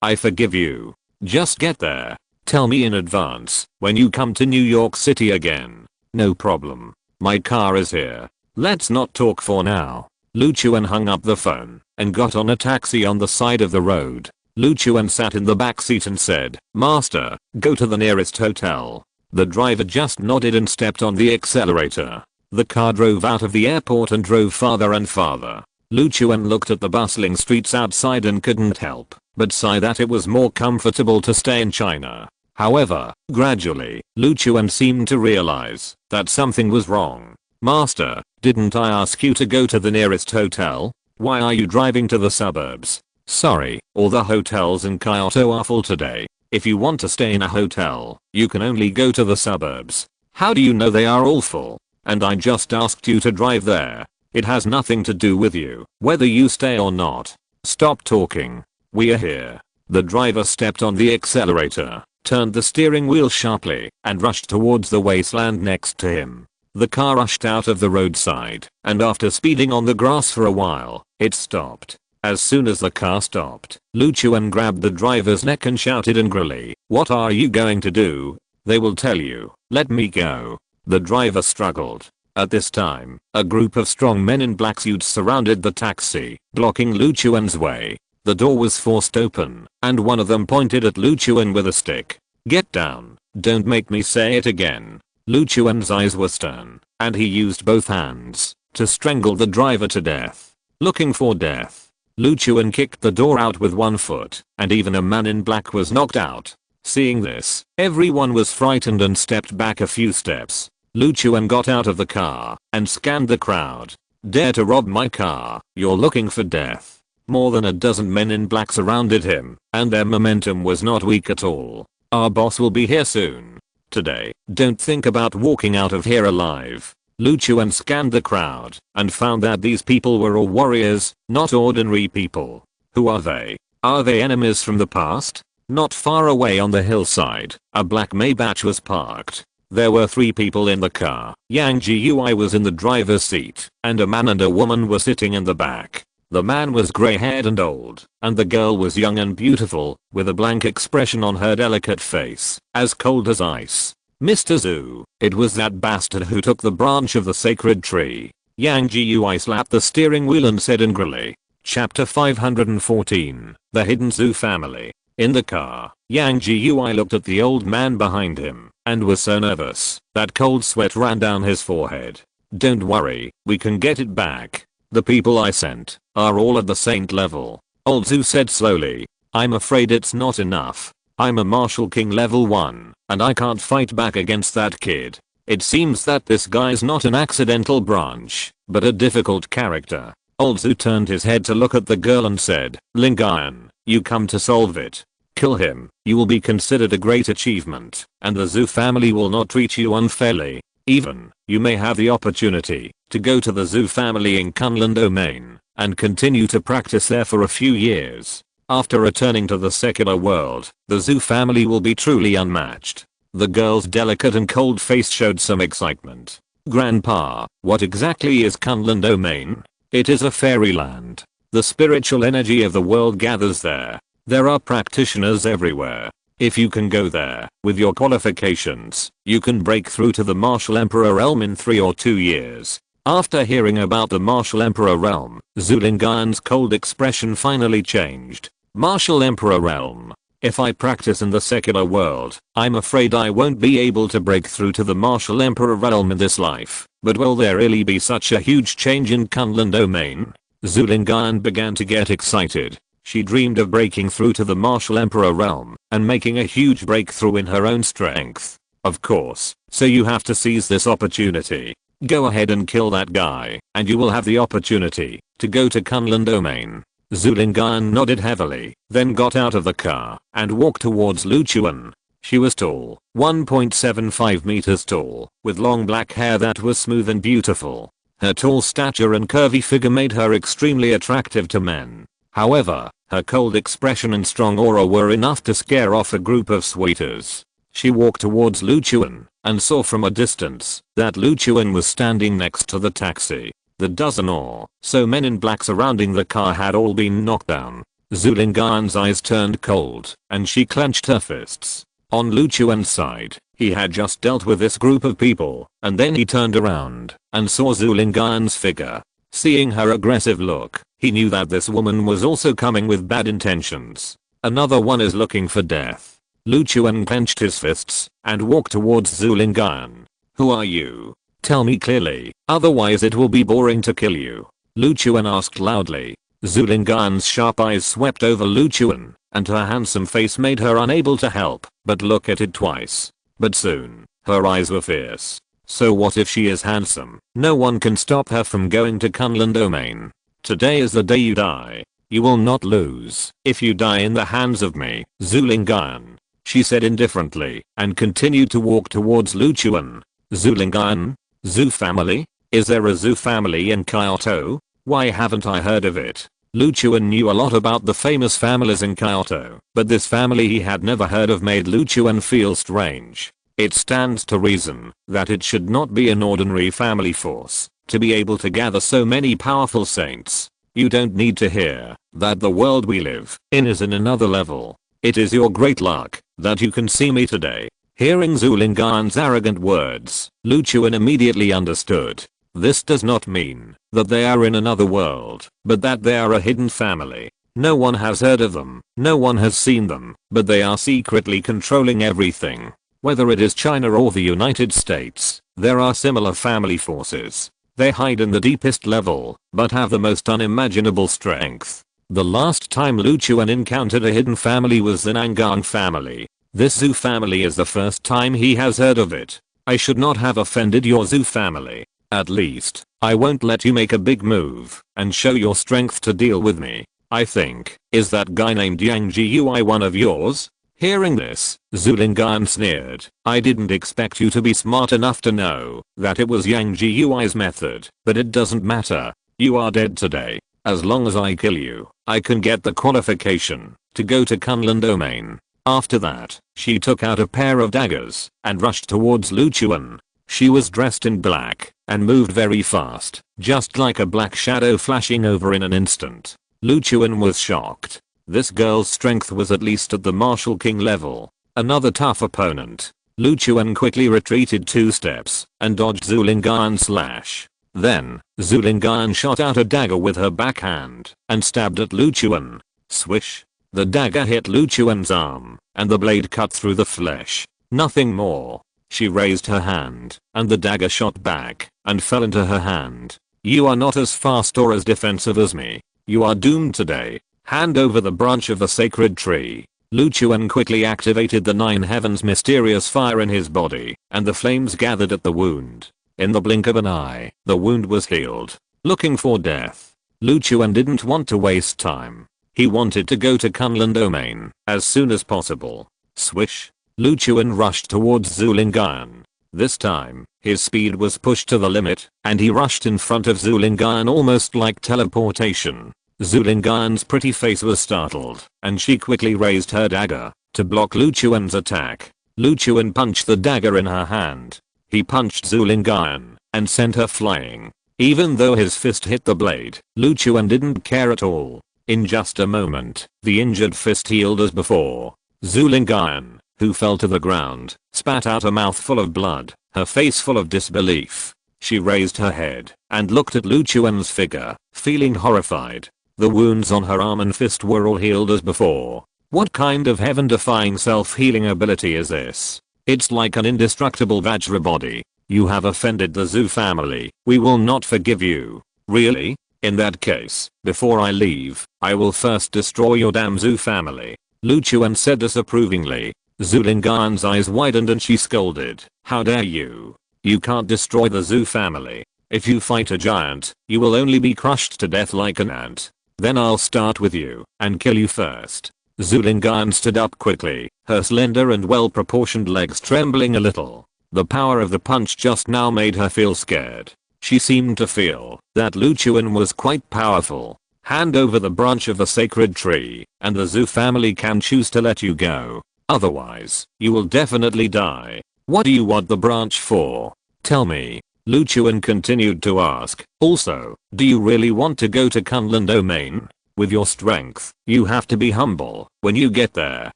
I forgive you. Just get there. Tell me in advance when you come to New York City again. No problem. My car is here. Let's not talk for now. Lu Chuan hung up the phone and got on a taxi on the side of the road. Lu Chuan sat in the back seat and said, Master, go to the nearest hotel. The driver just nodded and stepped on the accelerator. The car drove out of the airport and drove farther and farther. Lu Chuan looked at the bustling streets outside and couldn't help but sigh that it was more comfortable to stay in China. However, gradually, Lu Chuan seemed to realize that something was wrong. Master, didn't I ask you to go to the nearest hotel? Why are you driving to the suburbs? Sorry, all the hotels in Kyoto are full today. If you want to stay in a hotel, you can only go to the suburbs. How do you know they are all full? And I just asked you to drive there. It has nothing to do with you, whether you stay or not. Stop talking. We are here. The driver stepped on the accelerator, turned the steering wheel sharply, and rushed towards the wasteland next to him. The car rushed out of the roadside, and after speeding on the grass for a while, it stopped. As soon as the car stopped, Lu Chuan grabbed the driver's neck and shouted angrily, "What are you going to do? They will tell you. Let me go." The driver struggled. At this time, a group of strong men in black suits surrounded the taxi, blocking Lu Chuan's way. The door was forced open, and one of them pointed at Lu Chuan with a stick. "Get down. Don't make me say it again." Lu Chuan's eyes were stern, and he used both hands to strangle the driver to death. Looking for death, Lu Chuan kicked the door out with one foot, and even a man in black was knocked out. Seeing this, everyone was frightened and stepped back a few steps. Lu Chuan got out of the car and scanned the crowd. "Dare to rob my car, you're looking for death." More than a dozen men in black surrounded him, and their momentum was not weak at all. "Our boss will be here soon. Today, don't think about walking out of here alive." Lu Chuan scanned the crowd and found that these people were all warriors, not ordinary people. Who are they? Are they enemies from the past? Not far away on the hillside, a black Maybach was parked. There were 3 people in the car. Yang Gui was in the driver's seat, and a man and a woman were sitting in the back. The man was grey-haired and old, and the girl was young and beautiful, with a blank expression on her delicate face, as cold as ice. "Mr. Zhu, it was that bastard who took the branch of the sacred tree." Yang Gui slapped the steering wheel and said angrily. Chapter 514, The Hidden Zhu Family. In the car, Yang Gui looked at the old man behind him, and was so nervous that cold sweat ran down his forehead. "Don't worry, we can get it back. The people I sent are all at the saint level," Old Zhu said slowly. "I'm afraid it's not enough. I'm a Martial King level 1, and I can't fight back against that kid. It seems that this guy's not an accidental branch, but a difficult character." Old Zhu turned his head to look at the girl and said, "Lingayan, you come to solve it. Kill him, you will be considered a great achievement, and the Zhu family will not treat you unfairly. Even, you may have the opportunity to go to the Zhu family in Kunlun domain, and continue to practice there for a few years. After returning to the secular world, the Zhu family will be truly unmatched." The girl's delicate and cold face showed some excitement. "Grandpa, what exactly is Kunlun domain?" "It is a fairyland. The spiritual energy of the world gathers there. There are practitioners everywhere. If you can go there, with your qualifications, you can break through to the Martial Emperor realm in 3 or 2 years. After hearing about the Martial Emperor realm, Zhu Lingyan's cold expression finally changed. "Martial Emperor realm? If I practice in the secular world, I'm afraid I won't be able to break through to the Martial Emperor realm in this life. But will there really be such a huge change in Kunlun domain?" Zhu Lingyan began to get excited. She dreamed of breaking through to the Martial Emperor realm and making a huge breakthrough in her own strength. "Of course, so you have to seize this opportunity. Go ahead and kill that guy, and you will have the opportunity to go to Kunlun domain." Zhu Lingyan nodded heavily, then got out of the car and walked towards Lu Chuan. She was tall, 1.75 meters tall, with long black hair that was smooth and beautiful. Her tall stature and curvy figure made her extremely attractive to men. However, her cold expression and strong aura were enough to scare off a group of suitors. She walked towards Lu Chuan and saw from a distance that Lu Chuan was standing next to the taxi. The dozen or so men in black surrounding the car had all been knocked down. Zhu Lingyan's eyes turned cold, and she clenched her fists. On Lu Chuan's side, he had just dealt with this group of people, and then he turned around and saw Zhu Lingyan's figure. Seeing her aggressive look, he knew that this woman was also coming with bad intentions. Another one is looking for death. Lu Chuan clenched his fists and walked towards Zhu Lingyan. "Who are you? Tell me clearly, otherwise it will be boring to kill you," Lu Chuan asked loudly. Zhu Lingyan's sharp eyes swept over Lu Chuan, and her handsome face made her unable to help but look at it twice. But soon, her eyes were fierce. So what if she is handsome? No one can stop her from going to Kunlun domain. Today is the day you die. You will not lose if you die in the hands of me, Zulingan, she said indifferently, and continued to walk towards Luchuan. Zulingan? Zoo family? Is there a zoo family in Kyoto? Why haven't I heard of it? Luchuan knew a lot about the famous families in Kyoto, but this family he had never heard of made Luchuan feel strange. It stands to reason that it should not be an ordinary family force to be able to gather so many powerful saints. You don't need to hear that the world we live in is in another level. It is your great luck that you can see me today. Hearing Zulingan's arrogant words, Luchuan immediately understood. This does not mean that they are in another world, but that they are a hidden family. No one has heard of them, no one has seen them, but they are secretly controlling everything. Whether it is China or the United States, there are similar family forces. They hide in the deepest level, but have the most unimaginable strength. The last time Luchuan encountered a hidden family was the Nangang family. This zoo family is the first time he has heard of it. I should not have offended your zoo family. At least, I won't let you make a big move and show your strength to deal with me. I think, is that guy named Yang Gui one of yours? Hearing this, Zulingan sneered. I didn't expect you to be smart enough to know that it was Yang Gui's method, but it doesn't matter. You are dead today. As long as I kill you, I can get the qualification to go to Kunlun domain. After that, she took out a pair of daggers and rushed towards Luchuan. She was dressed in black and moved very fast, just like a black shadow flashing over in an instant. Luchuan was shocked. This girl's strength was at least at the Martial King level. Another tough opponent. Luchuan quickly retreated 2 steps and dodged Zulingan's slash. Then, Zulingan shot out a dagger with her backhand and stabbed at Luchuan. Swish. The dagger hit Luchuan's arm, and the blade cut through the flesh. Nothing more. She raised her hand, and the dagger shot back and fell into her hand. You are not as fast or as defensive as me. You are doomed today. Hand over the branch of the sacred tree. Luchuan quickly activated the 9 heavens mysterious fire in his body, and the flames gathered at the wound. In the blink of an eye, the wound was healed. Looking for death, Luchuan didn't want to waste time. He wanted to go to Kunlun domain as soon as possible. Swish. Luchuan rushed towards Zulingan. This time, his speed was pushed to the limit, and he rushed in front of Zulingan almost like teleportation. Zulingan's pretty face was startled, and she quickly raised her dagger to block Luchuan's attack. Luchuan punched the dagger in her hand. He punched Zulingan and sent her flying. Even though his fist hit the blade, Luchuan didn't care at all. In just a moment, the injured fist healed as before. Zulingan, who fell to the ground, spat out a mouthful of blood, her face full of disbelief. She raised her head and looked at Luchuan's figure, feeling horrified. The wounds on her arm and fist were all healed as before. What kind of heaven-defying self-healing ability is this? It's like an indestructible Vajra body. You have offended the zoo family. We will not forgive you. Really? In that case, before I leave, I will first destroy your damn zoo family. Luchuan said disapprovingly. Zulingan's eyes widened and she scolded. How dare you? You can't destroy the zoo family. If you fight a giant, you will only be crushed to death like an ant. Then I'll start with you and kill you first. Zulingan stood up quickly, her slender and well-proportioned legs trembling a little. The power of the punch just now made her feel scared. She seemed to feel that Luchuan was quite powerful. Hand over the branch of the sacred tree, and the zoo family can choose to let you go. Otherwise, you will definitely die. What do you want the branch for? Tell me. Luchuan continued to ask. Also, do you really want to go to Kunlun domain? With your strength, you have to be humble when you get there.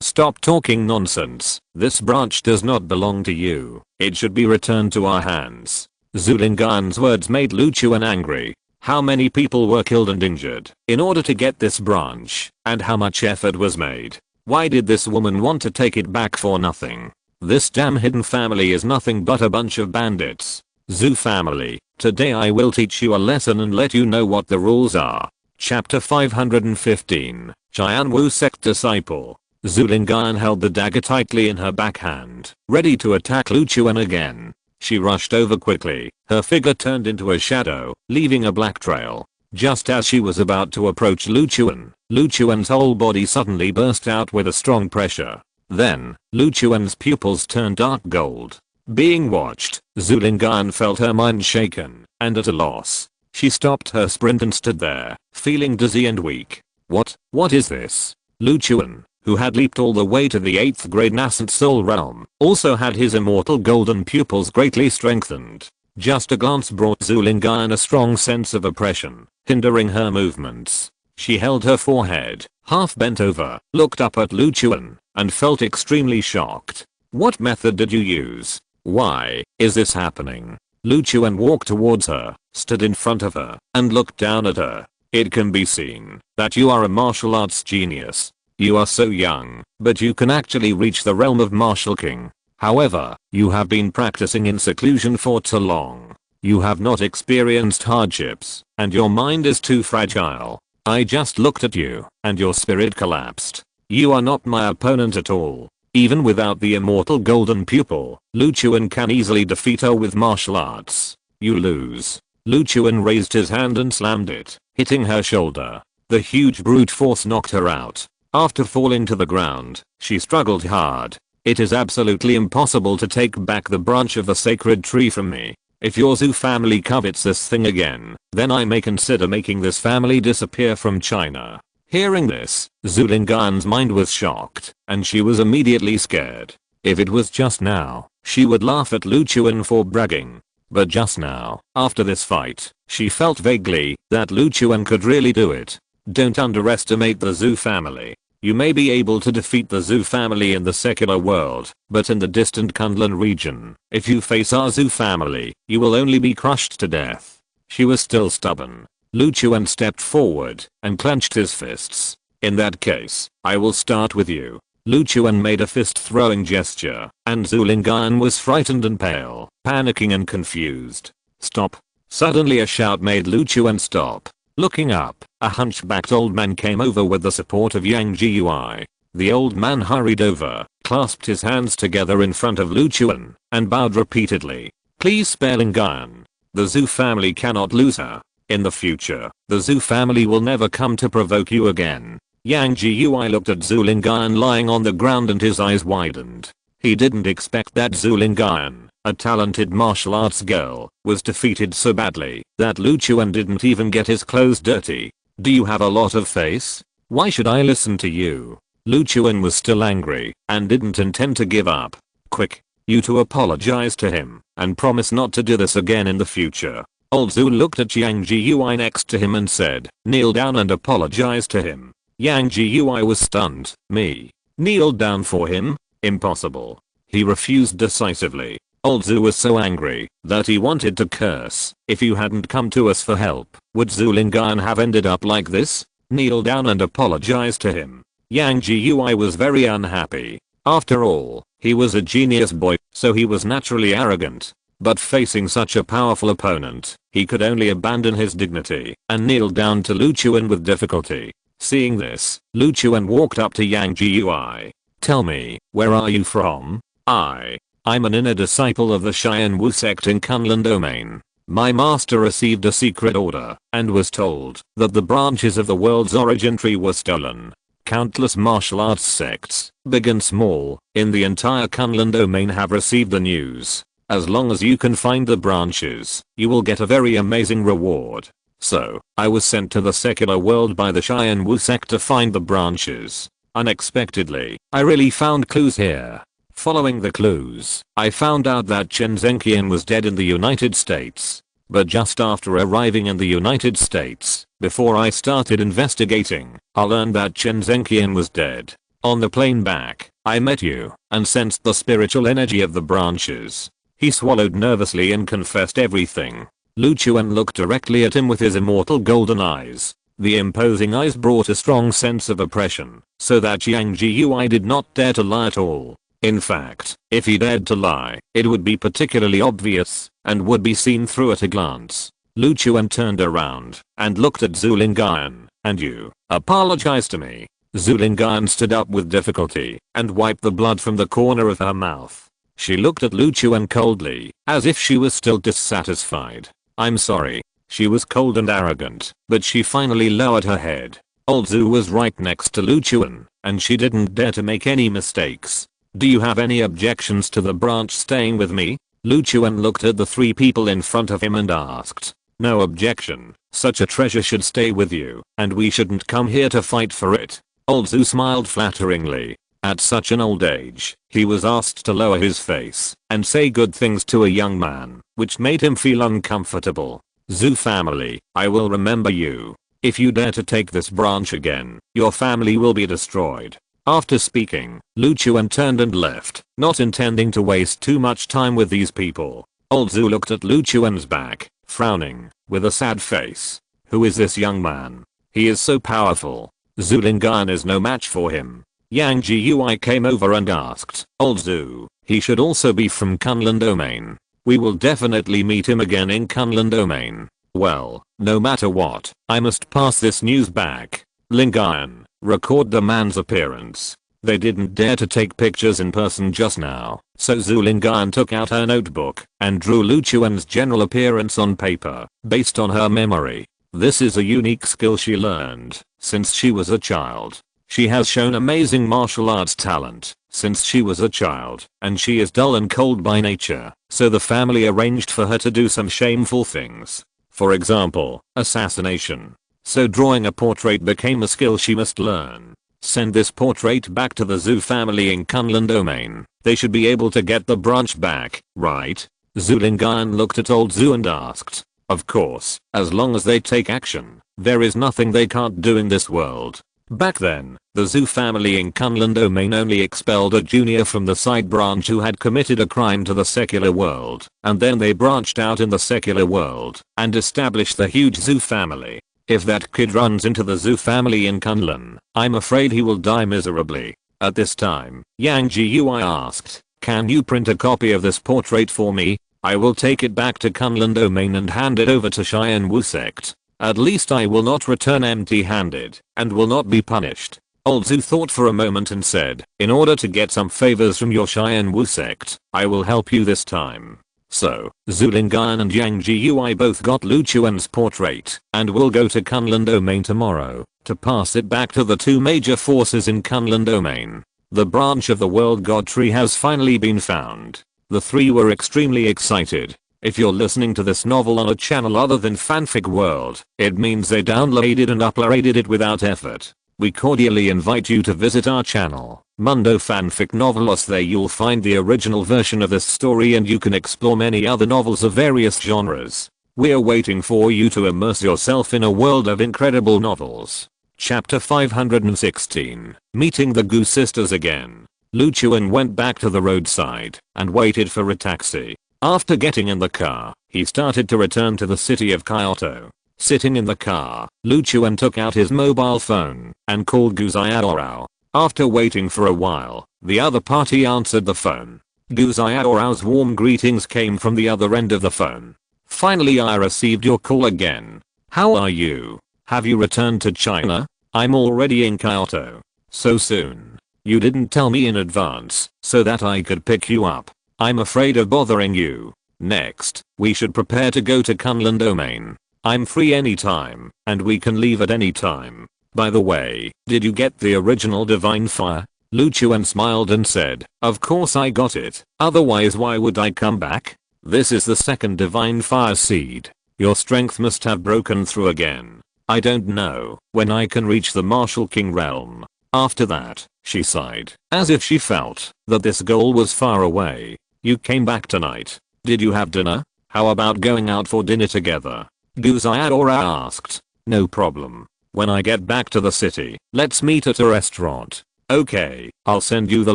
Stop talking nonsense. This branch does not belong to you. It should be returned to our hands. Zulingan's words made Luchuan angry. How many people were killed and injured in order to get this branch, and how much effort was made? Why did this woman want to take it back for nothing? This damn hidden family is nothing but a bunch of bandits. Zoo family, today I will teach you a lesson and let you know what the rules are. Chapter 515, Jianwu Sect Disciple. Zulingan held the dagger tightly in her backhand, ready to attack Luchuan again. She rushed over quickly. Her figure turned into a shadow, leaving a black trail. Just as she was about to approach Lu Chuan's whole body suddenly burst out with a strong pressure. Then, Lu Chuan's pupils turned dark gold. Being watched, Zhu Lingyan felt her mind shaken, and at a loss. She stopped her sprint and stood there, feeling dizzy and weak. What is this? Lu Chuan, who had leaped all the way to the 8th grade nascent soul realm, also had his immortal golden pupils greatly strengthened. Just a glance brought Zhu Lingyan a strong sense of oppression, hindering her movements. She held her forehead, half bent over, looked up at Lu Chuan, and felt extremely shocked. What method did you use? Why is this happening? Lu Chuan walked towards her, stood in front of her, and looked down at her. It can be seen that you are a martial arts genius. You are so young, but you can actually reach the realm of Martial King. However, you have been practicing in seclusion for too long. You have not experienced hardships, and your mind is too fragile. I just looked at you, and your spirit collapsed. You are not my opponent at all. Even without the immortal golden pupil, Lu Chuan can easily defeat her with martial arts. You lose. Lu Chuan raised his hand and slammed it, hitting her shoulder. The huge brute force knocked her out. After falling to the ground, she struggled hard. It is absolutely impossible to take back the branch of the sacred tree from me. If your Zhu family covets this thing again, then I may consider making this family disappear from China. Hearing this, Zhu Lingyan's mind was shocked, and she was immediately scared. If it was just now, she would laugh at Lu Chuan for bragging. But just now, after this fight, she felt vaguely that Lu Chuan could really do it. Don't underestimate the Zhu family. You may be able to defeat the Zhu family in the secular world, but in the distant Kunlun region, if you face our Zhu family, you will only be crushed to death. She was still stubborn. Lu Chuan stepped forward and clenched his fists. In that case, I will start with you. Lu Chuan made a fist-throwing gesture, and Zhu Lingyan was frightened and pale, panicking and confused. Stop. Suddenly a shout made Lu Chuan stop. Looking up, a hunchbacked old man came over with the support of Yang Gui. The old man hurried over, clasped his hands together in front of Lu Chuan, and bowed repeatedly. Please spare Lingyan. The Zhu family cannot lose her. In the future, the Zhu family will never come to provoke you again. Yang Gui looked at Zhu Lingyan lying on the ground and his eyes widened. He didn't expect that Zhu Lingyan, a talented martial arts girl, was defeated so badly that Lu Chuan didn't even get his clothes dirty. Do you have a lot of face? Why should I listen to you? Lu Chuan was still angry and didn't intend to give up. Quick, you two apologize to him and promise not to do this again in the future. Old Zhu looked at Yang Gui next to him and said, kneel down and apologize to him. Yang Gui was stunned. Me? Kneel down for him? Impossible. He refused decisively. Old Zhu was so angry that he wanted to curse. If you hadn't come to us for help, would Zhu Lingyan have ended up like this? Kneel down and apologize to him. Yang Gui was very unhappy. After all, he was a genius boy, so he was naturally arrogant. But facing such a powerful opponent, he could only abandon his dignity and kneel down to Lu Chuan with difficulty. Seeing this, Lu Chuan walked up to Yang Gui. Tell me, where are you from? I'm an inner disciple of the Cheyenne Wu sect in Kunlun domain. My master received a secret order and was told that the branches of the world's origin tree were stolen. Countless martial arts sects, big and small, in the entire Kunlun domain have received the news. As long as you can find the branches, you will get a very amazing reward. So, I was sent to the secular world by the Cheyenne Wu sect to find the branches. Unexpectedly, I really found clues here. Following the clues, I found out that Chen Zhenqian was dead in the United States. But just after arriving in the United States, before I started investigating, I learned that Chen Zhenqian was dead. On the plane back, I met you and sensed the spiritual energy of the branches. He swallowed nervously and confessed everything. Lu Chuan looked directly at him with his immortal golden eyes. The imposing eyes brought a strong sense of oppression, so that Yang Gui did not dare to lie at all. In fact, if he dared to lie, it would be particularly obvious, and would be seen through at a glance. Lu Chuan turned around, and looked at Zhu Lingyan. And you, apologize to me. Zhu Lingyan stood up with difficulty, and wiped the blood from the corner of her mouth. She looked at Lu Chuan coldly, as if she was still dissatisfied. I'm sorry. She was cold and arrogant, but she finally lowered her head. Old Zhu was right next to Lu Chuan, and she didn't dare to make any mistakes. Do you have any objections to the branch staying with me? Lu Chuan looked at the three people in front of him and asked. No objection. Such a treasure should stay with you, and we shouldn't come here to fight for it. Old Zhu smiled flatteringly. At such an old age, he was asked to lower his face and say good things to a young man, which made him feel uncomfortable. Zhu family, I will remember you. If you dare to take this branch again, your family will be destroyed. After speaking, Lu Chuan turned and left, not intending to waste too much time with these people. Old Zhu looked at Lu Chuan's back, frowning, with a sad face. Who is this young man? He is so powerful. Zhu Lingyan is no match for him. Yang Gui came over and asked, Old Zhu, he should also be from Kunlun domain. We will definitely meet him again in Kunlun domain. Well, no matter what, I must pass this news back. Lingyan, record the man's appearance. They didn't dare to take pictures in person just now, so Zhu Lingyan took out her notebook and drew Lu Chuan's general appearance on paper, based on her memory. This is a unique skill she learned since she was a child. She has shown amazing martial arts talent since she was a child, and she is dull and cold by nature, so the family arranged for her to do some shameful things. For example, assassination. So drawing a portrait became a skill she must learn. Send this portrait back to the Zhu family in Kunlun domain. They should be able to get the branch back, right? Zhu Lingyan looked at old Zhu and asked. Of course, as long as they take action, there is nothing they can't do in this world. Back then, the Zhu family in Kunlun domain only expelled a junior from the side branch who had committed a crime to the secular world, and then they branched out in the secular world and established the huge Zhu family. If that kid runs into the Zhu family in Kunlun, I'm afraid he will die miserably. At this time, Yang Gui asked, can you print a copy of this portrait for me? I will take it back to Kunlun domain and hand it over to Cheyenne Wu sect. At least I will not return empty-handed, and will not be punished. Old Zhu thought for a moment and said, in order to get some favors from your Cheyenne Wu sect, I will help you this time. So, Zhu Lingyan and Yang Gui both got Lu Chuan's portrait, and will go to Kunlun domain tomorrow, to pass it back to the two major forces in Kunlun domain. The branch of the world god tree has finally been found. The three were extremely excited. If you're listening to this novel on a channel other than Fanfic World, it means they downloaded and uploaded it without effort. We cordially invite you to visit our channel, Mundo Fanfic Novelos. There you'll find the original version of this story and you can explore many other novels of various genres. We're waiting for you to immerse yourself in a world of incredible novels. Chapter 516, Meeting the Gu Sisters Again. Lu Chuan went back to the roadside and waited for a taxi. After getting in the car, he started to return to the city of Kyoto. Sitting in the car, Lu Chuan took out his mobile phone and called Gu Xiaorao. After waiting for a while, the other party answered the phone. Gu Xiaorao's warm greetings came from the other end of the phone. Finally, I received your call again. How are you? Have you returned to China? I'm already in Kyoto. So soon. You didn't tell me in advance, so that I could pick you up. I'm afraid of bothering you. Next, we should prepare to go to Kunlun domain. I'm free anytime, and we can leave at any time. By the way, did you get the original divine fire? Lu Chuan smiled and said, of course I got it, otherwise why would I come back? This is the second divine fire seed. Your strength must have broken through again. I don't know when I can reach the Martial King realm. After that, she sighed, as if she felt that this goal was far away. You came back tonight. Did you have dinner? How about going out for dinner together? Gu Xiaorao asked. No problem. When I get back to the city, let's meet at a restaurant. Okay, I'll send you the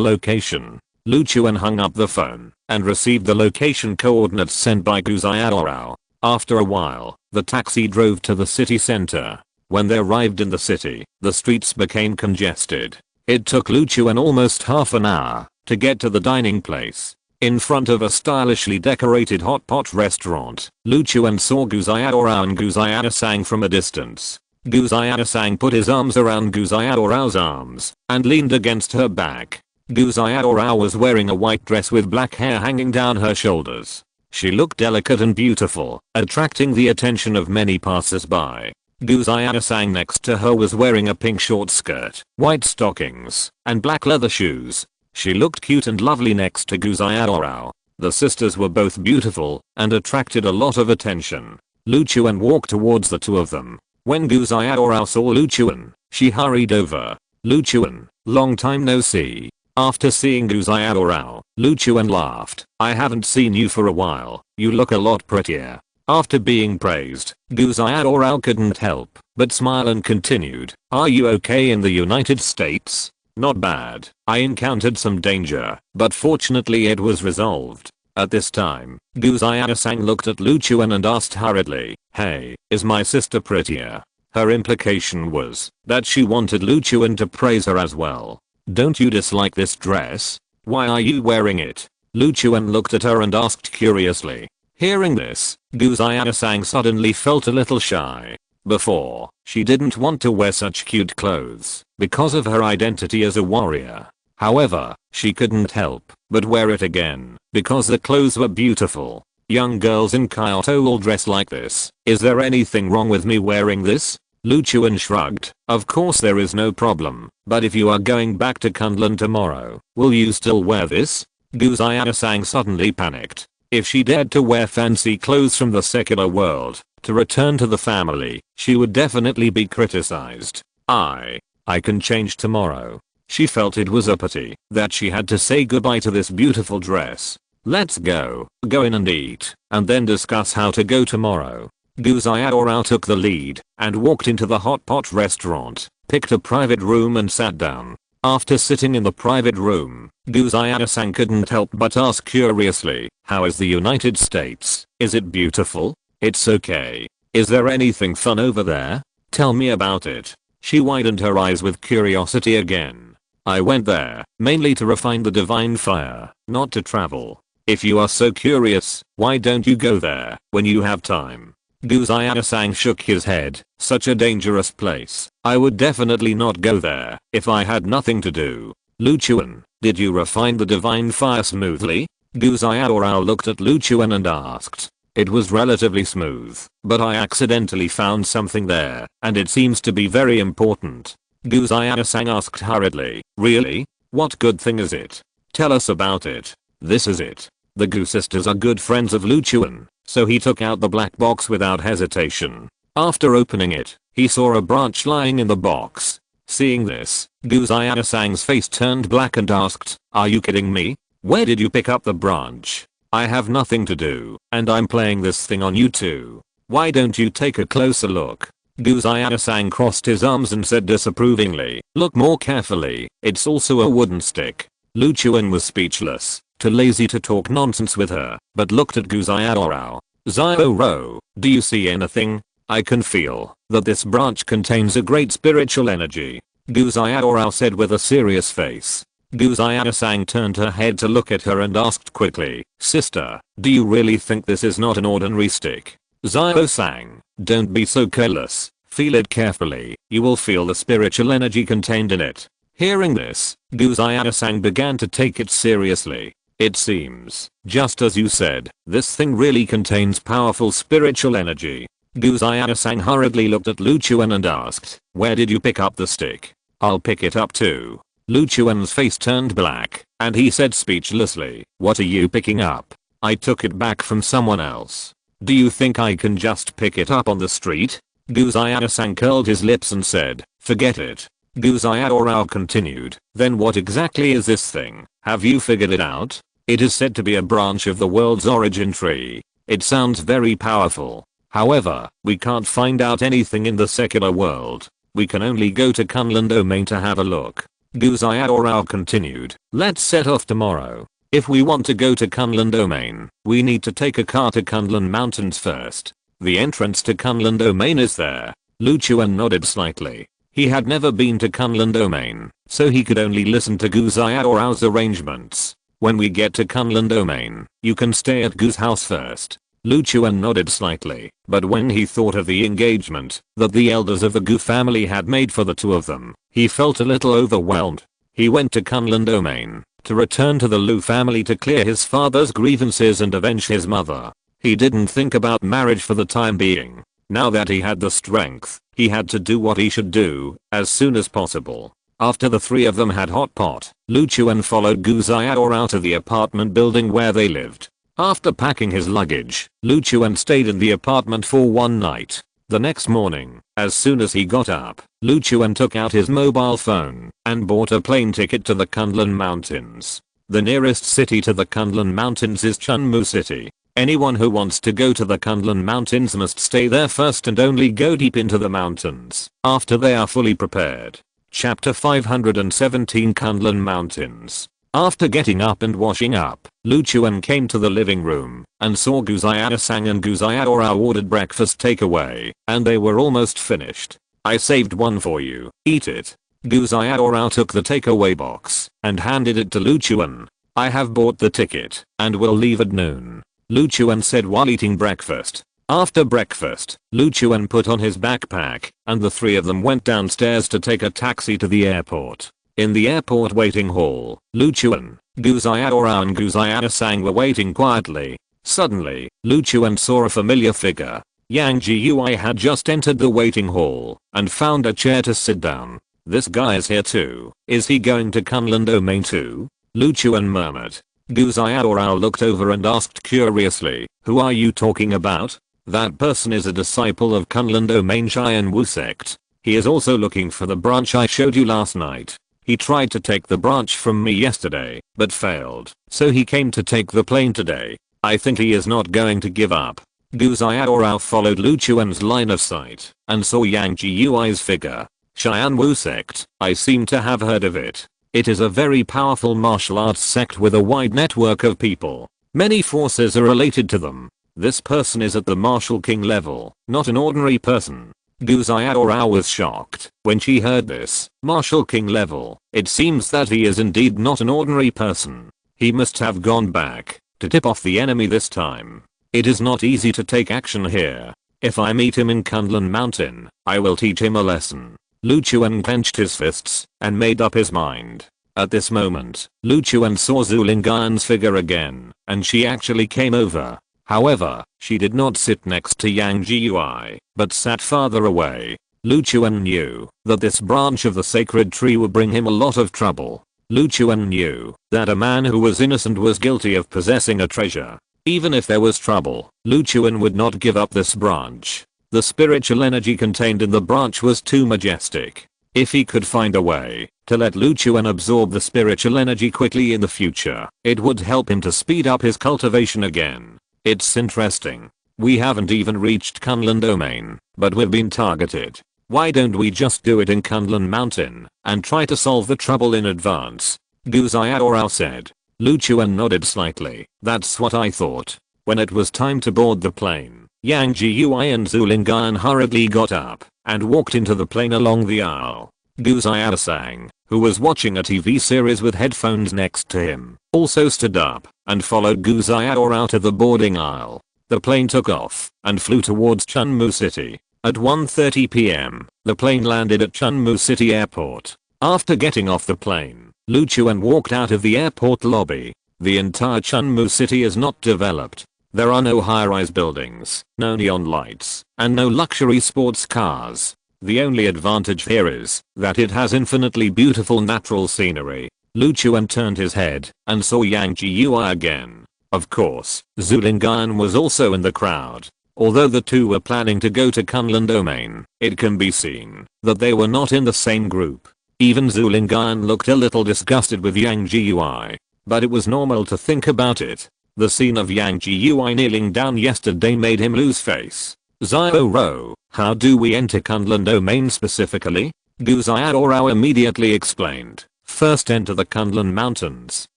location. Lu Chuan hung up the phone and received the location coordinates sent by Gu Xiaorao. After a while, the taxi drove to the city center. When they arrived in the city, the streets became congested. It took Lu Chuan almost half an hour to get to the dining place. In front of a stylishly decorated hot pot restaurant, Lu Chuan saw Gu Xiaorao and Gu Xiaosang from a distance. Gu Xiaosang put his arms around Gu Xiaorao's arms and leaned against her back. Gu Xiaorao was wearing a white dress with black hair hanging down her shoulders. She looked delicate and beautiful, attracting the attention of many passers-by. Gu Xiaosang next to her was wearing a pink short skirt, white stockings, and black leather shoes. She looked cute and lovely next to Gu Xiaorao. The sisters were both beautiful and attracted a lot of attention. Lu Chuan walked towards the two of them. When Gu Xiaorao saw Lu Chuan, she hurried over. Lu Chuan, long time no see. After seeing Gu Xiaorao, Lu Chuan laughed. I haven't seen you for a while. You look a lot prettier. After being praised, Gu Xiaorao couldn't help but smile and continued. Are you okay in the United States? Not bad. I encountered some danger, but fortunately it was resolved. At this time, Gu Xiaosang looked at Lu Chuan and asked hurriedly, hey, is my sister prettier? Her implication was that she wanted Lu Chuan to praise her as well. Don't you dislike this dress? Why are you wearing it? Lu Chuan looked at her and asked curiously. Hearing this, Gu Xiaosang suddenly felt a little shy. Before, she didn't want to wear such cute clothes because of her identity as a warrior. However, she couldn't help but wear it again because the clothes were beautiful. Young girls in Kyoto all dress like this. Is there anything wrong with me wearing this? Lu Chuan shrugged. Of course there is no problem, but if you are going back to Kunlun tomorrow, will you still wear this? Gu Xiaosang suddenly panicked. If she dared to wear fancy clothes from the secular world to return to the family, she would definitely be criticized. I can change tomorrow. She felt it was a pity that she had to say goodbye to this beautiful dress. Let's go in and eat, and then discuss how to go tomorrow. Gu Xiaorao took the lead and walked into the hot pot restaurant, picked a private room and sat down. After sitting in the private room, Gu Xiaosang couldn't help but ask curiously, how is the United States? Is it beautiful? It's okay. Is there anything fun over there? Tell me about it. She widened her eyes with curiosity again. I went there, mainly to refine the divine fire, not to travel. If you are so curious, why don't you go there when you have time? Gu Xiaosang shook his head. Such a dangerous place. I would definitely not go there if I had nothing to do. Lu Chuan, did you refine the divine fire smoothly? Gu Xiaorao looked at Lu Chuan and asked. It was relatively smooth, but I accidentally found something there, and it seems to be very important. Gu Xiaosang asked hurriedly. Really? What good thing is it? Tell us about it. This is it. The Gu sisters are good friends of Lu Chuan, so he took out the black box without hesitation. After opening it, he saw a branch lying in the box. Seeing this, Gu Xiaosang's face turned black and asked, are you kidding me? Where did you pick up the branch? I have nothing to do, and I'm playing this thing on you too. Why don't you take a closer look? Gu Xiaosang crossed his arms and said disapprovingly, look more carefully, it's also a wooden stick. Lu Chuan was speechless, too lazy to talk nonsense with her, but looked at Gu Xiaorao. Xiaorao, do you see anything? I can feel that this branch contains a great spiritual energy. Gu Xiaorao said with a serious face. Gu Xiaosang turned her head to look at her and asked quickly, sister, do you really think this is not an ordinary stick? Xiaosang, don't be so careless. Feel it carefully, you will feel the spiritual energy contained in it. Hearing this, Gu Xiaosang began to take it seriously. It seems, just as you said, this thing really contains powerful spiritual energy. Gu Xiaosang hurriedly looked at Lu Chuan and asked, where did you pick up the stick? I'll pick it up too. Lu Chuan's face turned black, and he said speechlessly, what are you picking up? I took it back from someone else. Do you think I can just pick it up on the street? Gu Xiaosang curled his lips and said, forget it. Gu Xiaorao continued, then what exactly is this thing? Have you figured it out? It is said to be a branch of the world's origin tree. It sounds very powerful. However, we can't find out anything in the secular world. We can only go to Kunlun domain to have a look. Gu Xiaorao continued, let's set off tomorrow. If we want to go to Kunlun domain, we need to take a car to Kunlun mountains first. The entrance to Kunlun domain is there. Lu Chuan nodded slightly. He had never been to Kunlun domain, so he could only listen to Gu Xiaorao's arrangements. When we get to Kunlun domain, you can stay at Gu's house first. Lu Chuan nodded slightly, but when he thought of the engagement that the elders of the Gu family had made for the two of them, he felt a little overwhelmed. He went to Kunlun Domain to return to the Lu family to clear his father's grievances and avenge his mother. He didn't think about marriage for the time being. Now that he had the strength, he had to do what he should do as soon as possible. After the three of them had hot pot, Lu Chuan followed Gu Xiaoru out of the apartment building where they lived. After packing his luggage, Lu Chuan stayed in the apartment for one night. The next morning, as soon as he got up, Lu Chuan took out his mobile phone and bought a plane ticket to the Kunlun Mountains. The nearest city to the Kunlun Mountains is Chunmu City. Anyone who wants to go to the Kunlun Mountains must stay there first and only go deep into the mountains after they are fully prepared. Chapter 517 Kunlun Mountains. After getting up and washing up, Lu Chuan came to the living room and saw Gu Xiaosang and Gu Xiaorao ordered breakfast takeaway, and they were almost finished. I saved one for you, eat it. Gu Xiaorao took the takeaway box and handed it to Lu Chuan. I have bought the ticket and will leave at noon, Lu Chuan said while eating breakfast. After breakfast, Lu Chuan put on his backpack and the three of them went downstairs to take a taxi to the airport. In the airport waiting hall, Lu Chuan, Gu Xiaorao and Gu Xiaosang were waiting quietly. Suddenly, Lu Chuan saw a familiar figure. Yang Jiui had just entered the waiting hall and found a chair to sit down. This guy's here too. Is he going to Kunlun Domain too? Lu Chuan murmured. Gu Xiaorao looked over and asked curiously, who are you talking about? That person is a disciple of Kunlun Domain Xian Wu sect. He is also looking for the branch I showed you last night. He tried to take the branch from me yesterday, but failed, so he came to take the plane today. I think he is not going to give up. Gu Xiaorao followed Lu Chuan's line of sight and saw Yang Jiui's figure. Xian Wu sect, I seem to have heard of it. It is a very powerful martial arts sect with a wide network of people. Many forces are related to them. This person is at the martial king level, not an ordinary person. Gu Xiaorao was shocked when she heard this. Martial king level. It seems that he is indeed not an ordinary person. He must have gone back to tip off the enemy this time. It is not easy to take action here. If I meet him in Kunlun Mountain, I will teach him a lesson. Lu Chuan clenched his fists and made up his mind. At this moment, Lu Chuan saw Zhu Lingyan's figure again, and she actually came over. However, she did not sit next to Yang Jiui, but sat farther away. Lu Chuan knew that this branch of the sacred tree would bring him a lot of trouble. Lu Chuan knew that a man who was innocent was guilty of possessing a treasure. Even if there was trouble, Lu Chuan would not give up this branch. The spiritual energy contained in the branch was too majestic. If he could find a way to let Lu Chuan absorb the spiritual energy quickly in the future, it would help him to speed up his cultivation again. It's interesting. We haven't even reached Kunlun Domain, but we've been targeted. Why don't we just do it in Kunlun Mountain and try to solve the trouble in advance? Gu Xiaorao said. Lu Chuan nodded slightly. That's what I thought. When it was time to board the plane, Yang Jiui and Zhu Lingyan hurriedly got up and walked into the plane along the aisle. Gu Xiaosang, who was watching a TV series with headphones next to him, also stood up and followed Gu Xiaorao to the boarding aisle. The plane took off and flew towards Chunmu City. At 1:30 p.m., the plane landed at Chunmu City Airport. After getting off the plane, Lu Chuan walked out of the airport lobby. The entire Chunmu City is not developed. There are no high-rise buildings, no neon lights, and no luxury sports cars. The only advantage here is that it has infinitely beautiful natural scenery. Lu Chuan turned his head and saw Yang Jiui again. Of course, Zhu Lingyan was also in the crowd. Although the two were planning to go to Kunlun Domain, it can be seen that they were not in the same group. Even Zhu Lingyan looked a little disgusted with Yang Jiui, but it was normal to think about it. The scene of Yang Jiui kneeling down yesterday made him lose face. Xiaorao, how do we enter Kunlun Domain specifically? Gu Xiaorao immediately explained. First enter the Kunlun Mountains,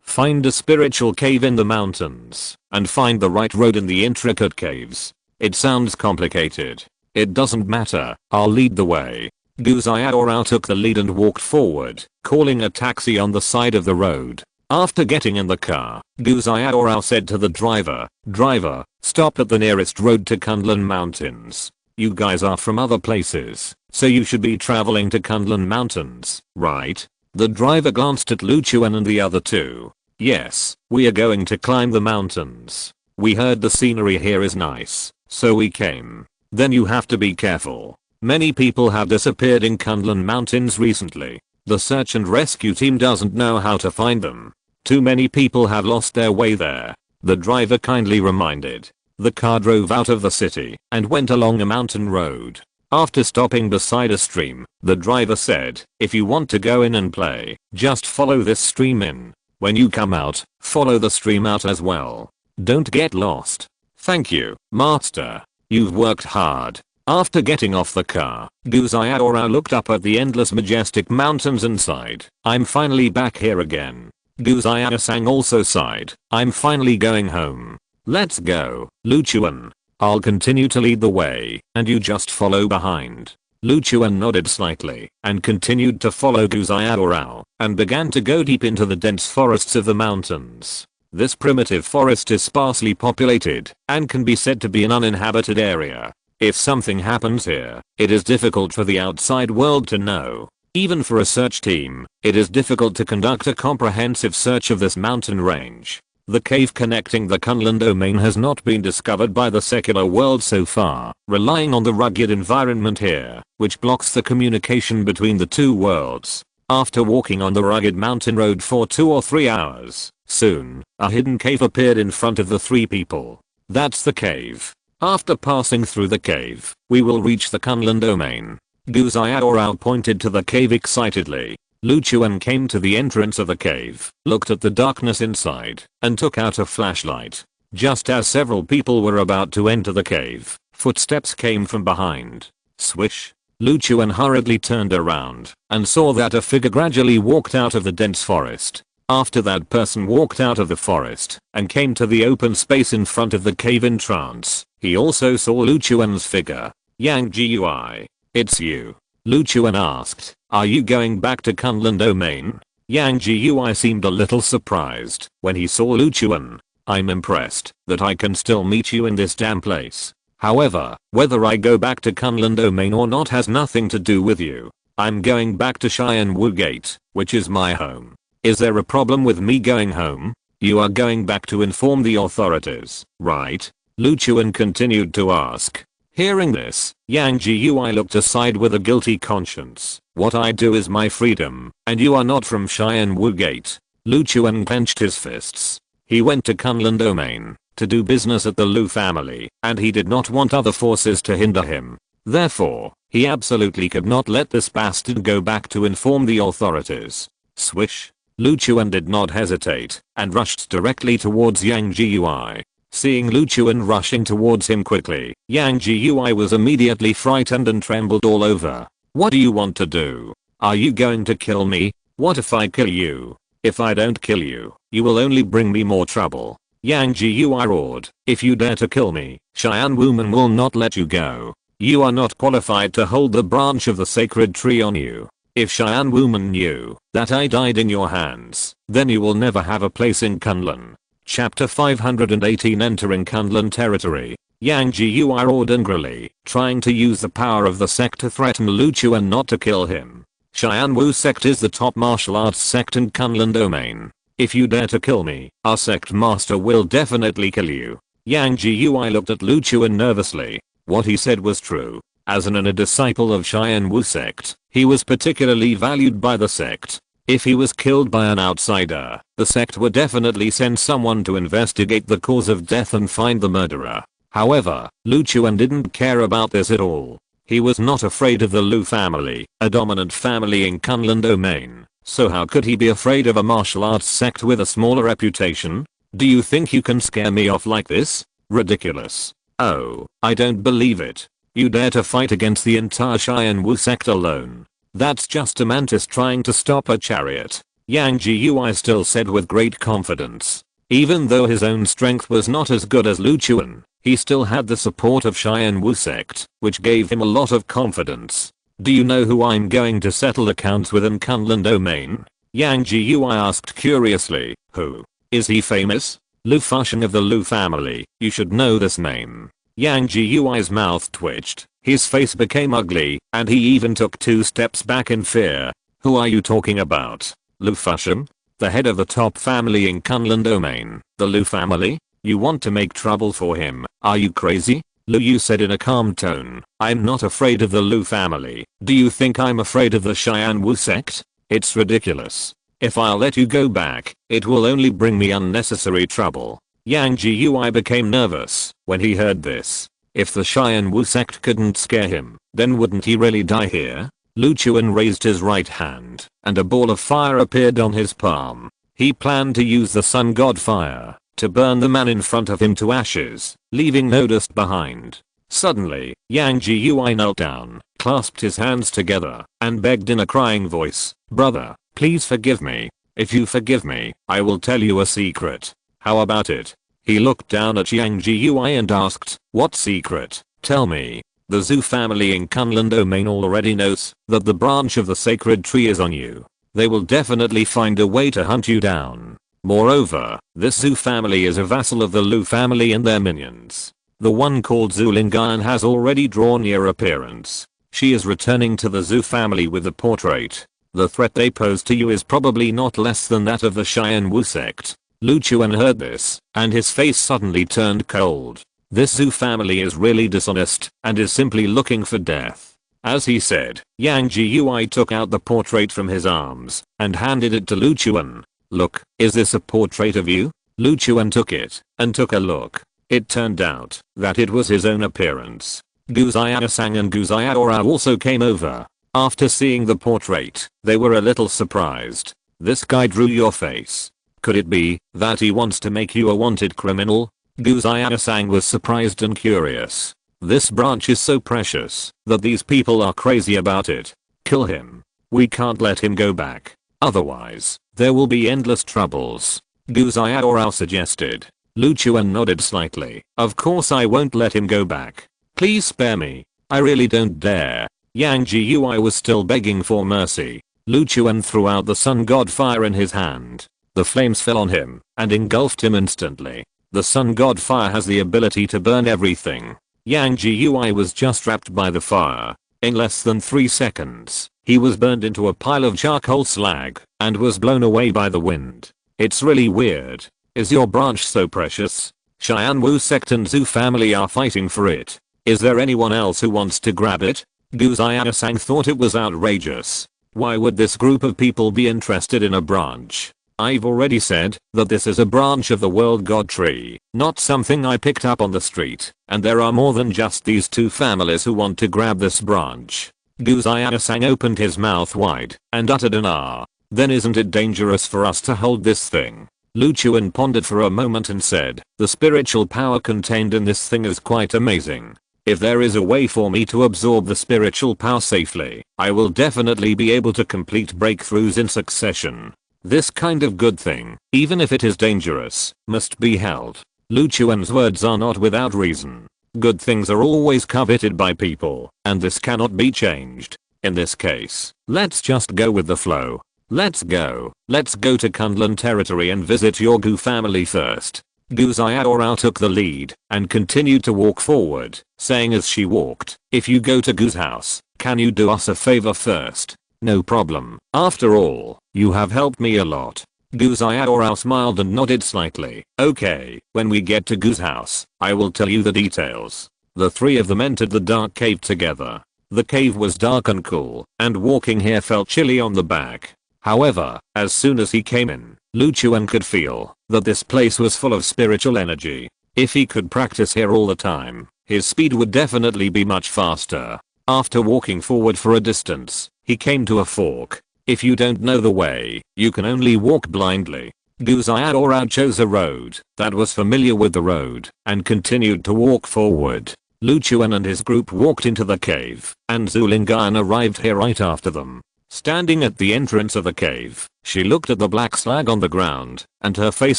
find a spiritual cave in the mountains, and find the right road in the intricate caves. It sounds complicated. It doesn't matter, I'll lead the way. Gu Xiaorao took the lead and walked forward, calling a taxi on the side of the road. After getting in the car, Gu Xiaorao said to the driver, "Driver, stop at the nearest road to Kunlun Mountains. You guys are from other places, so you should be traveling to Kunlun Mountains, right?" The driver glanced at Lu Chuan and the other two. Yes, we are going to climb the mountains. We heard the scenery here is nice, so we came. Then you have to be careful. Many people have disappeared in Kunlun Mountains recently. The search and rescue team doesn't know how to find them. Too many people have lost their way there. The driver kindly reminded. The car drove out of the city and went along a mountain road. After stopping beside a stream, the driver said, if you want to go in and play, just follow this stream in. When you come out, follow the stream out as well. Don't get lost. Thank you, master. You've worked hard. After getting off the car, Guzayadora looked up at the endless majestic mountains and sighed. I'm finally back here again. Guzayada-sang also sighed. I'm finally going home. Let's go, Lu Chuan. I'll continue to lead the way, and you just follow behind. Lu Chuan nodded slightly, and continued to follow Guzayadora, and began to go deep into the dense forests of the mountains. This primitive forest is sparsely populated, and can be said to be an uninhabited area. If something happens here, it is difficult for the outside world to know. Even for a search team, it is difficult to conduct a comprehensive search of this mountain range. The cave connecting the Kunlun domain has not been discovered by the secular world so far, relying on the rugged environment here, which blocks the communication between the two worlds. After walking on the rugged mountain road for 2 or 3 hours, soon, a hidden cave appeared in front of the three people. That's the cave. After passing through the cave, we will reach the Kunlun domain. Guzayadora pointed to the cave excitedly. Lu Chuan came to the entrance of the cave, looked at the darkness inside, and took out a flashlight. Just as several people were about to enter the cave, footsteps came from behind. Swish. Lu Chuan hurriedly turned around, and saw that a figure gradually walked out of the dense forest. After that person walked out of the forest, and came to the open space in front of the cave in trance, he also saw Lu Chuan's figure. Yang Gui. It's you. Lu Chuan asked, are you going back to Kunlun domain? Yang Gui seemed a little surprised when he saw Lu Chuan. I'm impressed that I can still meet you in this damn place. However, whether I go back to Kunlun domain or not has nothing to do with you. I'm going back to Xianwu Gate, which is my home. Is there a problem with me going home? You are going back to inform the authorities, right? Lu Chuan continued to ask. Hearing this, Yang Gui looked aside with a guilty conscience. What I do is my freedom, and you are not from Xianwu Gate. Lu Chuan clenched his fists. He went to Kunlun domain to do business at the Lu family, and he did not want other forces to hinder him. Therefore, he absolutely could not let this bastard go back to inform the authorities. Swish. Lu Chuan did not hesitate, and rushed directly towards Yang Gui. Seeing Lu Chuan rushing towards him quickly, Yang Gui was immediately frightened and trembled all over. What do you want to do? Are you going to kill me? What if I kill you? If I don't kill you, you will only bring me more trouble. Yang Gui roared. If you dare to kill me, Cheyenne woman will not let you go. You are not qualified to hold the branch of the sacred tree on you. If Cheyenne woman knew that I died in your hands, then you will never have a place in Kunlun. Chapter 518 Entering Kunlun territory. Yang Gui roared angrily, trying to use the power of the sect to threaten Lu Chuan not to kill him. Xianwu sect is the top martial arts sect in Kunlun domain. If you dare to kill me, our sect master will definitely kill you. Yang Gui looked at Lu Chuan nervously. What he said was true. As a disciple of Xianwu sect, he was particularly valued by the sect. If he was killed by an outsider, the sect would definitely send someone to investigate the cause of death and find the murderer. However, Lu Chuan didn't care about this at all. He was not afraid of the Lu family, a dominant family in Kunlun domain. So how could he be afraid of a martial arts sect with a smaller reputation? Do you think you can scare me off like this? Ridiculous. Oh, I don't believe it. You dare to fight against the entire Xianwu sect alone. That's just a mantis trying to stop a chariot. Yang Gui still said with great confidence. Even though his own strength was not as good as Lu Chuan, he still had the support of Xianwu sect, which gave him a lot of confidence. Do you know who I'm going to settle accounts with in Kunlun domain? Yang Gui asked curiously. Who? Is he famous? Lu Fusheng of the Lu family. You should know this name. Yang Gui's mouth twitched, his face became ugly, and he even took 2 steps back in fear. Who are you talking about? Lu Fusham? The head of the top family in Kunlun domain, the Lu family? You want to make trouble for him, are you crazy? Lu Yu said in a calm tone, I'm not afraid of the Lu family. Do you think I'm afraid of the Cheyenne Wu sect? It's ridiculous. If I'll let you go back, it will only bring me unnecessary trouble. Yang Gui became nervous when he heard this. If the Cheyenne Wu sect couldn't scare him, then wouldn't he really die here? Lu Chuan raised his right hand, and a ball of fire appeared on his palm. He planned to use the sun god fire to burn the man in front of him to ashes, leaving no dust behind. Suddenly, Yang Gui knelt down, clasped his hands together, and begged in a crying voice, "Brother, please forgive me. If you forgive me, I will tell you a secret. How about it?" He looked down at Yang Gui and asked, "What secret? Tell me." The Zhu family in Kunlun domain already knows that the branch of the sacred tree is on you. They will definitely find a way to hunt you down. Moreover, this Zhu family is a vassal of the Lu family and their minions. The one called Zhu Lingan has already drawn near appearance. She is returning to the Zhu family with the portrait. The threat they pose to you is probably not less than that of the Cheyenne Wu sect. Lu Chuan heard this, and his face suddenly turned cold. This Zhu family is really dishonest and is simply looking for death. As he said, Yang Gui took out the portrait from his arms and handed it to Lu Chuan. "Look, is this a portrait of you?" Lu Chuan took it and took a look. It turned out that it was his own appearance. Gu Xiaosang and Gu Xiaorao also came over. After seeing the portrait, they were a little surprised. "This guy drew your face. Could it be that he wants to make you a wanted criminal?" Gu Xiaosang was surprised and curious. "This branch is so precious that these people are crazy about it. Kill him. We can't let him go back. Otherwise, there will be endless troubles," Gu Xiaorao suggested. Lu Chuan nodded slightly. "Of course I won't let him go back. Please spare me. I really don't dare." Yang Gui was still begging for mercy. Lu Chuan threw out the sun god fire in his hand. The flames fell on him and engulfed him instantly. The sun god fire has the ability to burn everything. Yang Gui was just trapped by the fire. In less than 3 seconds, he was burned into a pile of charcoal slag and was blown away by the wind. "It's really weird. Is your branch so precious? Cheyenne Wu sect and Zhu family are fighting for it. Is there anyone else who wants to grab it?" Gu Xiaosang thought it was outrageous. Why would this group of people be interested in a branch? "I've already said that this is a branch of the world god tree, not something I picked up on the street, and there are more than just these two families who want to grab this branch." Gu Xiaosang opened his mouth wide and uttered an "ah." "Then isn't it dangerous for us to hold this thing?" Lu Chuan pondered for a moment and said, "The spiritual power contained in this thing is quite amazing. If there is a way for me to absorb the spiritual power safely, I will definitely be able to complete breakthroughs in succession. This kind of good thing, even if it is dangerous, must be held." Lu Chuan's words are not without reason. Good things are always coveted by people, and this cannot be changed. In this case, let's just go with the flow. Let's go to Kunlun territory and visit your Gu family first. Gu Xiaorao took the lead and continued to walk forward, saying as she walked, "If you go to Gu's house, can you do us a favor first?" "No problem. After all, you have helped me a lot." Gu Xiaorao smiled and nodded slightly. "Okay, when we get to Gu's house, I will tell you the details." The three of them entered the dark cave together. The cave was dark and cool, and walking here felt chilly on the back. However, as soon as he came in, Lu Chuan could feel that this place was full of spiritual energy. If he could practice here all the time, his speed would definitely be much faster. After walking forward for a distance, he came to a fork. If you don't know the way, you can only walk blindly. Gu Xiaorao chose a road that was familiar with the road and continued to walk forward. Lu Chuan and his group walked into the cave, and Zhu Lingan arrived here right after them. Standing at the entrance of the cave, she looked at the black slag on the ground, and her face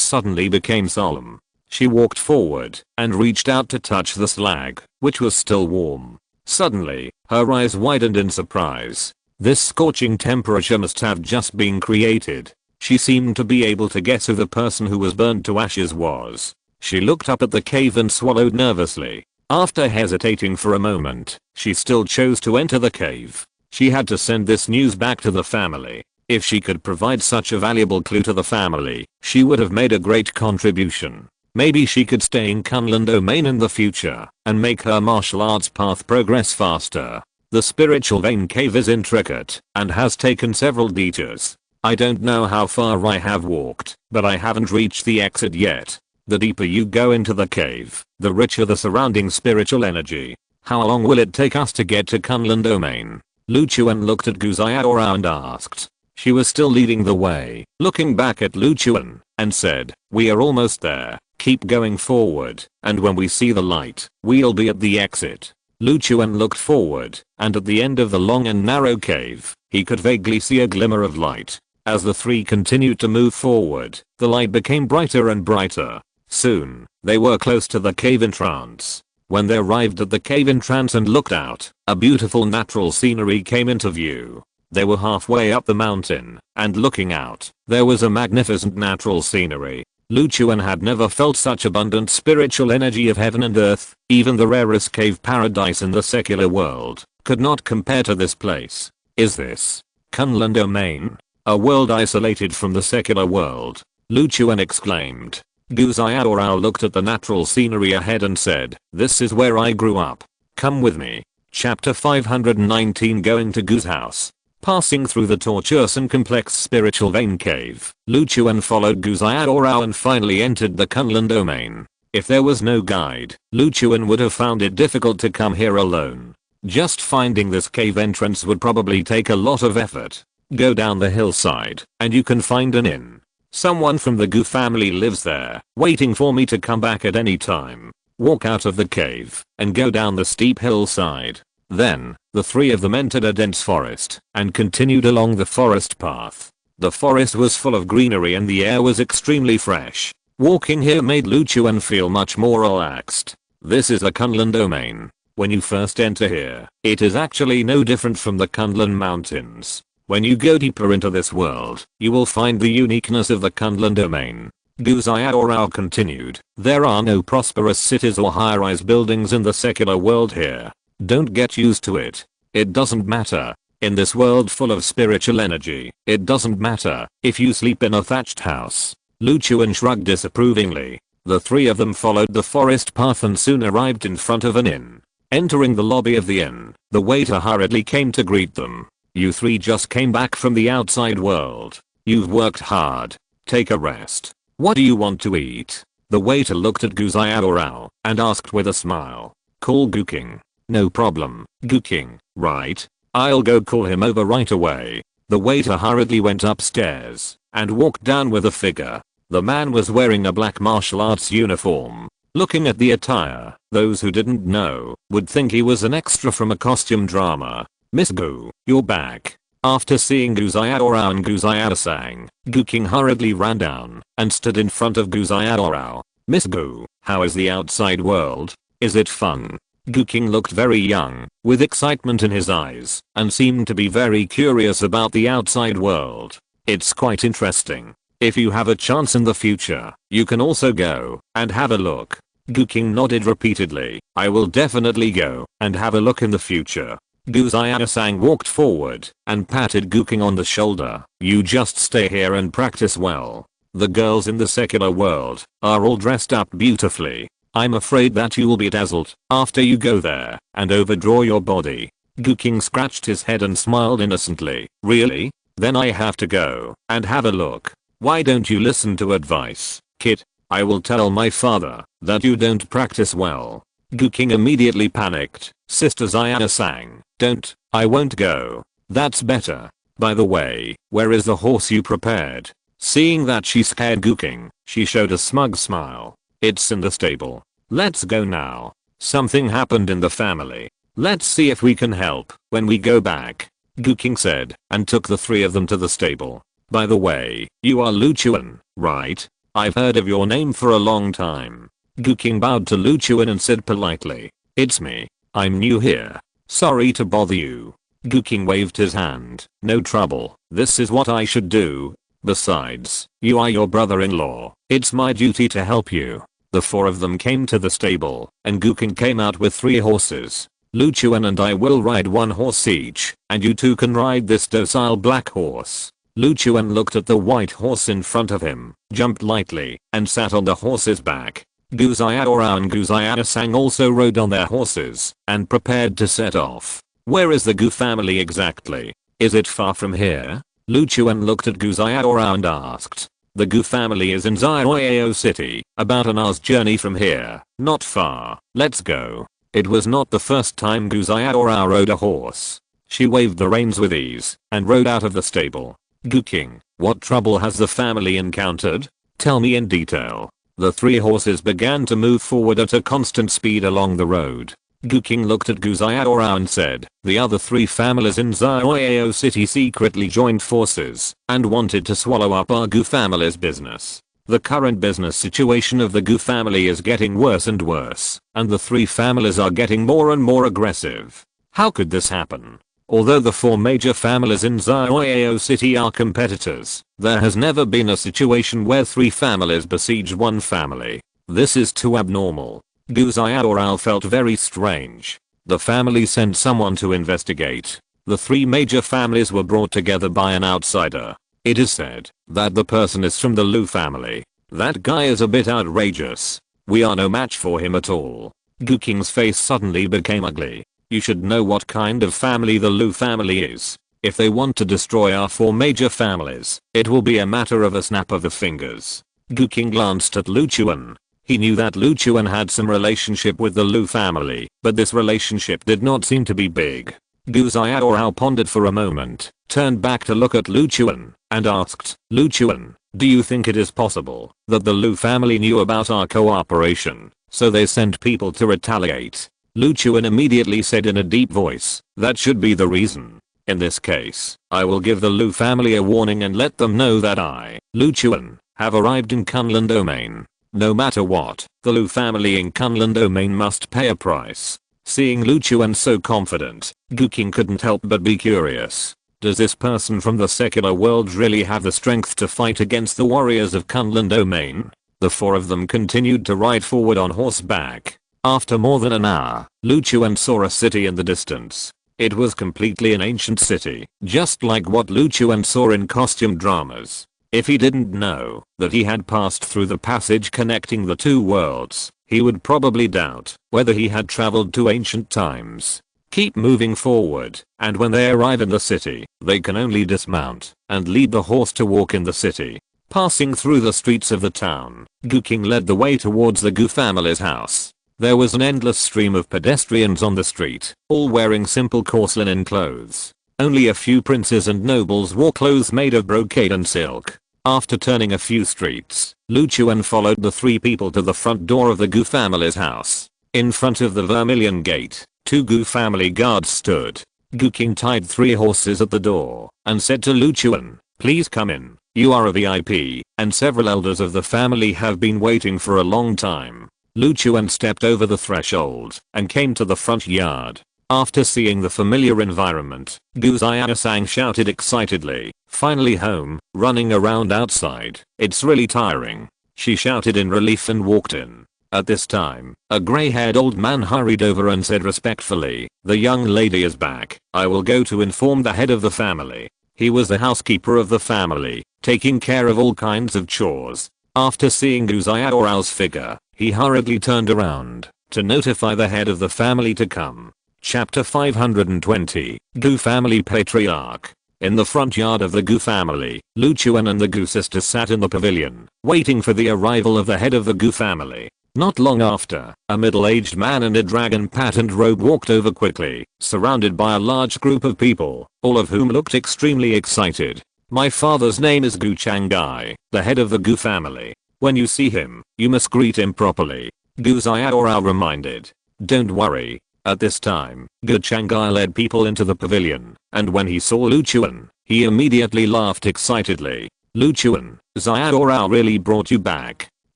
suddenly became solemn. She walked forward and reached out to touch the slag, which was still warm. Suddenly, her eyes widened in surprise. This scorching temperature must have just been created. She seemed to be able to guess who the person who was burned to ashes was. She looked up at the cave and swallowed nervously. After hesitating for a moment, she still chose to enter the cave. She had to send this news back to the family. If she could provide such a valuable clue to the family, she would have made a great contribution. Maybe she could stay in Kunlun domain in the future and make her martial arts path progress faster. The spiritual vein cave is intricate and has taken several detours. I don't know how far I have walked, but I haven't reached the exit yet. The deeper you go into the cave, the richer the surrounding spiritual energy. How long will it take us to get to Kunlun domain? Lu Chuan looked at Gu Xiaorao and asked. She was still leading the way, looking back at Lu Chuan, and said, "We are almost there. Keep going forward, and when we see the light, we'll be at the exit." Lu Chuan looked forward, and at the end of the long and narrow cave, he could vaguely see a glimmer of light. As the three continued to move forward, the light became brighter and brighter. Soon, they were close to the cave entrance. When they arrived at the cave entrance and looked out, a beautiful natural scenery came into view. They were halfway up the mountain, and looking out, there was a magnificent natural scenery. Lu Chuan had never felt such abundant spiritual energy of heaven and earth. Even the rarest cave paradise in the secular world could not compare to this place. Is this Kunlun domain? A world isolated from the secular world? Lu Chuan exclaimed. Gu Xiaorao looked at the natural scenery ahead and said, "This is where I grew up. Come with me." Chapter 519 Going to Gu's house. Passing through the tortuous and complex spiritual vein cave, Lu Chuan followed Gu Xiaorao and finally entered the Kunlun domain. If there was no guide, Lu Chuan would have found it difficult to come here alone. Just finding this cave entrance would probably take a lot of effort. Go down the hillside, and you can find an inn. Someone from the Gu family lives there, waiting for me to come back at any time. Walk out of the cave, and go down the steep hillside. Then, the three of them entered a dense forest, and continued along the forest path. The forest was full of greenery and the air was extremely fresh. Walking here made Lu Chuan feel much more relaxed. This is the Kunlun domain. When you first enter here, it is actually no different from the Kunlun mountains. When you go deeper into this world, you will find the uniqueness of the Kunlun domain. Gu Xiaorao continued, "There are no prosperous cities or high-rise buildings in the secular world here. Don't get used to it. It doesn't matter. In this world full of spiritual energy, it doesn't matter if you sleep in a thatched house." Lu Chuan shrugged disapprovingly. The three of them followed the forest path and soon arrived in front of an inn. Entering the lobby of the inn, the waiter hurriedly came to greet them. "You three just came back from the outside world. You've worked hard. Take a rest. What do you want to eat?" The waiter looked at Gu Xiaorao and asked with a smile. "Call Gu King." "No problem, Gu King, right? I'll go call him over right away." The waiter hurriedly went upstairs and walked down with a figure. The man was wearing a black martial arts uniform. Looking at the attire, those who didn't know would think he was an extra from a costume drama. "Miss Gu, you're back." After seeing Gu Xiaorao and Gu Xiaosang, Gu King hurriedly ran down and stood in front of Gu Xiaorao. "Miss Gu, how is the outside world? Is it fun?" Gu King looked very young, with excitement in his eyes, and seemed to be very curious about the outside world. "It's quite interesting. If you have a chance in the future, you can also go and have a look." Gu King nodded repeatedly. "I will definitely go and have a look in the future." Gu Xiaosang walked forward and patted Gu King on the shoulder. "You just stay here and practice well. The girls in the secular world are all dressed up beautifully. I'm afraid that you will be dazzled after you go there and overdraw your body." Gu King scratched his head and smiled innocently. "Really? Then I have to go and have a look. Why don't you listen to advice, kid? I will tell my father that you don't practice well." Gu King immediately panicked. "Sister Xiana sang, don't, I won't go." "That's better. By the way, where is the horse you prepared?" Seeing that she scared Gu King, she showed a smug smile. "It's in the stable. Let's go now. Something happened in the family. Let's see if we can help when we go back," Gu King said, and took the three of them to the stable. "By the way, you are Lu Chuan, right? I've heard of your name for a long time." Gu King bowed to Lu Chuan and said politely, "It's me. I'm new here. Sorry to bother you." Gu King waved his hand. "No trouble. This is what I should do. Besides, you are your brother-in-law. It's my duty to help you." The four of them came to the stable, and Gu King came out with 3 horses. Lu Chuan and I will ride one horse each, and you two can ride this docile black horse. Lu Chuan looked at the white horse in front of him, jumped lightly, and sat on the horse's back. Gu Xiaorao and Gu Xiaosang also rode on their horses, and prepared to set off. Where is the Gu family exactly? Is it far from here? Lu Chuan looked at Gu Xiaorao and asked. The Gu family is in Ziyao City, about an hour's journey from here, not far, let's go. It was not the first time Gu Xiaorao rode a horse. She waved the reins with ease, and rode out of the stable. Gu King, what trouble has the family encountered? Tell me in detail. The three horses began to move forward at a constant speed along the road. Gu King looked at Gu Xiaorao and said, the other three families in Ziyao City secretly joined forces, and wanted to swallow up our Gu family's business. The current business situation of the Gu family is getting worse and worse, and the three families are getting more and more aggressive. How could this happen? Although the four major families in Ziyao City are competitors, there has never been a situation where three families besiege one family. This is too abnormal. Gu Xiaorao felt very strange. The family sent someone to investigate. The three major families were brought together by an outsider. It is said that the person is from the Lu family. That guy is a bit outrageous. We are no match for him at all. Gu King's face suddenly became ugly. You should know what kind of family the Lu family is. If they want to destroy our four major families, it will be a matter of a snap of the fingers. Gu King glanced at Lu Chuan. He knew that Lu Chuan had some relationship with the Lu family, but this relationship did not seem to be big. Gu Xiaorao pondered for a moment, turned back to look at Lu Chuan, and asked, Lu Chuan, do you think it is possible that the Lu family knew about our cooperation, so they sent people to retaliate? Lu Chuan immediately said in a deep voice, that should be the reason. In this case, I will give the Lu family a warning and let them know that I, Lu Chuan, have arrived in Kunlun Domain. No matter what, the Lu family in Kunlun Domain must pay a price. Seeing Lu Chuan so confident, Gu King couldn't help but be curious. Does this person from the secular world really have the strength to fight against the warriors of Kunlun Domain? The four of them continued to ride forward on horseback. After more than an hour, Lu Chuan saw a city in the distance. It was completely an ancient city, just like what Lu Chuan saw in costume dramas. If he didn't know that he had passed through the passage connecting the two worlds, he would probably doubt whether he had traveled to ancient times. Keep moving forward, and when they arrive in the city, they can only dismount and lead the horse to walk in the city. Passing through the streets of the town, Gu King led the way towards the Gu family's house. There was an endless stream of pedestrians on the street, all wearing simple coarse linen clothes. Only a few princes and nobles wore clothes made of brocade and silk. After turning a few streets, Lu Chuan followed the three people to the front door of the Gu family's house. In front of the Vermilion Gate, two Gu family guards stood. Gu King tied three horses at the door and said to Lu Chuan, please come in, you are a VIP, and several elders of the family have been waiting for a long time. Lu Chuan stepped over the threshold and came to the front yard. After seeing the familiar environment, Gu Xiaosang shouted excitedly, finally home, running around outside, it's really tiring. She shouted in relief and walked in. At this time, a grey-haired old man hurried over and said respectfully, the young lady is back, I will go to inform the head of the family. He was the housekeeper of the family, taking care of all kinds of chores. After seeing Gu Xiaorao's figure, he hurriedly turned around to notify the head of the family to come. Chapter 520, Gu Family Patriarch. In the front yard of the Gu family, Lu Chuan and the Gu sisters sat in the pavilion, waiting for the arrival of the head of the Gu family. Not long after, a middle-aged man in a dragon-patterned robe walked over quickly, surrounded by a large group of people, all of whom looked extremely excited. My father's name is Gu Changai, the head of the Gu family. When you see him, you must greet him properly. Gu Xiaorao reminded. Don't worry. At this time, Gu Changai led people into the pavilion, and when he saw Lu Chuan, he immediately laughed excitedly. Lu Chuan, Xiaorao really brought you back.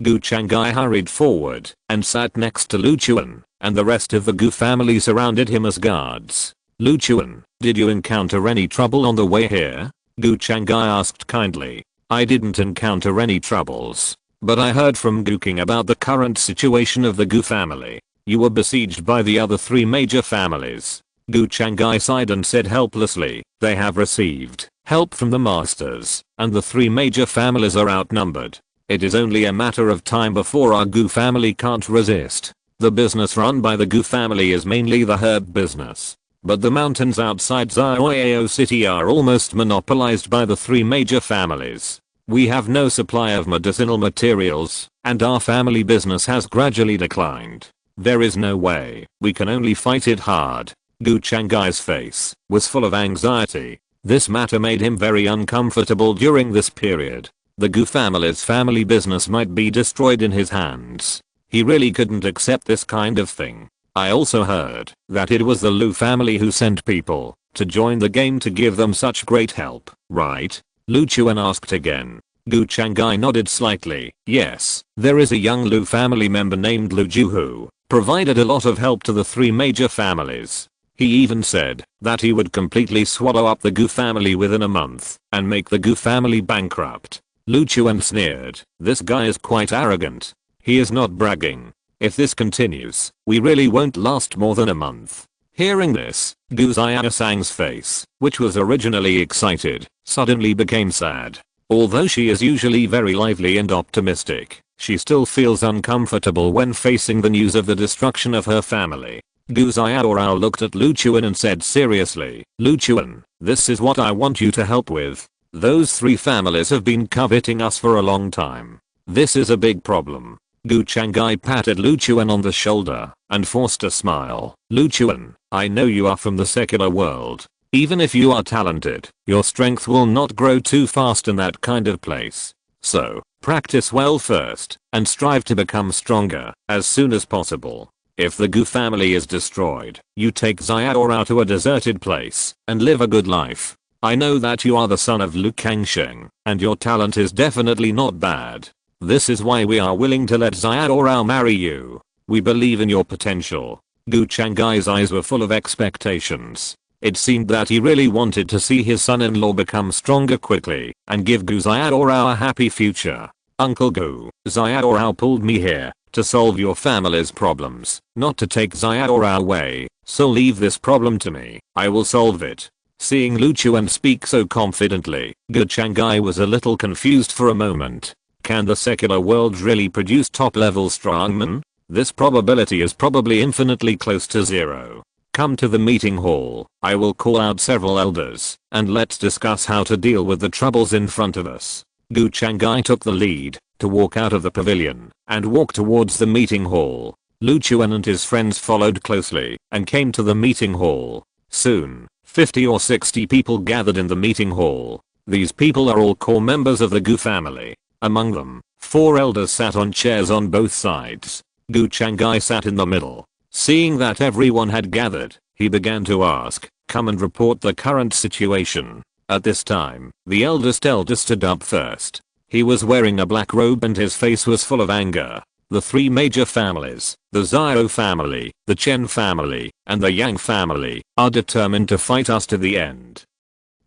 Gu Changai hurried forward and sat next to Lu Chuan, and the rest of the Gu family surrounded him as guards. Lu Chuan, did you encounter any trouble on the way here? Gu Changai asked kindly. I didn't encounter any troubles, but I heard from Gu King about the current situation of the Gu family. You were besieged by the other 3 major families. Gu Changai sighed and said helplessly, they have received help from the masters, and the 3 major families are outnumbered. It is only a matter of time before our Gu family can't resist. The business run by the Gu family is mainly the herb business. But the mountains outside Zioyao City are almost monopolized by the 3 major families. We have no supply of medicinal materials, and our family business has gradually declined. There is no way, we can only fight it hard. Gu Changai's face was full of anxiety. This matter made him very uncomfortable during this period. The Gu family's family business might be destroyed in his hands. He really couldn't accept this kind of thing. I also heard that it was the Lu family who sent people to join the game to give them such great help, right? Lu Chuan asked again. Gu Changai nodded slightly. Yes, there is a young Lu family member named Lu Ju who provided a lot of help to the 3 major families. He even said that he would completely swallow up the Gu family within a month and make the Gu family bankrupt. Lu Chuan sneered. This guy is quite arrogant. He is not bragging. If this continues, we really won't last more than a month. Hearing this, Gu Xiaosang's face, which was originally excited, suddenly became sad. Although she is usually very lively and optimistic, she still feels uncomfortable when facing the news of the destruction of her family. Gu Xiaorao looked at Lu Chuan and said seriously, Lu Chuan, this is what I want you to help with. Those 3 families have been coveting us for a long time. This is a big problem. Gu Changai patted Lu Chuan on the shoulder and forced a smile. Lu Chuan, I know you are from the secular world. Even if you are talented, your strength will not grow too fast in that kind of place. So, practice well first and strive to become stronger as soon as possible. If the Gu family is destroyed, you take Xiaorao to a deserted place and live a good life. I know that you are the son of Lu Kangsheng, and your talent is definitely not bad. This is why we are willing to let Xiaorao marry you. We believe in your potential. Gu Changai's eyes were full of expectations. It seemed that he really wanted to see his son-in-law become stronger quickly and give Gu Xiaorao a happy future. Uncle Gu, Xiaorao pulled me here to solve your family's problems, not to take Xiaorao away, so leave this problem to me. I will solve it. Seeing Lu Chuan speak so confidently, Gu Changai was a little confused for a moment. Can the secular world really produce top-level strongmen? This probability is probably infinitely close to 0. Come to the meeting hall. I will call out several elders, and let's discuss how to deal with the troubles in front of us. Gu Changai took the lead to walk out of the pavilion and walk towards the meeting hall. Lu Chuan and his friends followed closely and came to the meeting hall. Soon, 50 or 60 people gathered in the meeting hall. These people are all core members of the Gu family. Among them, 4 elders sat on chairs on both sides. Gu Changai sat in the middle. Seeing that everyone had gathered, he began to ask, come and report the current situation. At this time, the eldest elder stood up first. He was wearing a black robe and his face was full of anger. The 3 major families, the Zhao family, the Chen family, and the Yang family, are determined to fight us to the end.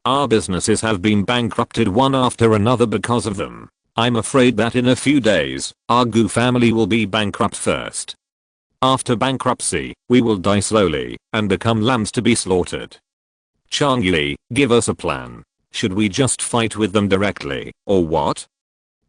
Our businesses have been bankrupted one after another because of them. I'm afraid that in a few days, our Gu family will be bankrupt first. After bankruptcy, we will die slowly and become lambs to be slaughtered. Chang Yi, give us a plan. Should we just fight with them directly, or what?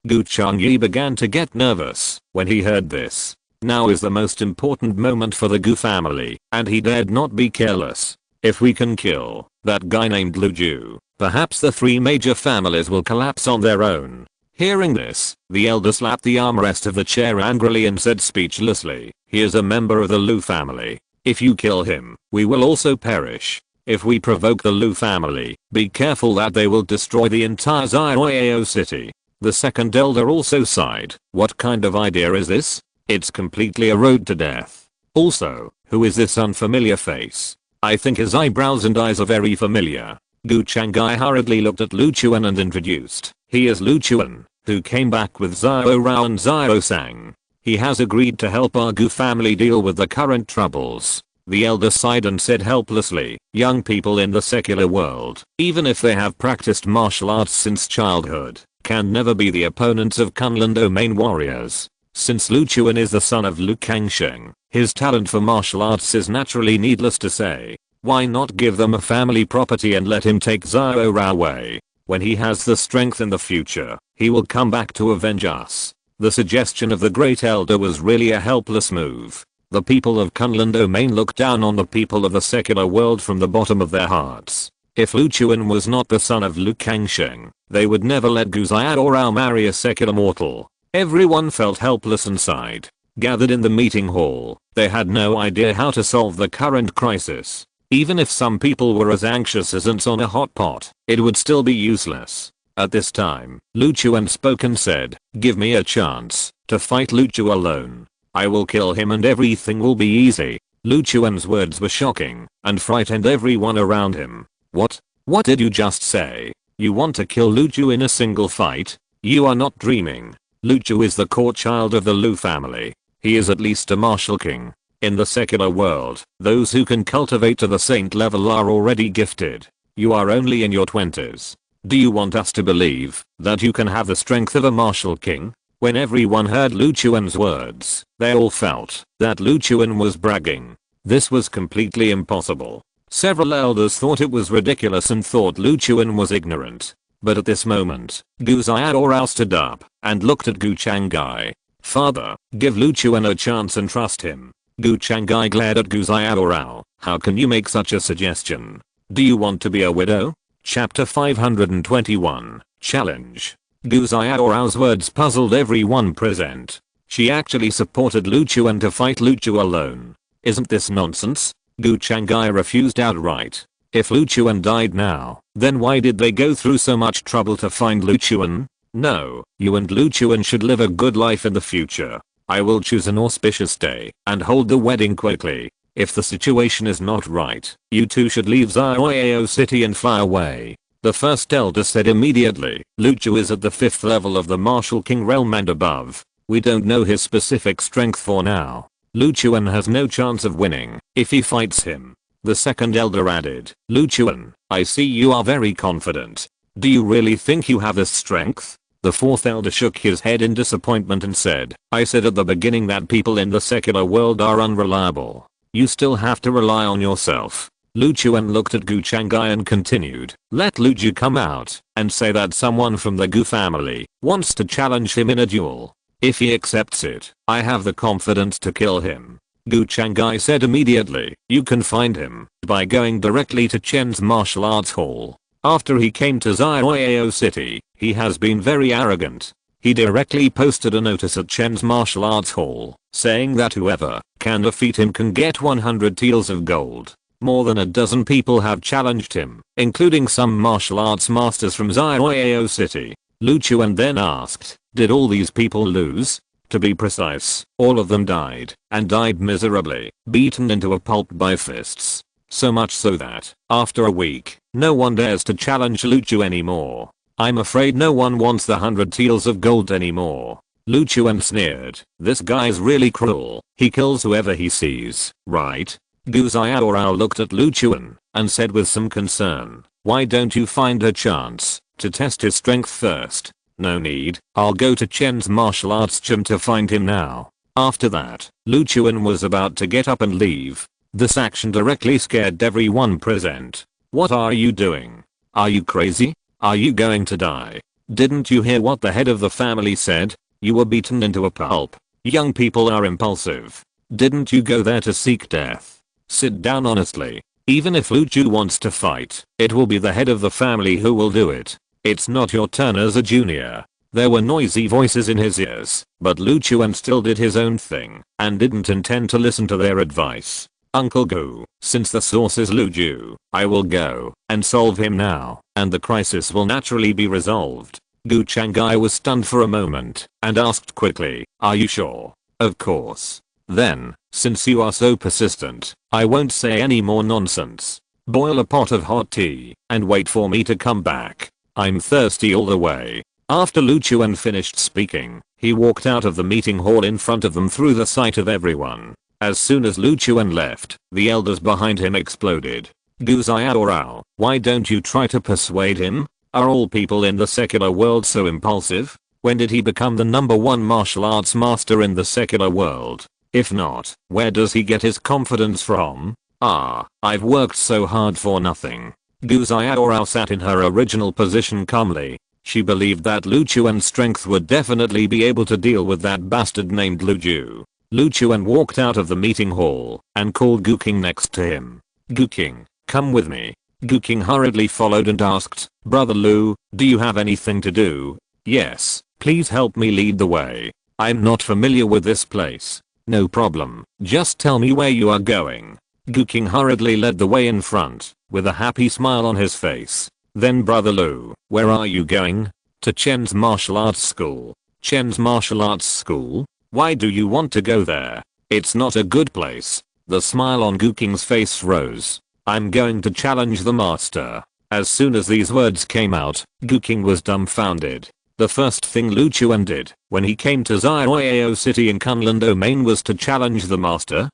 Gu Changyi began to get nervous when he heard this. Now is the most important moment for the Gu family, and he dared not be careless. If we can kill that guy named Lu Ju, perhaps the 3 major families will collapse on their own. Hearing this, the elder slapped the armrest of the chair angrily and said speechlessly, he is a member of the Lu family. If you kill him, we will also perish. If we provoke the Lu family, be careful that they will destroy the entire Zioyao city. The second elder also sighed. What kind of idea is this? It's completely a road to death. Also, who is this unfamiliar face? I think his eyebrows and eyes are very familiar. Gu Changai hurriedly looked at Lu Chuan and introduced. He is Lu Chuan, who came back with Xiao Rao and Xiao Sang. He has agreed to help our Gu family deal with the current troubles. The elder sighed and said helplessly, young people in the secular world, even if they have practiced martial arts since childhood, can never be the opponents of Kunlun domain warriors. Since Lu Chuan is the son of Lu Kangsheng, his talent for martial arts is naturally needless to say. Why not give them a family property and let him take Xiao Rao away? When he has the strength in the future, he will come back to avenge us. The suggestion of the Great Elder was really a helpless move. The people of Kunlun Domain look down on the people of the secular world from the bottom of their hearts. If Lu Chuan was not the son of Lu Kangsheng, they would never let Gu Xiaorao marry a secular mortal. Everyone felt helpless inside. Gathered in the meeting hall, they had no idea how to solve the current crisis. Even if some people were as anxious as ants on a hot pot, it would still be useless. At this time, Lu Chuan spoke and said, "Give me a chance to fight Lu Chu alone. I will kill him and everything will be easy." Lu Chuan's words were shocking and frightened everyone around him. What? What did you just say? You want to kill Lu Chu in a single fight? You are not dreaming. Lu Chu is the court child of the Lu family. He is at least a martial king. In the secular world, those who can cultivate to the saint level are already gifted. You are only in your 20s. Do you want us to believe that you can have the strength of a martial king? When everyone heard Lu Chuan's words, they all felt that Lu Chuan was bragging. This was completely impossible. Several elders thought it was ridiculous and thought Lu Chuan was ignorant. But at this moment, Gu Xiaorao stood up and looked at Gu Changai. "Father, give Lu Chuan a chance and trust him." Gu Changai glared at Gu Xiaorao. "How can you make such a suggestion? Do you want to be a widow?" Chapter 521, Challenge. Gu Xiaorao's words puzzled everyone present. She actually supported Lu Chuan to fight Lu Chu alone. Isn't this nonsense? Gu Changai refused outright. If Lu Chuan died now, then why did they go through so much trouble to find Lu Chuan? No, you and Lu Chuan should live a good life in the future. I will choose an auspicious day and hold the wedding quickly. If the situation is not right, you two should leave Xiaoyao city and fly away. The first elder said immediately. Lu Chu is at the 5th level of the martial king realm and above. We don't know his specific strength for now. Lu Chuan has no chance of winning if he fights him. The second elder added, "Lu Chuan, I see you are very confident. Do you really think you have this strength?" The fourth elder shook his head in disappointment and said, "I said at the beginning that people in the secular world are unreliable. You still have to rely on yourself." Lu Chuan looked at Gu Changai and continued, "Let Lu Chu come out and say that someone from the Gu family wants to challenge him in a duel. If he accepts it, I have the confidence to kill him." Gu Changai said immediately, "You can find him by going directly to Chen's martial arts hall. After he came to Xiaoyao city, he has been very arrogant. He directly posted a notice at Chen's martial arts hall, saying that whoever can defeat him can get 100 taels of gold. More than a dozen people have challenged him, including some martial arts masters from Xiaoyao city." Lu Chuan then asked, "Did all these people lose?" To be precise, all of them died, and died miserably, beaten into a pulp by fists. So much so that, after a week, no one dares to challenge Lu Chu anymore. I'm afraid no one wants the 100 taels of gold anymore." Lu Chuan sneered, "This guy's really cruel. He kills whoever he sees, right?" Gu Xiaorao looked at Lu Chuan and said with some concern, "Why don't you find a chance to test his strength first?" "No need, I'll go to Chen's martial arts gym to find him now." After that, Lu Chuan was about to get up and leave. This action directly scared everyone present. "What are you doing? Are you crazy? Are you going to die? Didn't you hear what the head of the family said? You were beaten into a pulp. Young people are impulsive. Didn't you go there to seek death? Sit down honestly. Even if Lu Chu wants to fight, it will be the head of the family who will do it. It's not your turn as a junior." There were noisy voices in his ears, but Lu Chuan still did his own thing and didn't intend to listen to their advice. "Uncle Gu, since the source is Lu Chu, I will go and solve him now, and the crisis will naturally be resolved." Gu Changai was stunned for a moment and asked quickly, "Are you sure?" "Of course." "Then, since you are so persistent, I won't say any more nonsense. Boil a pot of hot tea and wait for me to come back. I'm thirsty all the way." After Lu Chuan finished speaking, he walked out of the meeting hall in front of them through the sight of everyone. As soon as Lu Chuan left, the elders behind him exploded. "Gu Xiaorao, why don't you try to persuade him? Are all people in the secular world so impulsive? When did he become the #1 martial arts master in the secular world? If not, where does he get his confidence from? I've worked so hard for nothing. Gu Xiaorao sat in her original position calmly. She believed that Lu Chuan's strength would definitely be able to deal with that bastard named Lu Ju. Lu Chuan walked out of the meeting hall and called Gu King next to him. Gu King, come with me. Gu King hurriedly followed and asked, Brother Lu, do you have anything to do? Yes, please help me lead the way. I'm not familiar with this place. No problem, just tell me where you are going. Gu King hurriedly led the way in front, with a happy smile on his face. Then Brother Lu, where are you going? To Chen's martial arts school. Chen's martial arts school? Why do you want to go there? It's not a good place. The smile on Gu King's face rose. I'm going to challenge the master. As soon as these words came out, Gu King was dumbfounded. The first thing Lu Chuan did when he came to Xiaoyao City in Kunlun Domain was to challenge the master?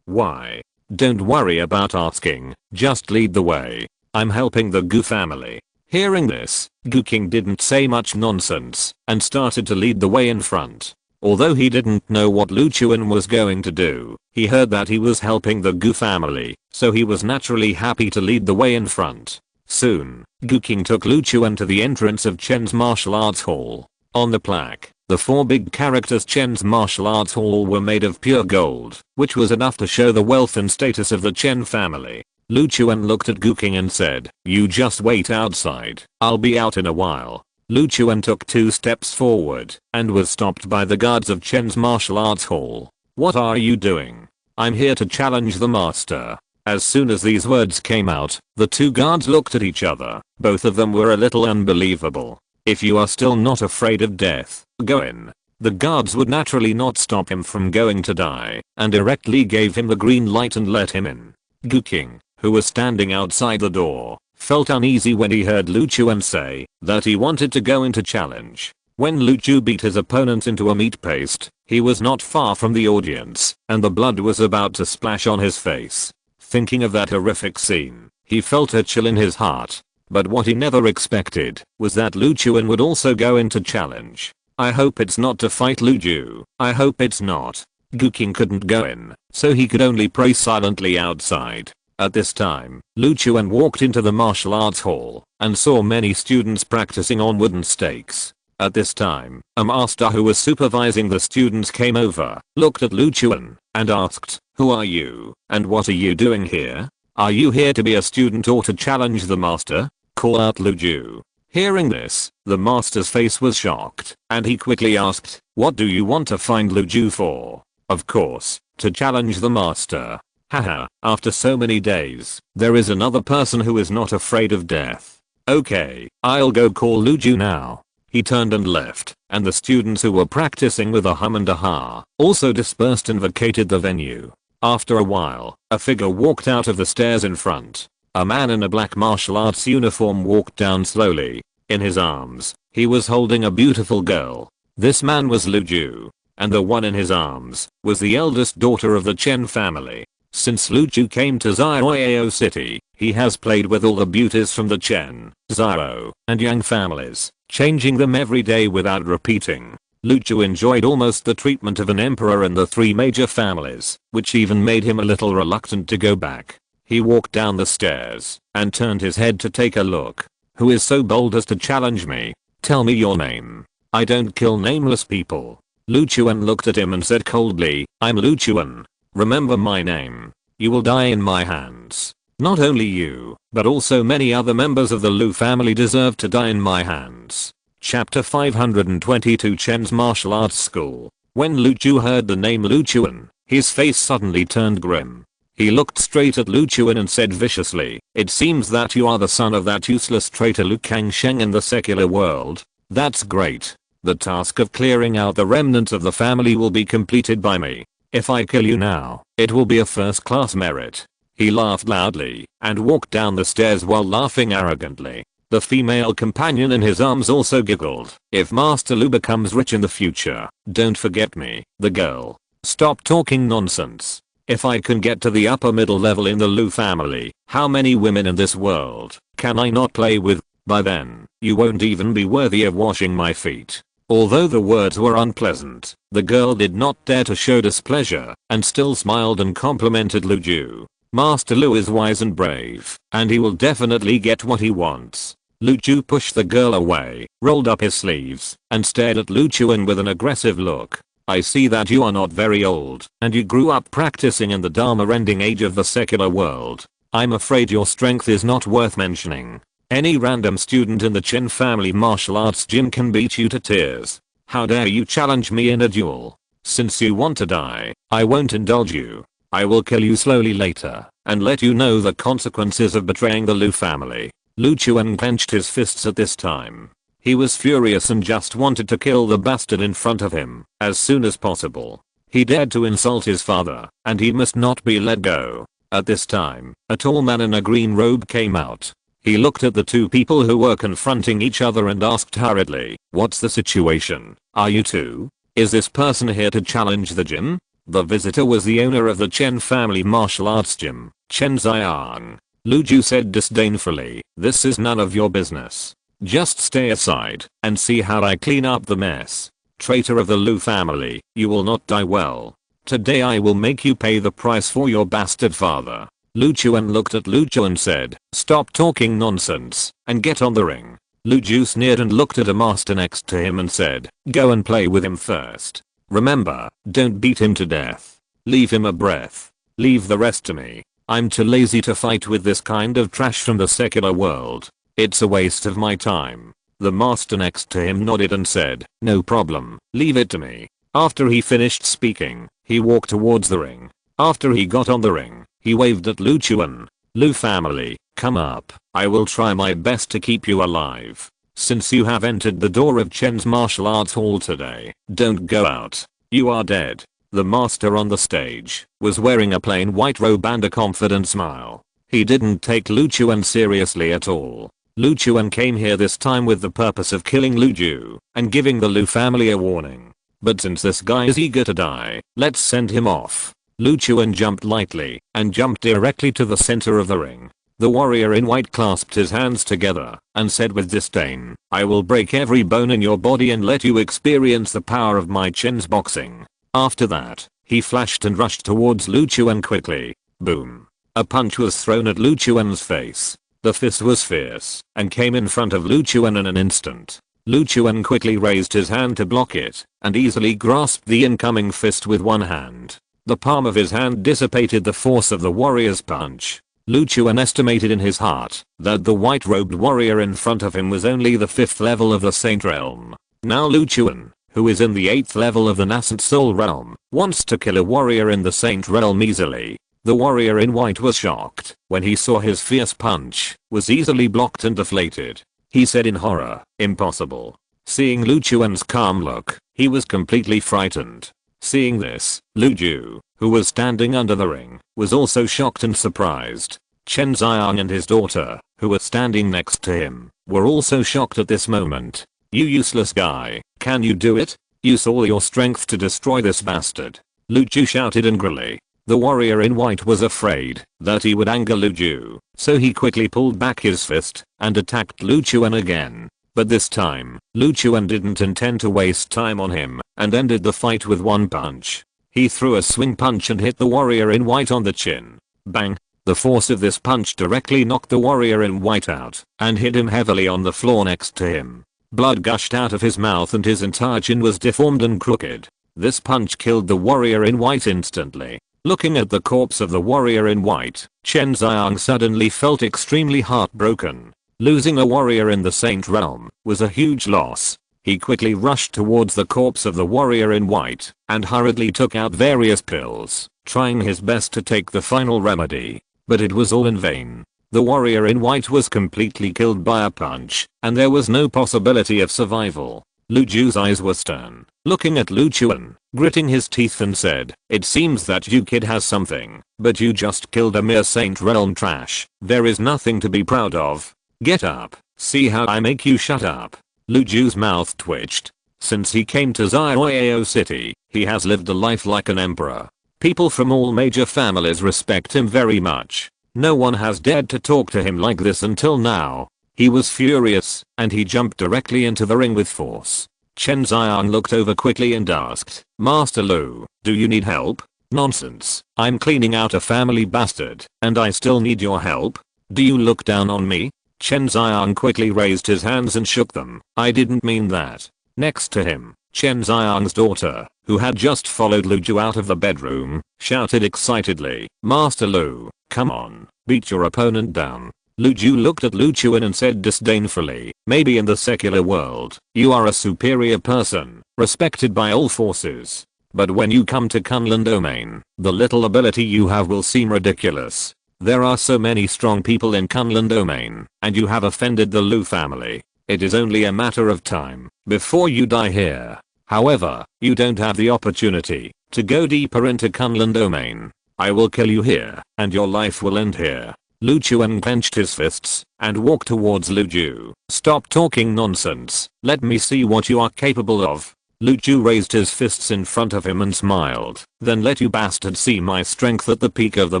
Why? Don't worry about asking, just lead the way. I'm helping the Gu family. Hearing this, Gu King didn't say much nonsense and started to lead the way in front. Although he didn't know what Lu Chuan was going to do, he heard that he was helping the Gu family, so he was naturally happy to lead the way in front. Soon, Gu King took Lu Chuan to the entrance of Chen's martial arts hall. On the plaque, the 4 big characters Chen's martial arts hall were made of pure gold, which was enough to show the wealth and status of the Chen family. Lu Chuan looked at Gu King and said, you just wait outside, I'll be out in a while. Lu Chuan took 2 steps forward and was stopped by the guards of Chen's martial arts hall. What are you doing? I'm here to challenge the master. As soon as these words came out, the 2 guards looked at each other. Both of them were a little unbelievable. If you are still not afraid of death, go in. The guards would naturally not stop him from going to die, and directly gave him the green light and let him in. Gu King, who was standing outside the door, felt uneasy when he heard Lu Chuan say that he wanted to go into challenge. When Lu Chu beat his opponent into a meat paste, he was not far from the audience, and the blood was about to splash on his face. Thinking of that horrific scene, he felt a chill in his heart. But what he never expected was that Lu Chuan would also go into challenge. I hope it's not to fight Lu Ju. I hope it's not. Gu King couldn't go in, so he could only pray silently outside. At this time, Lu Chuan walked into the martial arts hall and saw many students practicing on wooden stakes. At this time, a master who was supervising the students came over, looked at Lu Chuan, and asked, who are you, and what are you doing here? Are you here to be a student or to challenge the master? Call out Lu Ju. Hearing this, the master's face was shocked, and he quickly asked, what do you want to find Lu Ju for? Of course, to challenge the master. Haha, after so many days, there is another person who is not afraid of death. Okay, I'll go call Lu Ju now. He turned and left, and the students who were practicing with a hum and a ha also dispersed and vacated the venue. After a while, a figure walked out of the stairs in front. A man in a black martial arts uniform walked down slowly. In his arms, he was holding a beautiful girl. This man was Lu Ju, and the one in his arms was the eldest daughter of the Chen family. Since Lu Ju came to Xiaoyao City, he has played with all the beauties from the Chen, Xiao, and Yang families, changing them every day without repeating. Lu Ju enjoyed almost the treatment of an emperor in the 3 major families, which even made him a little reluctant to go back. He walked down the stairs and turned his head to take a look. Who is so bold as to challenge me? Tell me your name. I don't kill nameless people. Lu Chuan looked at him and said coldly, I'm Lu Chuan. Remember my name. You will die in my hands. Not only you, but also many other members of the Lu family deserve to die in my hands. Chapter 522 Chen's Martial Arts School. When Lu Ju heard the name Lu Chuan, his face suddenly turned grim. He looked straight at Lu Chuan and said viciously, it seems that you are the son of that useless traitor Lu Kangsheng in the secular world. That's great. The task of clearing out the remnants of the family will be completed by me. If I kill you now, it will be a first-class merit. He laughed loudly and walked down the stairs while laughing arrogantly. The female companion in his arms also giggled. If Master Lu becomes rich in the future, don't forget me. The girl. Stop talking nonsense. If I can get to the upper middle level in the Lu family, how many women in this world can I not play with? By then, you won't even be worthy of washing my feet. Although the words were unpleasant, the girl did not dare to show displeasure and still smiled and complimented Lu Ju. Master Lu is wise and brave, and he will definitely get what he wants. Lu Ju pushed the girl away, rolled up his sleeves, and stared at Lu Chuan with an aggressive look. I see that you are not very old, and you grew up practicing in the Dharma-ending age of the secular world. I'm afraid your strength is not worth mentioning. Any random student in the Chen family martial arts gym can beat you to tears. How dare you challenge me in a duel? Since you want to die, I won't indulge you. I will kill you slowly later, and let you know the consequences of betraying the Lu family. Lu Chuan clenched his fists at this time. He was furious and just wanted to kill the bastard in front of him, as soon as possible. He dared to insult his father, and he must not be let go. At this time, a tall man in a green robe came out. He looked at the two people who were confronting each other and asked hurriedly, "What's the situation? Are you two? Is this person here to challenge the gym?" The visitor was the owner of the Chen family martial arts gym, Chen Xiang. Lu Ju said disdainfully, "This is none of your business. Just stay aside and see how I clean up the mess. Traitor of the Lu family, you will not die well. Today I will make you pay the price for your bastard father." Lu Chuan looked at Lu Ju and said, "Stop talking nonsense and get on the ring." Lu Ju sneered and looked at a master next to him and said, "Go and play with him first. Remember, don't beat him to death. Leave him a breath. Leave the rest to me. I'm too lazy to fight with this kind of trash from the secular world. It's a waste of my time." The master next to him nodded and said, "No problem, leave it to me." After he finished speaking, he walked towards the ring. After he got on the ring, he waved at Lu Chuan. "Lu family, come up. I will try my best to keep you alive. Since you have entered the door of Chen's martial arts hall today, don't go out. You are dead." The master on the stage was wearing a plain white robe and a confident smile. He didn't take Lu Chuan seriously at all. Lu Chuan came here this time with the purpose of killing Lu Ju and giving the Lu family a warning. But since this guy is eager to die, let's send him off. Lu Chuan jumped lightly and jumped directly to the center of the ring. The warrior in white clasped his hands together and said with disdain, "I will break every bone in your body and let you experience the power of my Chen's boxing." After that, he flashed and rushed towards Lu Chuan quickly. Boom. A punch was thrown at Lu Chuan's face. The fist was fierce and came in front of Lu Chuan in an instant. Lu Chuan quickly raised his hand to block it and easily grasped the incoming fist with one hand. The palm of his hand dissipated the force of the warrior's punch. Lu Chuan estimated in his heart that the white-robed warrior in front of him was only the 5th level of the Saint Realm. Now Lu Chuan, who is in the 8th level of the Nascent Soul Realm, wants to kill a warrior in the Saint Realm easily. The warrior in white was shocked when he saw his fierce punch was easily blocked and deflated. He said in horror, "Impossible." Seeing Lu Chuan's calm look, he was completely frightened. Seeing this, Lu Ju, who was standing under the ring, was also shocked and surprised. Chen Xiang and his daughter, who were standing next to him, were also shocked at this moment. "You useless guy, can you do it? Use all your strength to destroy this bastard." Lu Ju shouted angrily. The warrior in white was afraid that he would anger Lu Ju, so he quickly pulled back his fist and attacked Lu Chuan again. But this time, Lu Chuan didn't intend to waste time on him and ended the fight with one punch. He threw a swing punch and hit the warrior in white on the chin. Bang! The force of this punch directly knocked the warrior in white out and hit him heavily on the floor next to him. Blood gushed out of his mouth and his entire chin was deformed and crooked. This punch killed the warrior in white instantly. Looking at the corpse of the warrior in white, Chen Xiang suddenly felt extremely heartbroken. Losing a warrior in the Saint Realm was a huge loss. He quickly rushed towards the corpse of the warrior in white and hurriedly took out various pills, trying his best to take the final remedy. But it was all in vain. The warrior in white was completely killed by a punch, and there was no possibility of survival. Lu Ju's eyes were stern, looking at Lu Chuan, gritting his teeth and said, "It seems that you kid has something, but you just killed a mere Saint Realm trash. There is nothing to be proud of. Get up, see how I make you shut up." Lu Ju's mouth twitched. Since he came to Xiaoyao City, he has lived a life like an emperor. People from all major families respect him very much. No one has dared to talk to him like this until now. He was furious, and he jumped directly into the ring with force. Chen Xiang looked over quickly and asked, Master Lu, do you need help? Nonsense, I'm cleaning out a family bastard, and I still need your help? Do you look down on me? Chen Xiang quickly raised his hands and shook them. I didn't mean that. Next to him, Chen Xiang's daughter, who had just followed Lu Ju out of the bedroom, shouted excitedly, Master Lu, come on, beat your opponent down. Lu Ju looked at Lu Chuan and said disdainfully, maybe in the secular world, you are a superior person, respected by all forces. But when you come to Kunlun domain, the little ability you have will seem ridiculous. There are so many strong people in Kunlun domain, and you have offended the Lu family. It is only a matter of time before you die here. However, you don't have the opportunity to go deeper into Kunlun domain. I will kill you here, and your life will end here. Lu Chuan clenched his fists and walked towards Lu Ju. Stop talking nonsense. Let me see what you are capable of. Lu Ju raised his fists in front of him and smiled. Then let you bastard see my strength at the peak of the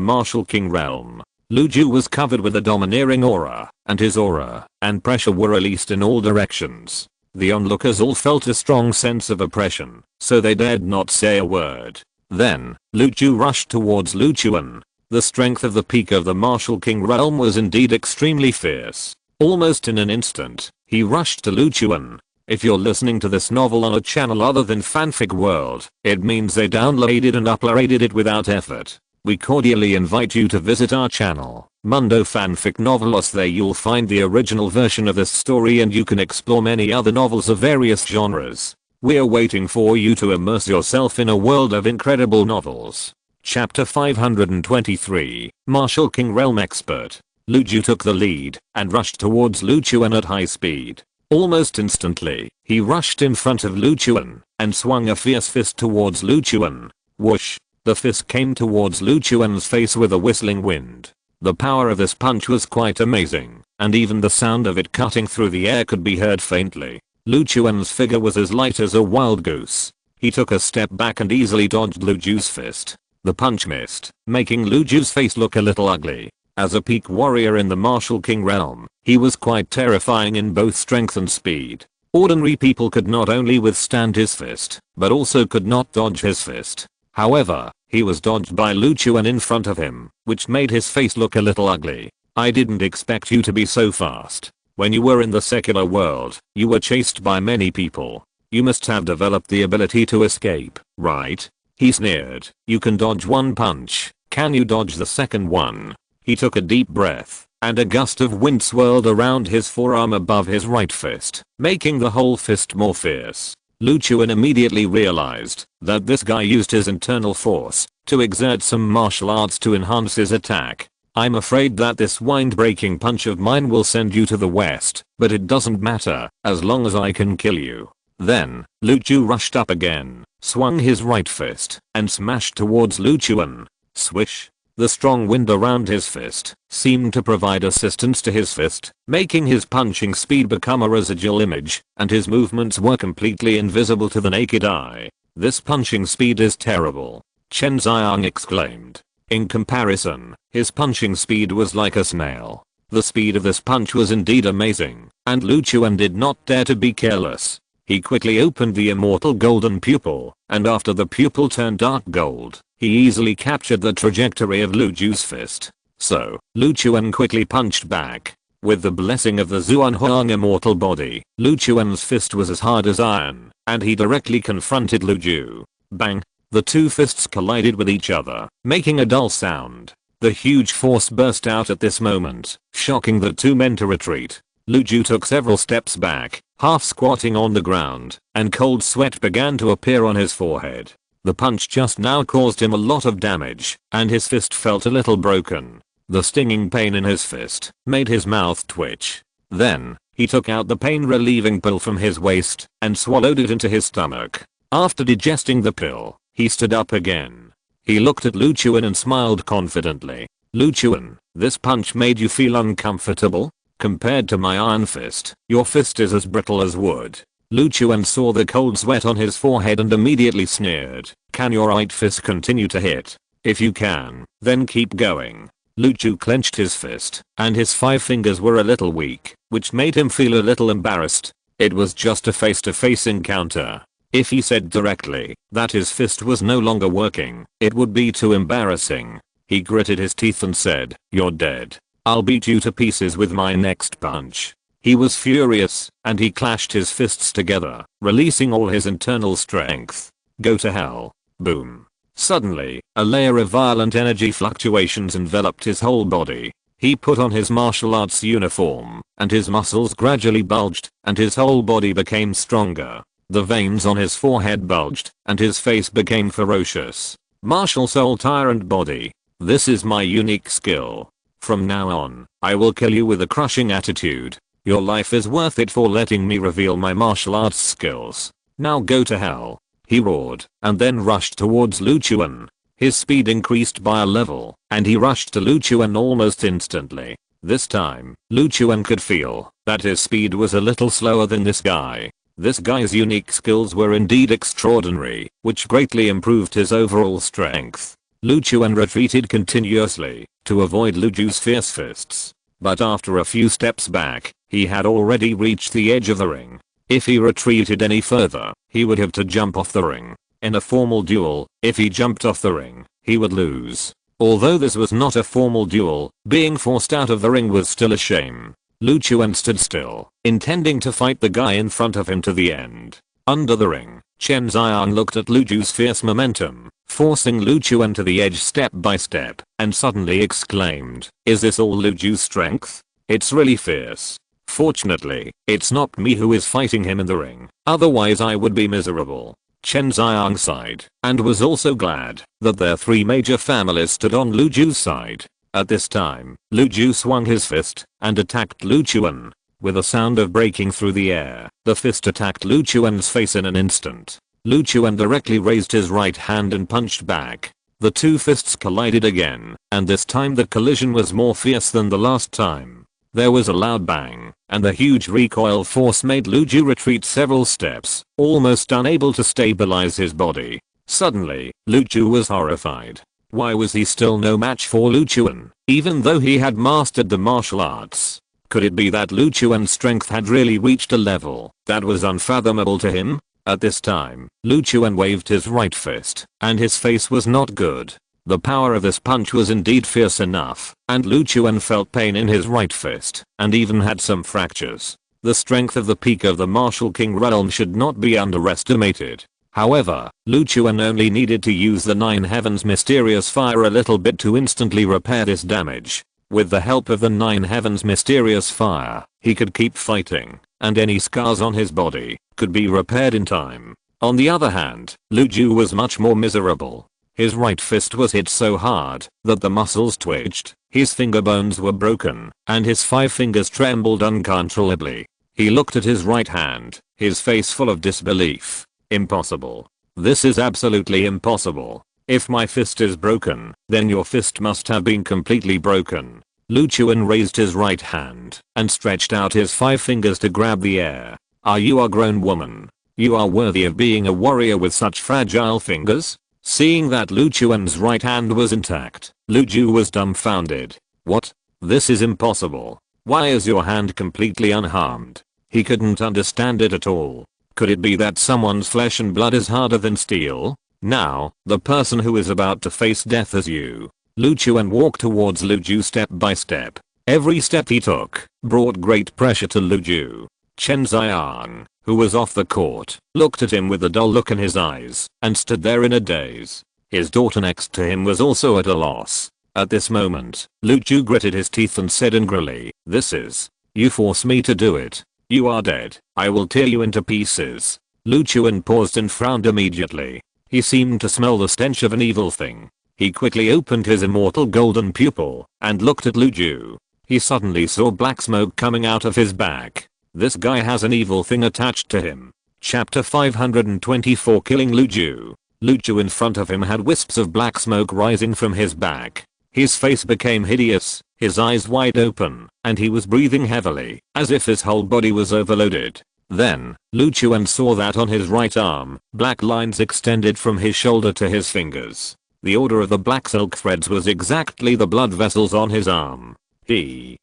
Martial King realm. Lu Ju was covered with a domineering aura, and his aura and pressure were released in all directions. The onlookers all felt a strong sense of oppression, so they dared not say a word. Then, Lu Ju rushed towards Lu Chuan. The strength of the peak of the Martial King realm was indeed extremely fierce. Almost in an instant, he rushed to Lu Chuan. If you're listening to this novel on a channel other than Fanfic World, it means they downloaded and uploaded it without effort. We cordially invite you to visit our channel, Mundo Fanfic Novelos. There you'll find the original version of this story and you can explore many other novels of various genres. We're waiting for you to immerse yourself in a world of incredible novels. Chapter 523, Martial King Realm Expert. Lu Ju took the lead and rushed towards Lu Chuan at high speed. Almost instantly, he rushed in front of Lu Chuan and swung a fierce fist towards Lu Chuan. Whoosh! The fist came towards Lu Chuan's face with a whistling wind. The power of this punch was quite amazing, and even the sound of it cutting through the air could be heard faintly. Lu Chuan's figure was as light as a wild goose. He took a step back and easily dodged Lu Ju's fist. The punch missed, making Lu Ju's face look a little ugly. As a peak warrior in the Martial King realm, he was quite terrifying in both strength and speed. Ordinary people could not only withstand his fist, but also could not dodge his fist. However, he was dodged by Lu Chuan in front of him, which made his face look a little ugly. I didn't expect you to be so fast. When you were in the secular world, you were chased by many people. You must have developed the ability to escape, right? He sneered. You can dodge one punch. Can you dodge the second one? He took a deep breath, and a gust of wind swirled around his forearm above his right fist, making the whole fist more fierce. Lu Chuan immediately realized that this guy used his internal force to exert some martial arts to enhance his attack. I'm afraid that this wind-breaking punch of mine will send you to the west, but it doesn't matter as long as I can kill you. Then, Lu Ju rushed up again, swung his right fist, and smashed towards Lu Chuan. Swish! The strong wind around his fist seemed to provide assistance to his fist, making his punching speed become a residual image, and his movements were completely invisible to the naked eye. This punching speed is terrible, Chen Xiang exclaimed. In comparison, his punching speed was like a snail. The speed of this punch was indeed amazing, and Lu Chuan did not dare to be careless. He quickly opened the immortal golden pupil, and after the pupil turned dark gold, he easily captured the trajectory of Lu Ju's fist. So, Lu Chuan quickly punched back. With the blessing of the Zhuanhuang immortal body, Lu Chuan's fist was as hard as iron, and he directly confronted Lu Ju. Bang! The two fists collided with each other, making a dull sound. The huge force burst out at this moment, shocking the two men to retreat. Lu Ju took several steps back, half squatting on the ground, and cold sweat began to appear on his forehead. The punch just now caused him a lot of damage, and his fist felt a little broken. The stinging pain in his fist made his mouth twitch. Then, he took out the pain-relieving pill from his waist and swallowed it into his stomach. After digesting the pill, he stood up again. He looked at Lu Chuan and smiled confidently. Lu Chuan, this punch made you feel uncomfortable? Compared to my iron fist, your fist is as brittle as wood. Lu Chuan saw the cold sweat on his forehead and immediately sneered. Can your right fist continue to hit? If you can, then keep going. Lu Chu clenched his fist, and his 5 fingers were a little weak, which made him feel a little embarrassed. It was just a face-to-face encounter. If he said directly that his fist was no longer working, it would be too embarrassing. He gritted his teeth and said, "You're dead. I'll beat you to pieces with my next punch." He was furious, and he clashed his fists together, releasing all his internal strength. Go to hell. Boom. Suddenly, a layer of violent energy fluctuations enveloped his whole body. He put on his martial arts uniform, and his muscles gradually bulged, and his whole body became stronger. The veins on his forehead bulged, and his face became ferocious. Martial soul tyrant body. This is my unique skill. From now on, I will kill you with a crushing attitude. Your life is worth it for letting me reveal my martial arts skills. Now go to hell. He roared, and then rushed towards Lu Chuan. His speed increased by a level, and he rushed to Lu Chuan almost instantly. This time, Lu Chuan could feel that his speed was a little slower than this guy. This guy's unique skills were indeed extraordinary, which greatly improved his overall strength. Lu Chuan retreated continuously to avoid Lu Ju's fierce fists. But after a few steps back, he had already reached the edge of the ring. If he retreated any further, he would have to jump off the ring. In a formal duel, if he jumped off the ring, he would lose. Although this was not a formal duel, being forced out of the ring was still a shame. Lu Chuan stood still, intending to fight the guy in front of him to the end. Under the ring, Chen Xiang looked at Lu Ju's fierce momentum, forcing Lu Chuan to the edge step by step, and suddenly exclaimed, "Is this all Lu Ju's strength? It's really fierce. Fortunately, it's not me who is fighting him in the ring, otherwise I would be miserable." Chen Xiang sighed, and was also glad that their three major families stood on Lu Ju's side. At this time, Lu Ju swung his fist and attacked Lu Chuan. With a sound of breaking through the air, the fist attacked Lu Chuan's face in an instant. Lu Chuan directly raised his right hand and punched back. The two fists collided again, and this time the collision was more fierce than the last time. There was a loud bang, and the huge recoil force made Lu Ju retreat several steps, almost unable to stabilize his body. Suddenly, Lu Ju was horrified. Why was he still no match for Lu Chuan, even though he had mastered the martial arts? Could it be that Lu Chuan's strength had really reached a level that was unfathomable to him? At this time, Lu Chuan waved his right fist, and his face was not good. The power of this punch was indeed fierce enough, and Lu Chuan felt pain in his right fist, and even had some fractures. The strength of the peak of the Martial King realm should not be underestimated. However, Lu Chuan only needed to use the Nine Heavens Mysterious Fire a little bit to instantly repair this damage. With the help of the Nine Heavens Mysterious Fire, he could keep fighting, and any scars on his body could be repaired in time. On the other hand, Lu Ju was much more miserable. His right fist was hit so hard that the muscles twitched, his finger bones were broken, and his 5 fingers trembled uncontrollably. He looked at his right hand, his face full of disbelief. Impossible. This is absolutely impossible. If my fist is broken, then your fist must have been completely broken. Lu Chuan raised his right hand and stretched out his 5 fingers to grab the air. Are you a grown woman? You are worthy of being a warrior with such fragile fingers? Seeing that Lu Chuan's right hand was intact, Lu Ju was dumbfounded. What? This is impossible. Why is your hand completely unharmed? He couldn't understand it at all. Could it be that someone's flesh and blood is harder than steel? Now, the person who is about to face death is you. Lu Chuan walked towards Lu Ju step by step. Every step he took brought great pressure to Lu Ju. Chen Xiang, who was off the court, looked at him with a dull look in his eyes and stood there in a daze. His daughter next to him was also at a loss. At this moment, Lu Ju gritted his teeth and said angrily, "This is. You force me to do it. You are dead. I will tear you into pieces." Lu Chuan paused and frowned immediately. He seemed to smell the stench of an evil thing. He quickly opened his immortal golden pupil and looked at Lu Ju. He suddenly saw black smoke coming out of his back. This guy has an evil thing attached to him. Chapter 524 Killing Lu Ju. Lu Ju in front of him had wisps of black smoke rising from his back. His face became hideous, his eyes wide open, and he was breathing heavily, as if his whole body was overloaded. Then, Lu Chuan saw that on his right arm, black lines extended from his shoulder to his fingers. The order of the black silk threads was exactly the blood vessels on his arm.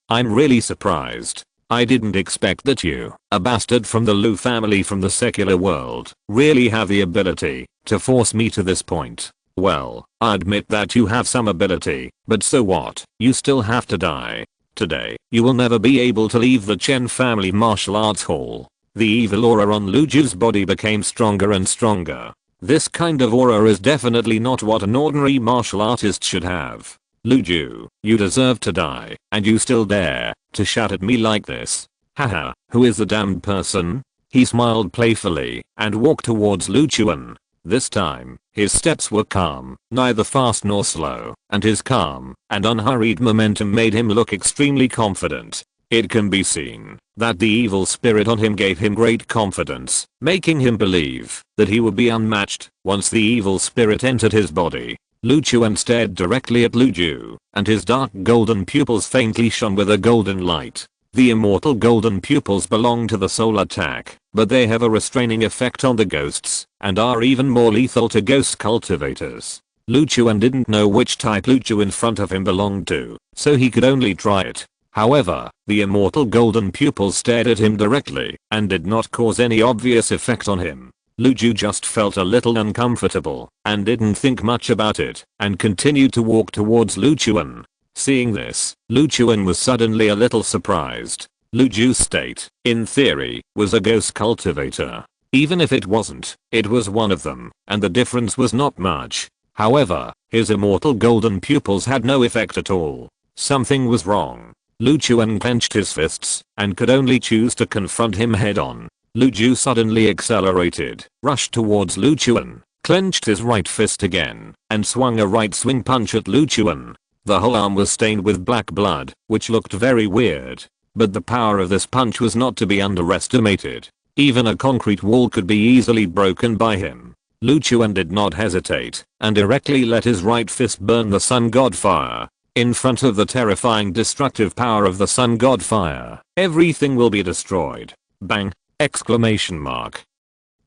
I'm really surprised. I didn't expect that you, a bastard from the Lu family from the secular world, really have the ability to force me to this point. Well, I admit that you have some ability, but so what? You still have to die. Today, you will never be able to leave the Chen family martial arts hall. The evil aura on Lu Ju's body became stronger and stronger. This kind of aura is definitely not what an ordinary martial artist should have. Lu Ju, you deserve to die, and you still dare to shout at me like this. Haha, who is the damned person? He smiled playfully and walked towards Lu Chuan. This time, his steps were calm, neither fast nor slow, and his calm and unhurried momentum made him look extremely confident. It can be seen that the evil spirit on him gave him great confidence, making him believe that he would be unmatched once the evil spirit entered his body. Lu Chuan stared directly at Lu Ju, and his dark golden pupils faintly shone with a golden light. The immortal golden pupils belong to the soul attack, but they have a restraining effect on the ghosts, and are even more lethal to ghost cultivators. Lu Chuan didn't know which type Lu Ju in front of him belonged to, so he could only try it. However, the immortal golden pupils stared at him directly, and did not cause any obvious effect on him. Lu Ju just felt a little uncomfortable, and didn't think much about it, and continued to walk towards Lu Chuan. Seeing this, Lu Chuan was suddenly a little surprised. Lu Ju's state, in theory, was a ghost cultivator. Even if it wasn't, it was one of them, and the difference was not much. However, his immortal golden pupils had no effect at all. Something was wrong. Lu Chuan clenched his fists, and could only choose to confront him head on. Lu Ju suddenly accelerated, rushed towards Lu Chuan, clenched his right fist again, and swung a right swing punch at Lu Chuan. The whole arm was stained with black blood, which looked very weird. But the power of this punch was not to be underestimated. Even a concrete wall could be easily broken by him. Lu Chuan did not hesitate, and directly let his right fist burn the sun god fire. In front of the terrifying destructive power of the sun god fire, everything will be destroyed. Bang! Exclamation mark.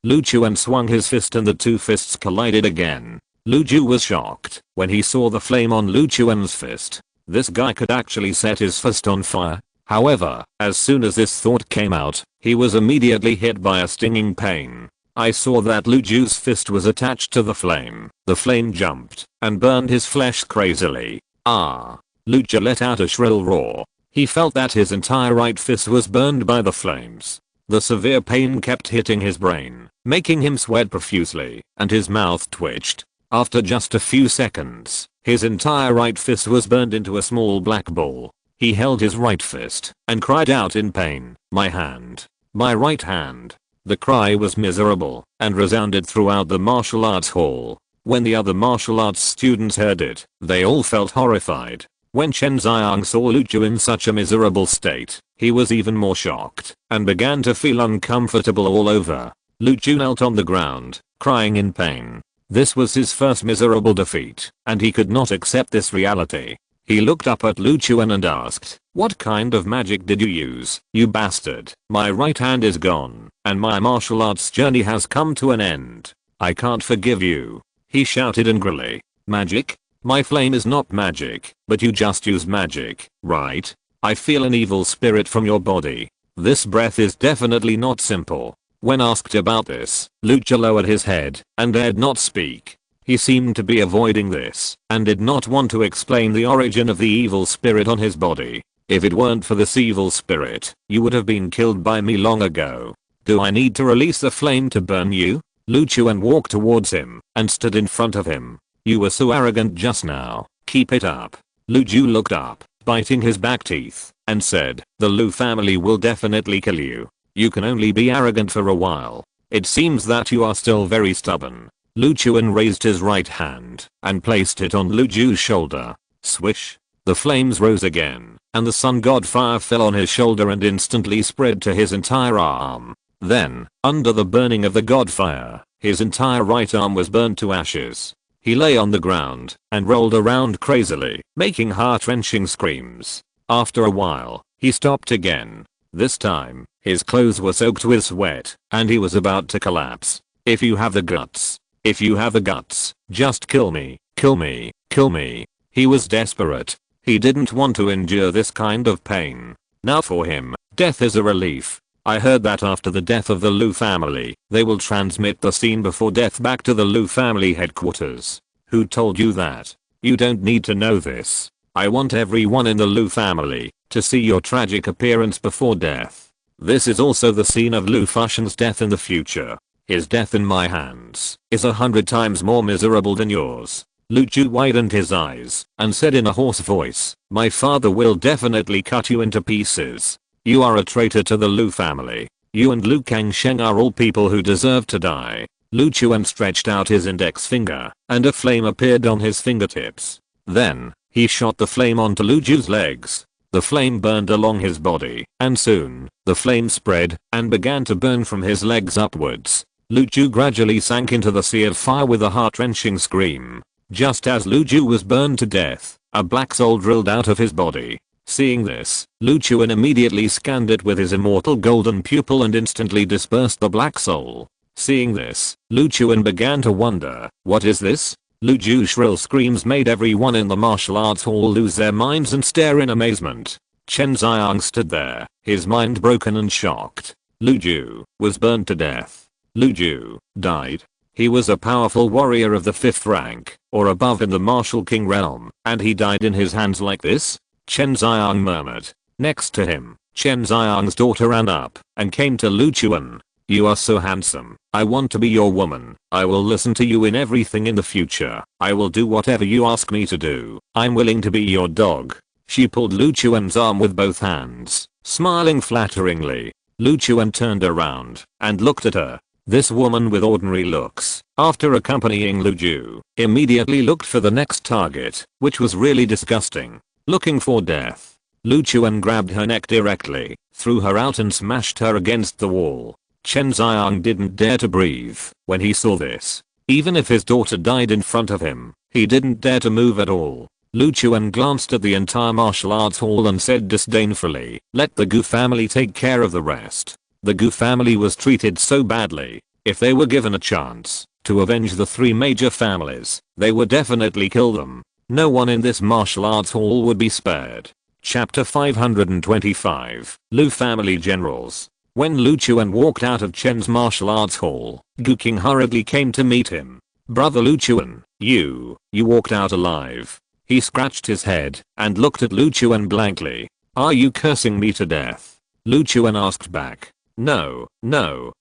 Lu Chuan swung his fist and the two fists collided again. Lu Ju was shocked when he saw the flame on Lu Chuan's fist. This guy could actually set his fist on fire. However, as soon as this thought came out, he was immediately hit by a stinging pain. I saw that Lu Ju's fist was attached to the flame. The flame jumped and burned his flesh crazily. Ah! Lu Ju let out a shrill roar. He felt that his entire right fist was burned by the flames. The severe pain kept hitting his brain, making him sweat profusely, and his mouth twitched. After just a few seconds, his entire right fist was burned into a small black ball. He held his right fist and cried out in pain, "My hand! My right hand!" The cry was miserable and resounded throughout the martial arts hall. When the other martial arts students heard it, they all felt horrified. When Chen Xiang saw Lu Ju in such a miserable state, he was even more shocked and began to feel uncomfortable all over. Lu Ju knelt on the ground, crying in pain. This was his first miserable defeat, and he could not accept this reality. He looked up at Lu Chuan and asked, "What kind of magic did you use, you bastard? My right hand is gone, and my martial arts journey has come to an end. I can't forgive you," he shouted angrily. "Magic? My flame is not magic, but you just use magic, right? I feel an evil spirit from your body. This breath is definitely not simple." When asked about this, Lu Ju lowered his head and dared not speak. He seemed to be avoiding this and did not want to explain the origin of the evil spirit on his body. "If it weren't for this evil spirit, you would have been killed by me long ago. Do I need to release the flame to burn you?" Lu Chuan walked towards him and stood in front of him. "You were so arrogant just now. Keep it up." Lu Ju looked up, biting his back teeth, and said, "The Lu family will definitely kill you. You can only be arrogant for a while. It seems that you are still very stubborn." Lu Chuan raised his right hand and placed it on Lu Ju's shoulder. Swish! The flames rose again, and the sun god fire fell on his shoulder and instantly spread to his entire arm. Then, under the burning of the god fire, his entire right arm was burned to ashes. He lay on the ground and rolled around crazily, making heart-wrenching screams. After a while, he stopped again. This time, his clothes were soaked with sweat, and he was about to collapse. "If you have the guts, if you have the guts, just kill me, kill me, kill me." He was desperate. He didn't want to endure this kind of pain. Now for him, Death is a relief. I heard that after the death of the Lu family, they will transmit the scene before death back to the Lu family headquarters. Who told you that? You don't need to know this. I want everyone in the Lu family to see your tragic appearance before death. This is also the scene of Lu Fushan's death in the future. His death in my hands is 100 times more miserable than yours. Lu Chu widened his eyes and said in a hoarse voice, my father will definitely cut you into pieces. You are a traitor to the Lu family. You and Lu Kangsheng are all people who deserve to die. Lu Chuan stretched out his index finger, and a flame appeared on his fingertips. Then, he shot the flame onto Lu Ju's legs. The flame burned along his body, and soon, the flame spread, and began to burn from his legs upwards. Lu Ju gradually sank into the sea of fire with a heart-wrenching scream. Just as Lu Ju was burned to death, a black soul drilled out of his body. Seeing this, Lu Chuan immediately scanned it with his immortal golden pupil and instantly dispersed the black soul. Seeing this, Lu Chuan began to wonder, what is this? Lu Ju's shrill screams made everyone in the martial arts hall lose their minds and stare in amazement. Chen Xiang stood there, his mind broken and shocked. Lu Ju was burned to death. Lu Ju died. He was a powerful warrior of the 5th rank, or above in the martial king realm, and he died in his hands like this? Chen Xiang murmured. Next to him, Chen Xiang's daughter ran up and came to Lu Chuan. You are so handsome. I want to be your woman. I will listen to you in everything in the future. I will do whatever you ask me to do. I'm willing to be your dog. She pulled Lu Chuan's arm with both hands, smiling flatteringly. Lu Chuan turned around and looked at her. This woman with ordinary looks, after accompanying Lu Ju, immediately looked for the next target, which was really disgusting. Looking for death. Lu Chuan grabbed her neck directly, threw her out and smashed her against the wall. Chen Xiang didn't dare to breathe when he saw this. Even if his daughter died in front of him, he didn't dare to move at all. Lu Chuan glanced at the entire martial arts hall and said disdainfully, let the Gu family take care of the rest. The Gu family was treated so badly. If they were given a chance to avenge the 3 major families, they would definitely kill them. No one in this martial arts hall would be spared. Chapter 525, Lu Family Generals. When Lu Chuan walked out of Chen's martial arts hall, Gu King hurriedly came to meet him. Brother Lu Chuan, you walked out alive. He scratched his head and looked at Lu Chuan blankly. Are you cursing me to death? Lu Chuan asked back. No,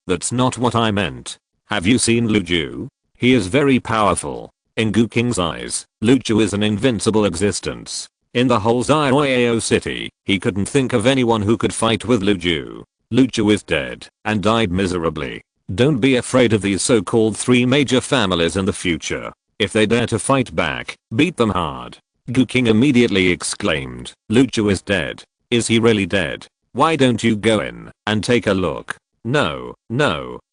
that's not what I meant. Have you seen Lu Ju? He is very powerful. In Gu King's eyes, Lu Ju is an invincible existence. In the whole Xiaoyao city, he couldn't think of anyone who could fight with Lu Ju. Lu Ju is dead and died miserably. Don't be afraid of these so-called 3 major families in the future. If they dare to fight back, beat them hard. Gu King immediately exclaimed, Lu Ju is dead. Is he really dead? Why don't you go in and take a look? No.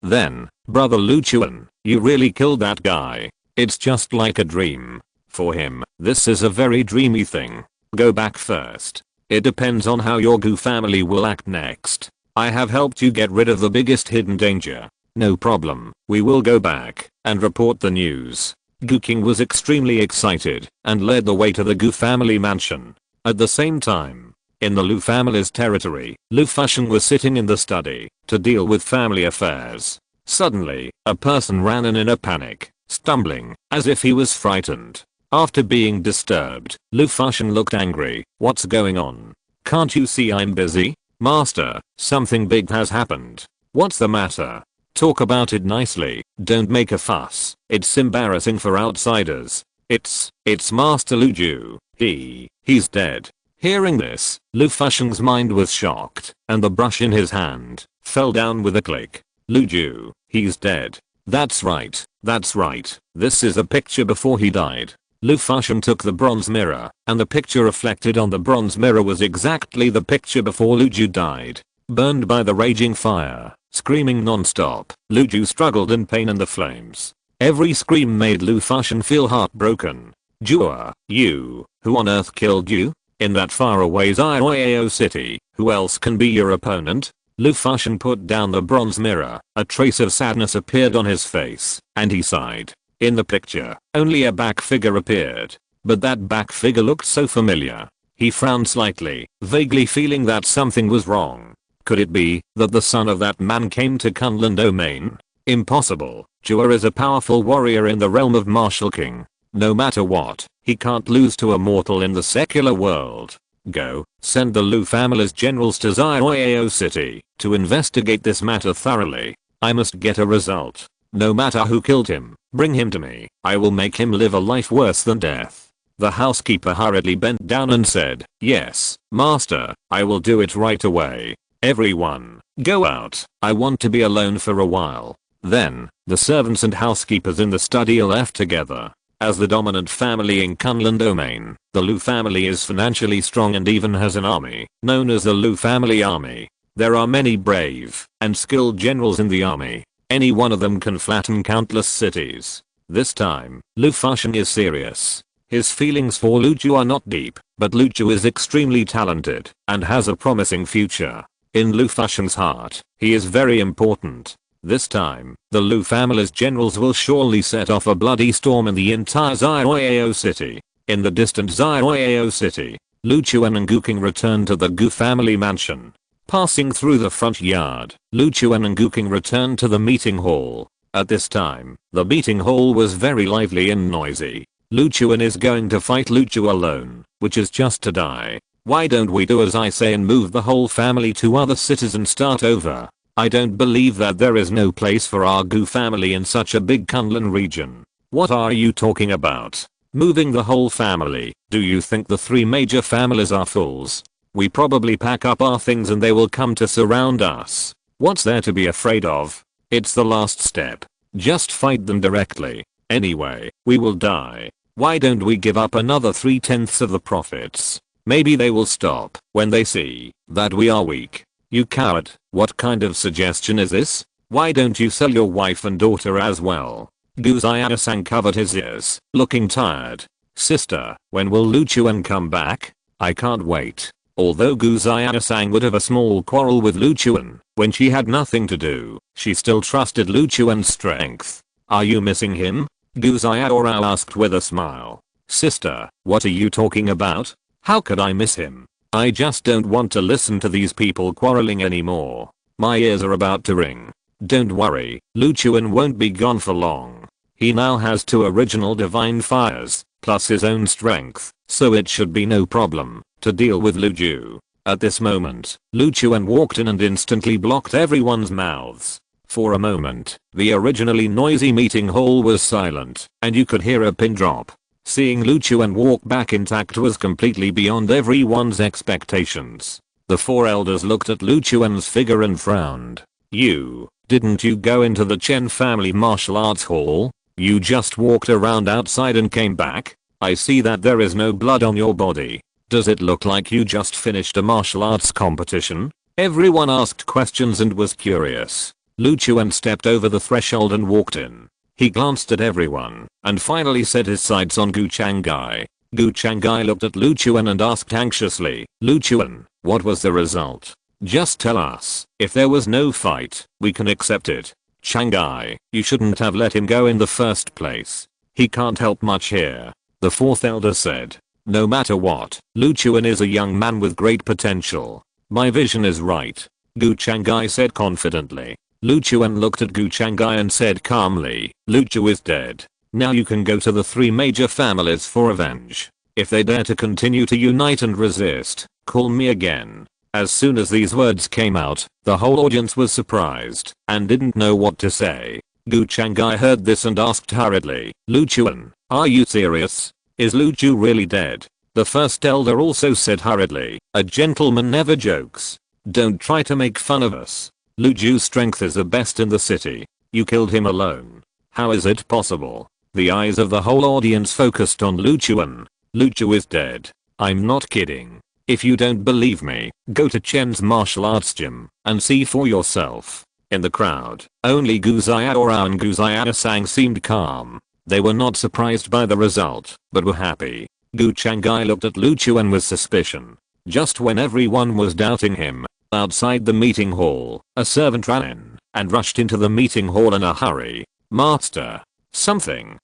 Then, brother Lu Chuan, you really killed that guy. It's just like a dream. For him, this is a very dreamy thing. Go back first. It depends on how your Gu family will act next. I have helped you get rid of the biggest hidden danger. No problem. We will go back and report the news. Gu King was extremely excited and led the way to the Gu family mansion. At the same time, in the Lu family's territory, Lu Fushan was sitting in the study to deal with family affairs. Suddenly, a person ran in a panic, stumbling as if he was frightened. After being disturbed, Lu Fushan looked angry. What's going on? Can't you see I'm busy? Master, something big has happened. What's the matter? Talk about it nicely. Don't make a fuss. It's embarrassing for outsiders. It's Master Lu Ju. He's dead. Hearing this, Lu Fushan's mind was shocked, and the brush in his hand fell down with a click. Lu Ju, he's dead. That's right. This is a picture before he died. Lu Fushan took the bronze mirror, and the picture reflected on the bronze mirror was exactly the picture before Lu Ju died. Burned by the raging fire, screaming non-stop, Lu Ju struggled in pain in the flames. Every scream made Lu Fushan feel heartbroken. Jua, you, who on earth killed you? In that faraway Xiaoyao city, who else can be your opponent? Lu Fushan put down the bronze mirror, a trace of sadness appeared on his face, and he sighed. In the picture, only a back figure appeared, but that back figure looked so familiar. He frowned slightly, vaguely feeling that something was wrong. Could it be that the son of that man came to Kunlun domain? Impossible. Jua is a powerful warrior in the realm of Martial King. No matter what, he can't lose to a mortal in the secular world. Go, send the Lu family's generals to Zioyao City to investigate this matter thoroughly. I must get a result. No matter who killed him, bring him to me. I will make him live a life worse than death. The housekeeper hurriedly bent down and said, "Yes, master, I will do it right away. Everyone, go out. I want to be alone for a while." Then, the servants and housekeepers in the study left together. As the dominant family in Kunlun domain, the Lu family is financially strong and even has an army, known as the Lu family army. There are many brave and skilled generals in the army. Any one of them can flatten countless cities. This time, Lu Fusheng is serious. His feelings for Lu Ju are not deep, but Lu Ju is extremely talented and has a promising future. In Lu Fusheng's heart, he is very important. This time, the Lu family's generals will surely set off a bloody storm in the entire Zioyao city. In the distant Zioyao city, Lu Chuan and Gu King returned to the Gu family mansion. Passing through the front yard, Lu Chuan and Gu King returned to the meeting hall. At this time, the meeting hall was very lively and noisy. Lu Chuan is going to fight Lu Ju alone, which is just to die. Why don't we do as I say and move the whole family to other cities and start over? I don't believe that there is no place for our Gu family in such a big Kunlun region. What are you talking about? Moving the whole family? Do you think the three major families are fools? We probably pack up our things and they will come to surround us. What's there to be afraid of? It's the last step. Just fight them directly. Anyway, we will die. Why don't we give up another 3/10 of the profits? Maybe they will stop when they see that we are weak. You coward, what kind of suggestion is this? Why don't you sell your wife and daughter as well? Gu Xiaosang covered his ears, looking tired. Sister, when will Lu Chuan come back? I can't wait. Although Gu Xiaosang would have a small quarrel with Lu Chuan when she had nothing to do, she still trusted Lu Chuan's strength. Are you missing him? Gu Xiaorao asked with a smile. Sister, what are you talking about? How could I miss him? I just don't want to listen to these people quarreling anymore. My ears are about to ring. Don't worry, Lu Chuan won't be gone for long. He now has 2 original divine fires, plus his own strength, so it should be no problem to deal with Lu Ju. At this moment, Lu Chuan walked in and instantly blocked everyone's mouths. For a moment, the originally noisy meeting hall was silent, and you could hear a pin drop. Seeing Lu Chuan walk back intact was completely beyond everyone's expectations. The 4 elders looked at Lu Chuan's figure and frowned. Didn't you go into the Chen family martial arts hall? You just walked around outside and came back? I see that there is no blood on your body. Does it look like you just finished a martial arts competition? Everyone asked questions and was curious. Lu Chuan stepped over the threshold and walked in. He glanced at everyone and finally set his sights on Gu Chang'ai. Gu Chang'ai looked at Lu Chuan and asked anxiously, Lu Chuan, what was the result? Just tell us. If there was no fight, we can accept it. Chang'ai, you shouldn't have let him go in the first place. He can't help much here. The 4th elder said. No matter what, Lu Chuan is a young man with great potential. My vision is right. Gu Chang'ai said confidently. Lu Chuan looked at Gu Chang'ai and said calmly, Lu Ju is dead. Now you can go to the 3 major families for revenge. If they dare to continue to unite and resist, call me again. As soon as these words came out, the whole audience was surprised and didn't know what to say. Gu Chang'ai heard this and asked hurriedly, Lu Chuan, are you serious? Is Lu Ju really dead? The 1st elder also said hurriedly, a gentleman never jokes. Don't try to make fun of us. Lu Ju's strength is the best in the city. You killed him alone. How is it possible? The eyes of the whole audience focused on Lu Chuan. Lu Ju is dead. I'm not kidding. If you don't believe me, go to Chen's martial arts gym and see for yourself. In the crowd, only Gu Xiaorao and Gu Xiaosang seemed calm. They were not surprised by the result, but were happy. Gu Chang'ai looked at Lu Chuan with suspicion. Just when everyone was doubting him, outside the meeting hall, a servant ran in and rushed into the meeting hall in a hurry. Master, something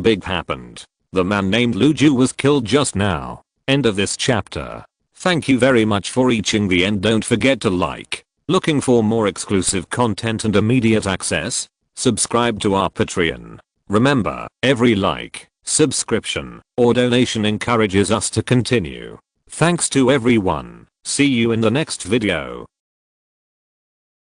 big happened. The man named Lu Ju was killed just now. End of this chapter. Thank you very much for reaching the end. Don't forget to like, Looking for more exclusive content and immediate access? Subscribe to our Patreon. Remember, every like, subscription, or donation encourages us to continue. Thanks to everyone. See you in the next video.